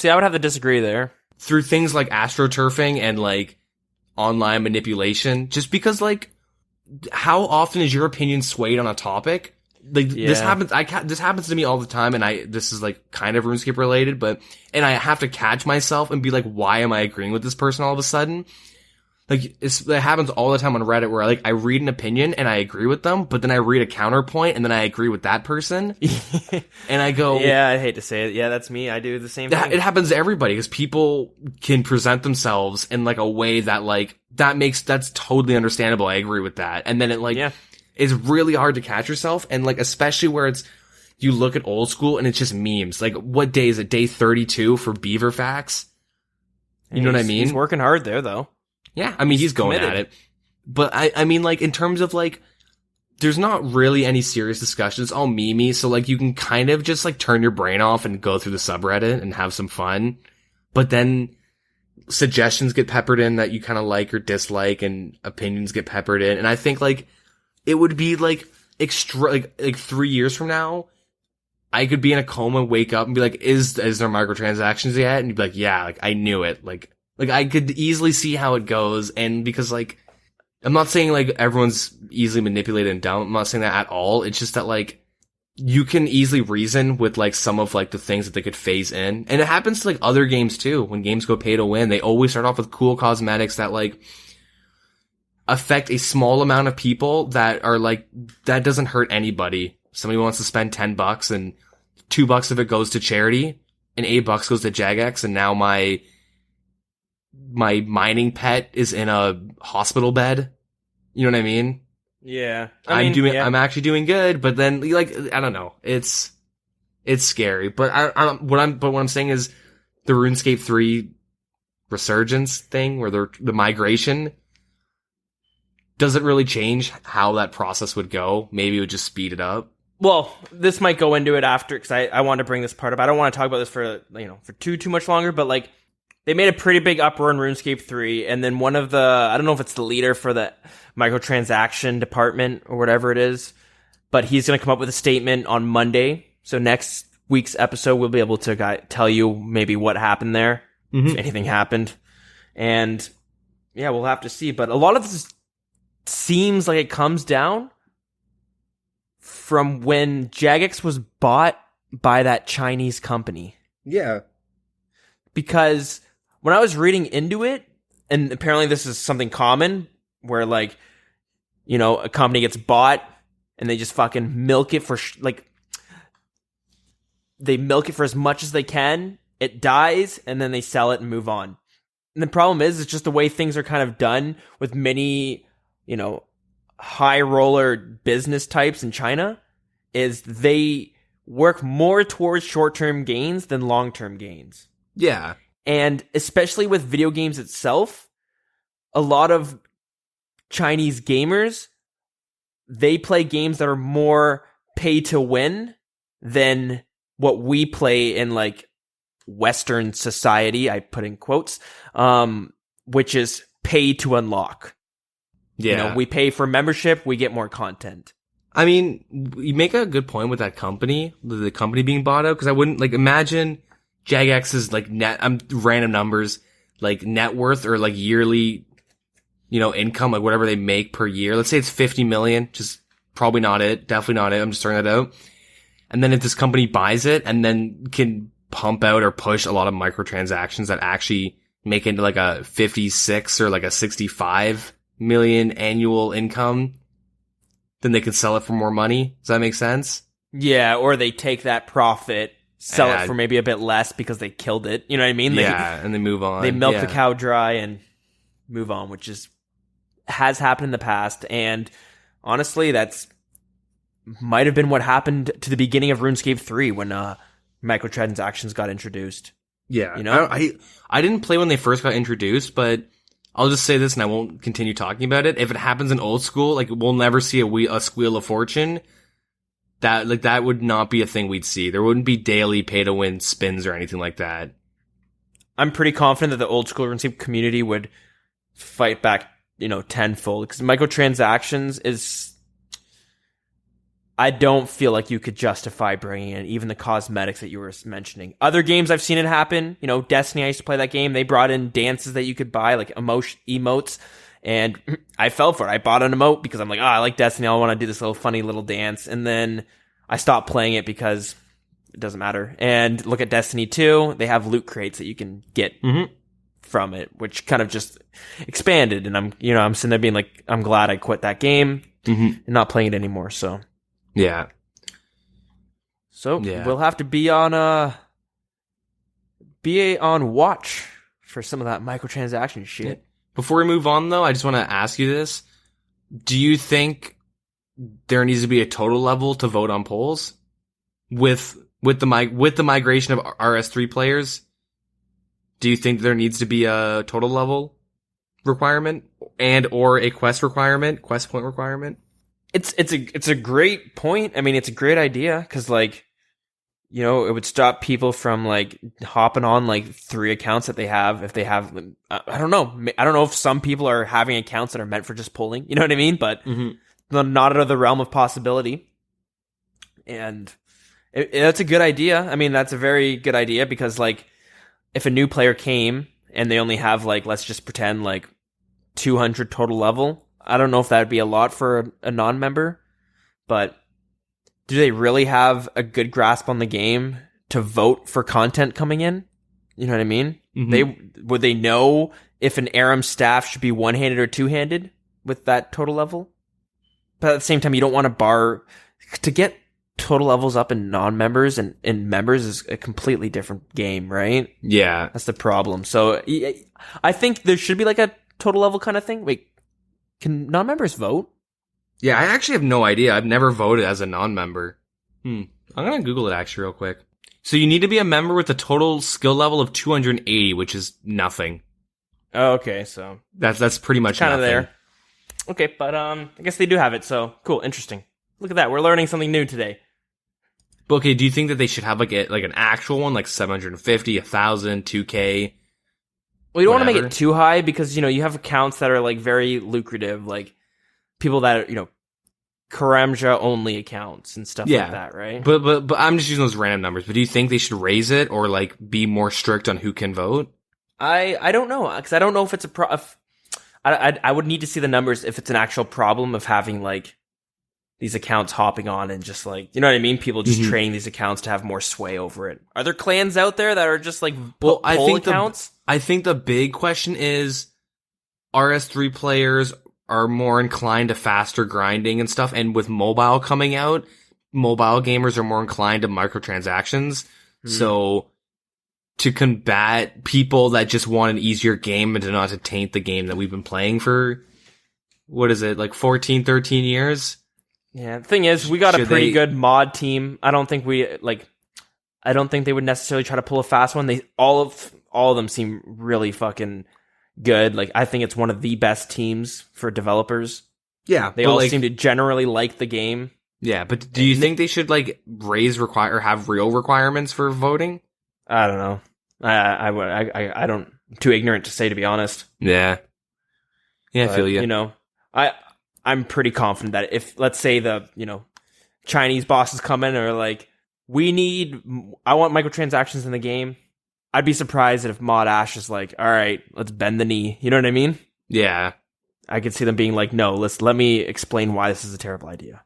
I would have to disagree there. Through things like astroturfing and, like, online manipulation, just because, like, how often is your opinion swayed on a topic? Like, this happens, this happens to me all the time, and this is, like, kind of RuneScape related, and I have to catch myself and be like, why am I agreeing with this person all of a sudden? Like, it happens all the time on Reddit where, like, I read an opinion and I agree with them, but then I read a counterpoint and then I agree with that person. And I go... Yeah, I hate to say it. Yeah, that's me. I do the same thing. It happens to everybody because people can present themselves in, like, a way that, like, that's totally understandable. I agree with that. And then it, like, it's really hard to catch yourself. And, like, especially where you look at Old School and it's just memes. Like, what day is it? Day 32 for Beaver Facts? You know what I mean? He's working hard there, though. Yeah, I mean, he's going at it. But I mean, like, in terms of, like, there's not really any serious discussion. It's all memey, so, like, you can kind of just, like, turn your brain off and go through the subreddit and have some fun. But then suggestions get peppered in that you kind of like or dislike, and opinions get peppered in. And I think, like, it would be, like, extra, like 3 years from now, I could be in a coma, wake up, and be like, is there microtransactions yet? And you'd be like, yeah, like, I knew it. Like, I could easily see how it goes, and because, like, I'm not saying, like, everyone's easily manipulated and dumb. I'm not saying that at all. It's just that, like, you can easily reason with, like, some of, like, the things that they could phase in. And it happens to, like, other games, too. When games go pay to win, they always start off with cool cosmetics that, like, affect a small amount of people that are, like, that doesn't hurt anybody. Somebody wants to spend $10, and $2 of it goes to charity, and $8 goes to Jagex, and now my mining pet is in a hospital bed. You know what I mean? Yeah. I'm actually doing good, but then, like, I don't know. It's scary. But what I'm saying is the RuneScape 3 resurgence thing, where the migration doesn't really change how that process would go. Maybe it would just speed it up. Well, this might go into it after, because I want to bring this part up. I don't want to talk about this for too much longer, but, like, they made a pretty big uproar in RuneScape 3, and then one of I don't know if it's the leader for the microtransaction department or whatever it is, but he's going to come up with a statement on Monday. So next week's episode, we'll be able to tell you maybe what happened there, if anything happened. And yeah, we'll have to see. But a lot of this seems like it comes down from when Jagex was bought by that Chinese company. Yeah. Because when I was reading into it, and apparently this is something common, where, like, you know, a company gets bought and they just fucking milk it for, they milk it for as much as they can, it dies, and then they sell it and move on. And the problem is, it's just the way things are kind of done with many, you know, high roller business types in China, is they work more towards short-term gains than long-term gains. Yeah. And especially with video games itself, a lot of Chinese gamers, they play games that are more pay to win than what we play in, like, Western society, I put in quotes, which is pay to unlock. Yeah. You know, we pay for membership, we get more content. I mean, you make a good point with that company, the company being bought out, because I wouldn't, like, imagine Jagex's, like, random numbers, like, net worth or, like, yearly, you know, income, like, whatever they make per year. Let's say it's 50 million, just probably not it, definitely not it, I'm just throwing that out. And then if this company buys it and then can pump out or push a lot of microtransactions that actually make it into, like, a 56 or, like, a 65 million annual income, then they can sell it for more money. Does that make sense? Yeah, or they take that profit, sell it for maybe a bit less because they killed it. You know what I mean? And they move on. They milk the cow dry and move on, which has happened in the past. And honestly, that's might have been what happened to the beginning of RuneScape 3 when microtransactions got introduced. Yeah. You know? I didn't play when they first got introduced, but I'll just say this and I won't continue talking about it. If it happens in old school, like, we'll never see a squeal of fortune. That would not be a thing we'd see. There wouldn't be daily pay to win spins or anything like that. I'm pretty confident that the old school RuneScape community would fight back, you know, tenfold, because microtransactions is, I don't feel like you could justify bringing in even the cosmetics that you were mentioning. Other games I've seen it happen. You know, Destiny, I used to play that game. They brought in dances that you could buy, like emotes, and I fell for it. I bought an emote because I'm like, I like Destiny. I want to do this little funny little dance. And then I stopped playing it because it doesn't matter. And look at Destiny 2. They have loot crates that you can get from it, which kind of just expanded. And I'm sitting there being like, I'm glad I quit that game and not playing it anymore. So. Yeah. We'll have to be on watch for some of that microtransaction shit. Yeah. Before we move on, though, I just want to ask you this: do you think there needs to be a total level to vote on polls with the migration of RS3 players? Do you think there needs to be a total level requirement and or a quest point requirement? It's a great point. I mean, it's a great idea because, like, you know, it would stop people from, like, hopping on, like, 3 accounts that they have. If they have, I don't know. I don't know if some people are having accounts that are meant for just polling. You know what I mean? But not out of the realm of possibility. And that's a good idea. I mean, that's a very good idea because, like, if a new player came and they only have, like, let's just pretend, like, 200 total level, I don't know if that would be a lot for a non-member, but do they really have a good grasp on the game to vote for content coming in? You know what I mean? Would they know if an Aram staff should be one-handed or two-handed with that total level? But at the same time, you don't want to bar to get total levels up in non-members and in members is a completely different game, right? Yeah, that's the problem. So I think there should be like a total level kind of thing. Wait. Can non-members vote? Yeah, I actually have no idea. I've never voted as a non-member. I'm gonna Google it actually real quick. So you need to be a member with a total skill level of 280, which is nothing. Oh, okay, so that's pretty much kind of nothing. there. Okay, but I guess they do have it. So cool, interesting. Look at that, we're learning something new today. But okay, do you think that they should have like an actual one, like 750, 1,000, 2K? Well, you don't want to make it too high because, you know, you have accounts that are, like, very lucrative, like people that are, you know, Karamja only accounts and stuff like that, right? But I'm just using those random numbers. But do you think they should raise it or, like, be more strict on who can vote? I don't know, because I don't know if it's I would need to see the numbers if it's an actual problem of having, like, these accounts hopping on and just, like, you know what I mean? People just training these accounts to have more sway over it. Are there clans out there that are just, like, poll accounts? I think the big question is RS3 players are more inclined to faster grinding and stuff. And with mobile coming out, mobile gamers are more inclined to microtransactions. So to combat people that just want an easier game and to not to taint the game that we've been playing for, what is it, like 14, 13 years? Yeah, the thing is, we got a pretty good mod team. I don't think they would necessarily try to pull a fast one. All of them seem really fucking good. Like, I think it's one of the best teams for developers. Yeah, they all seem to generally like the game. Yeah, but do you think they should, like, have real requirements for voting? I don't know. I don't, too ignorant to say, to be honest. Yeah. Yeah, But, I feel you. You know, I'm pretty confident that if, let's say, the, you know, Chinese bosses come in and are like, I want microtransactions in the game. I'd be surprised if Mod Ash is like, all right, let's bend the knee. You know what I mean? Yeah. I could see them being like, no, let me explain why this is a terrible idea.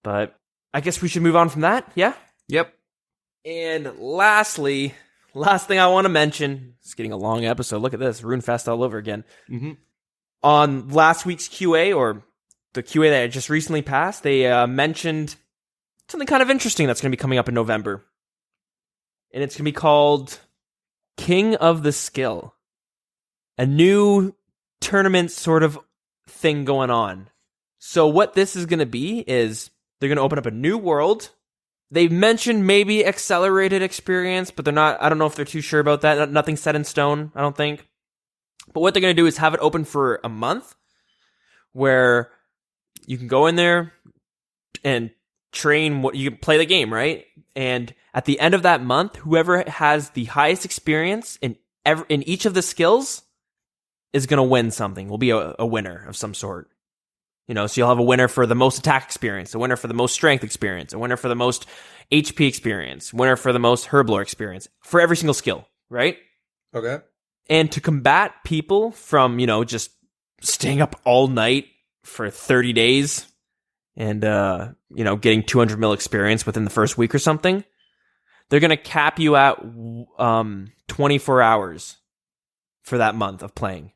But I guess we should move on from that. Yeah? Yep. And lastly, last thing I want to mention, it's getting a long episode. Look at this, RuneFest all over again. Mm-hmm. On last week's QA, or the QA that I just recently passed, they mentioned something kind of interesting that's going to be coming up in November. And it's going to be called King of the Skill. A new tournament sort of thing going on. So what this is going to be is they're going to open up a new world. They've mentioned maybe accelerated experience, but I don't know if they're too sure about that. Nothing set in stone, I don't think. But what they're going to do is have it open for a month where you can go in there and train, you can play the game, right? And at the end of that month, whoever has the highest experience in each of the skills is going to win something, will be a winner of some sort. You know, so you'll have a winner for the most attack experience, a winner for the most strength experience, a winner for the most HP experience, winner for the most herblore experience, for every single skill, right? Okay. And to combat people from, you know, just staying up all night for 30 days and, you know, getting 200 mil experience within the first week or something, they're going to cap you at 24 hours for that month of playing.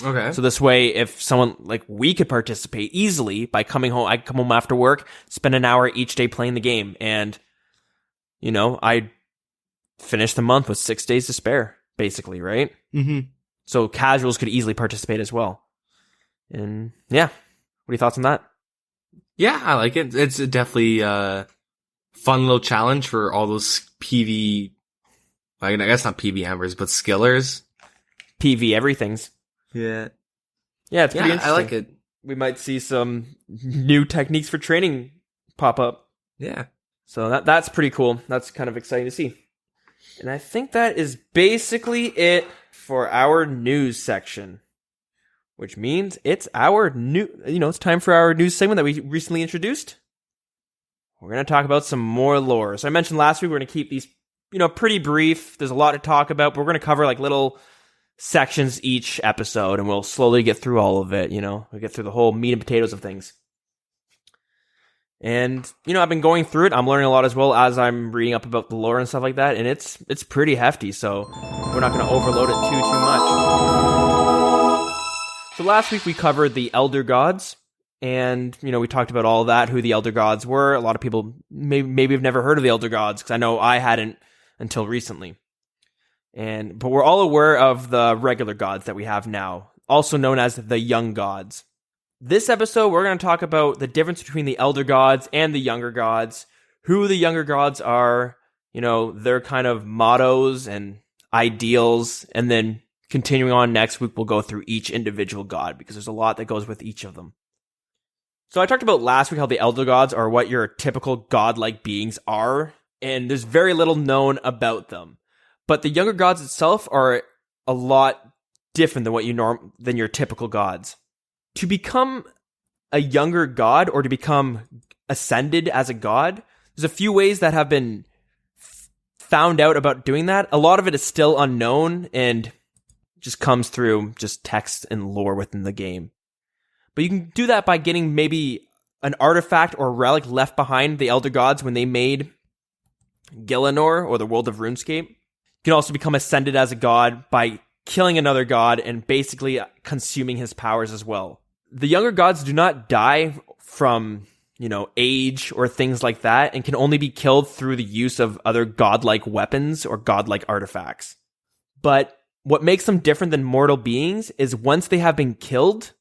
Okay. So this way, if someone, like, we could participate easily by coming home, I come home after work, spend an hour each day playing the game, and, you know, I finish the month with 6 days to spare, basically, right? Mm-hmm. So casuals could easily participate as well. And, yeah. What are your thoughts on that? Yeah, I like it. It's definitely a fun little challenge for all those PV, I guess not PV embers, but skillers. PV everything's. Yeah. Yeah, it's pretty interesting. I like it. We might see some new techniques for training pop up. Yeah. So that's pretty cool. That's kind of exciting to see. And I think that is basically it for our news section, which means it's it's time for our news segment that we recently introduced. We're going to talk about some more lore. So I mentioned last week we're going to keep these, you know, pretty brief. There's a lot to talk about, but we're going to cover like little sections each episode, and we'll slowly get through all of it. You know, we'll get through the whole meat and potatoes of things. And, you know, I've been going through it. I'm learning a lot as well as I'm reading up about the lore and stuff like that, and it's pretty hefty, so we're not going to overload it too much. So last week we covered the Elder Gods, and, you know, we talked about all that, who the Elder Gods were. A lot of people maybe have never heard of the Elder Gods, because I know I hadn't until recently. But we're all aware of the regular gods that we have now, also known as the young gods. This episode, we're going to talk about the difference between the elder gods and the younger gods, who the younger gods are, you know, their kind of mottos and ideals, and then continuing on next week, we'll go through each individual god, because there's a lot that goes with each of them. So I talked about last week how the elder gods are what your typical godlike beings are, and there's very little known about them. But the younger gods itself are a lot different than your typical gods. To become a younger god, or to become ascended as a god, there's a few ways that have been found out about doing that. A lot of it is still unknown and just comes through just text and lore within the game. But you can do that by getting maybe an artifact or relic left behind the elder gods when they made Gielinor or the world of RuneScape. You can also become ascended as a god by killing another god and basically consuming his powers as well. The younger gods do not die from, you know, age or things like that, and can only be killed through the use of other godlike weapons or godlike artifacts. But what makes them different than mortal beings is once they have been killed,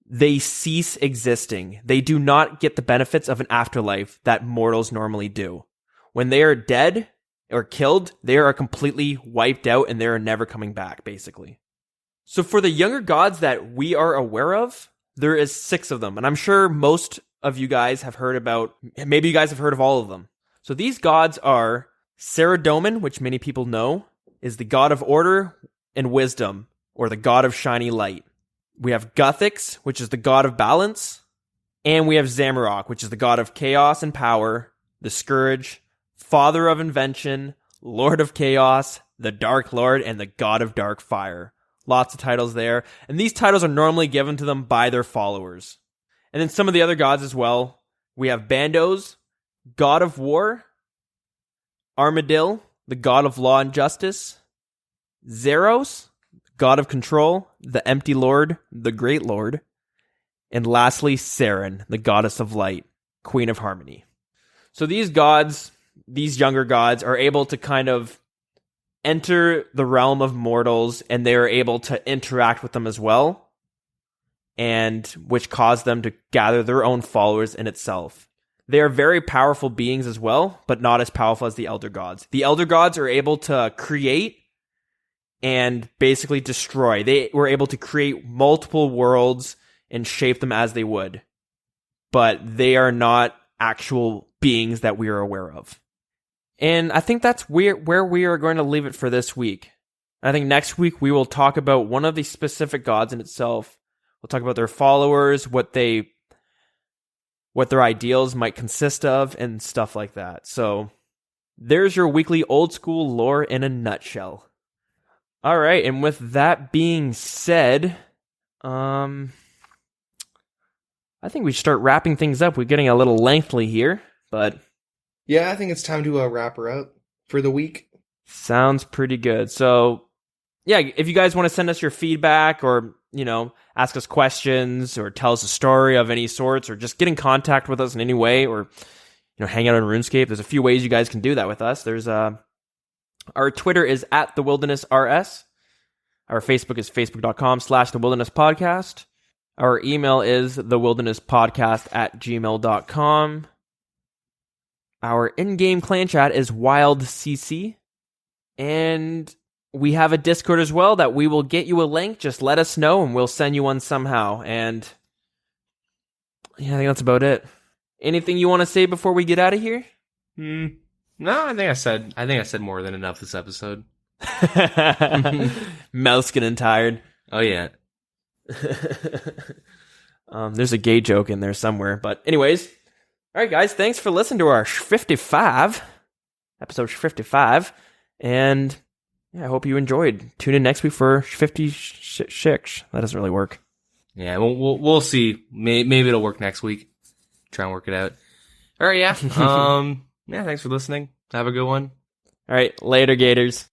they cease existing. They do not get the benefits of an afterlife that mortals normally do. When they are dead or killed, they are completely wiped out and they are never coming back, basically. So for the younger gods that we are aware of, there is 6 of them. And I'm sure most of you guys have heard about, maybe you guys have heard of all of them. So these gods are Saradomin, which many people know, is the god of order and wisdom, or the god of shiny light. We have Guthix, which is the god of balance. And we have Zamorak, which is the god of chaos and power, the Scourge, father of invention, lord of chaos, the Dark Lord, and the god of dark fire. Lots of titles there. And these titles are normally given to them by their followers. And then some of the other gods as well. We have Bandos, god of war, Armadil, the god of law and justice, Zeros, god of control, the empty lord, the great lord, and lastly, Saren, the goddess of light, queen of harmony. So these gods, these younger gods, are able to kind of enter the realm of mortals, and they are able to interact with them as well, and which cause them to gather their own followers in itself. They are very powerful beings as well, but not as powerful as the elder gods. The elder gods are able to create and basically destroy. They were able to create multiple worlds and shape them as they would. But they are not actual beings that we are aware of. And I think that's where we are going to leave it for this week. I think next week we will talk about one of the specific gods in itself. We'll talk about their followers, what their ideals might consist of, and stuff like that. So there's your weekly old school lore in a nutshell. All right, and with that being said, I think we should start wrapping things up. We're getting a little lengthy here, but yeah, I think it's time to wrap her up for the week. Sounds pretty good. So, yeah, if you guys want to send us your feedback or, ask us questions or tell us a story of any sorts or just get in contact with us in any way or, hang out on RuneScape, there's a few ways you guys can do that with us. There's our Twitter is @TheWildernessRS. Our Facebook is facebook.com/TheWildernessPodcast. Our email is thewildernesspodcast@gmail.com. Our in-game clan chat is WildCC. And we have a Discord as well that we will get you a link. Just let us know and we'll send you one somehow. And yeah, I think that's about it. Anything you want to say before we get out of here? No, I think I said more than enough this episode. Mouth's getting tired. Oh yeah. There's a gay joke in there somewhere, but anyways, all right, guys, thanks for listening to our episode 55, and yeah, I hope you enjoyed. Tune in next week for 56. That doesn't really work. Yeah, we'll see. Maybe it'll work next week. Try and work it out. All right, yeah. Yeah, thanks for listening. Have a good one. All right, later, Gators.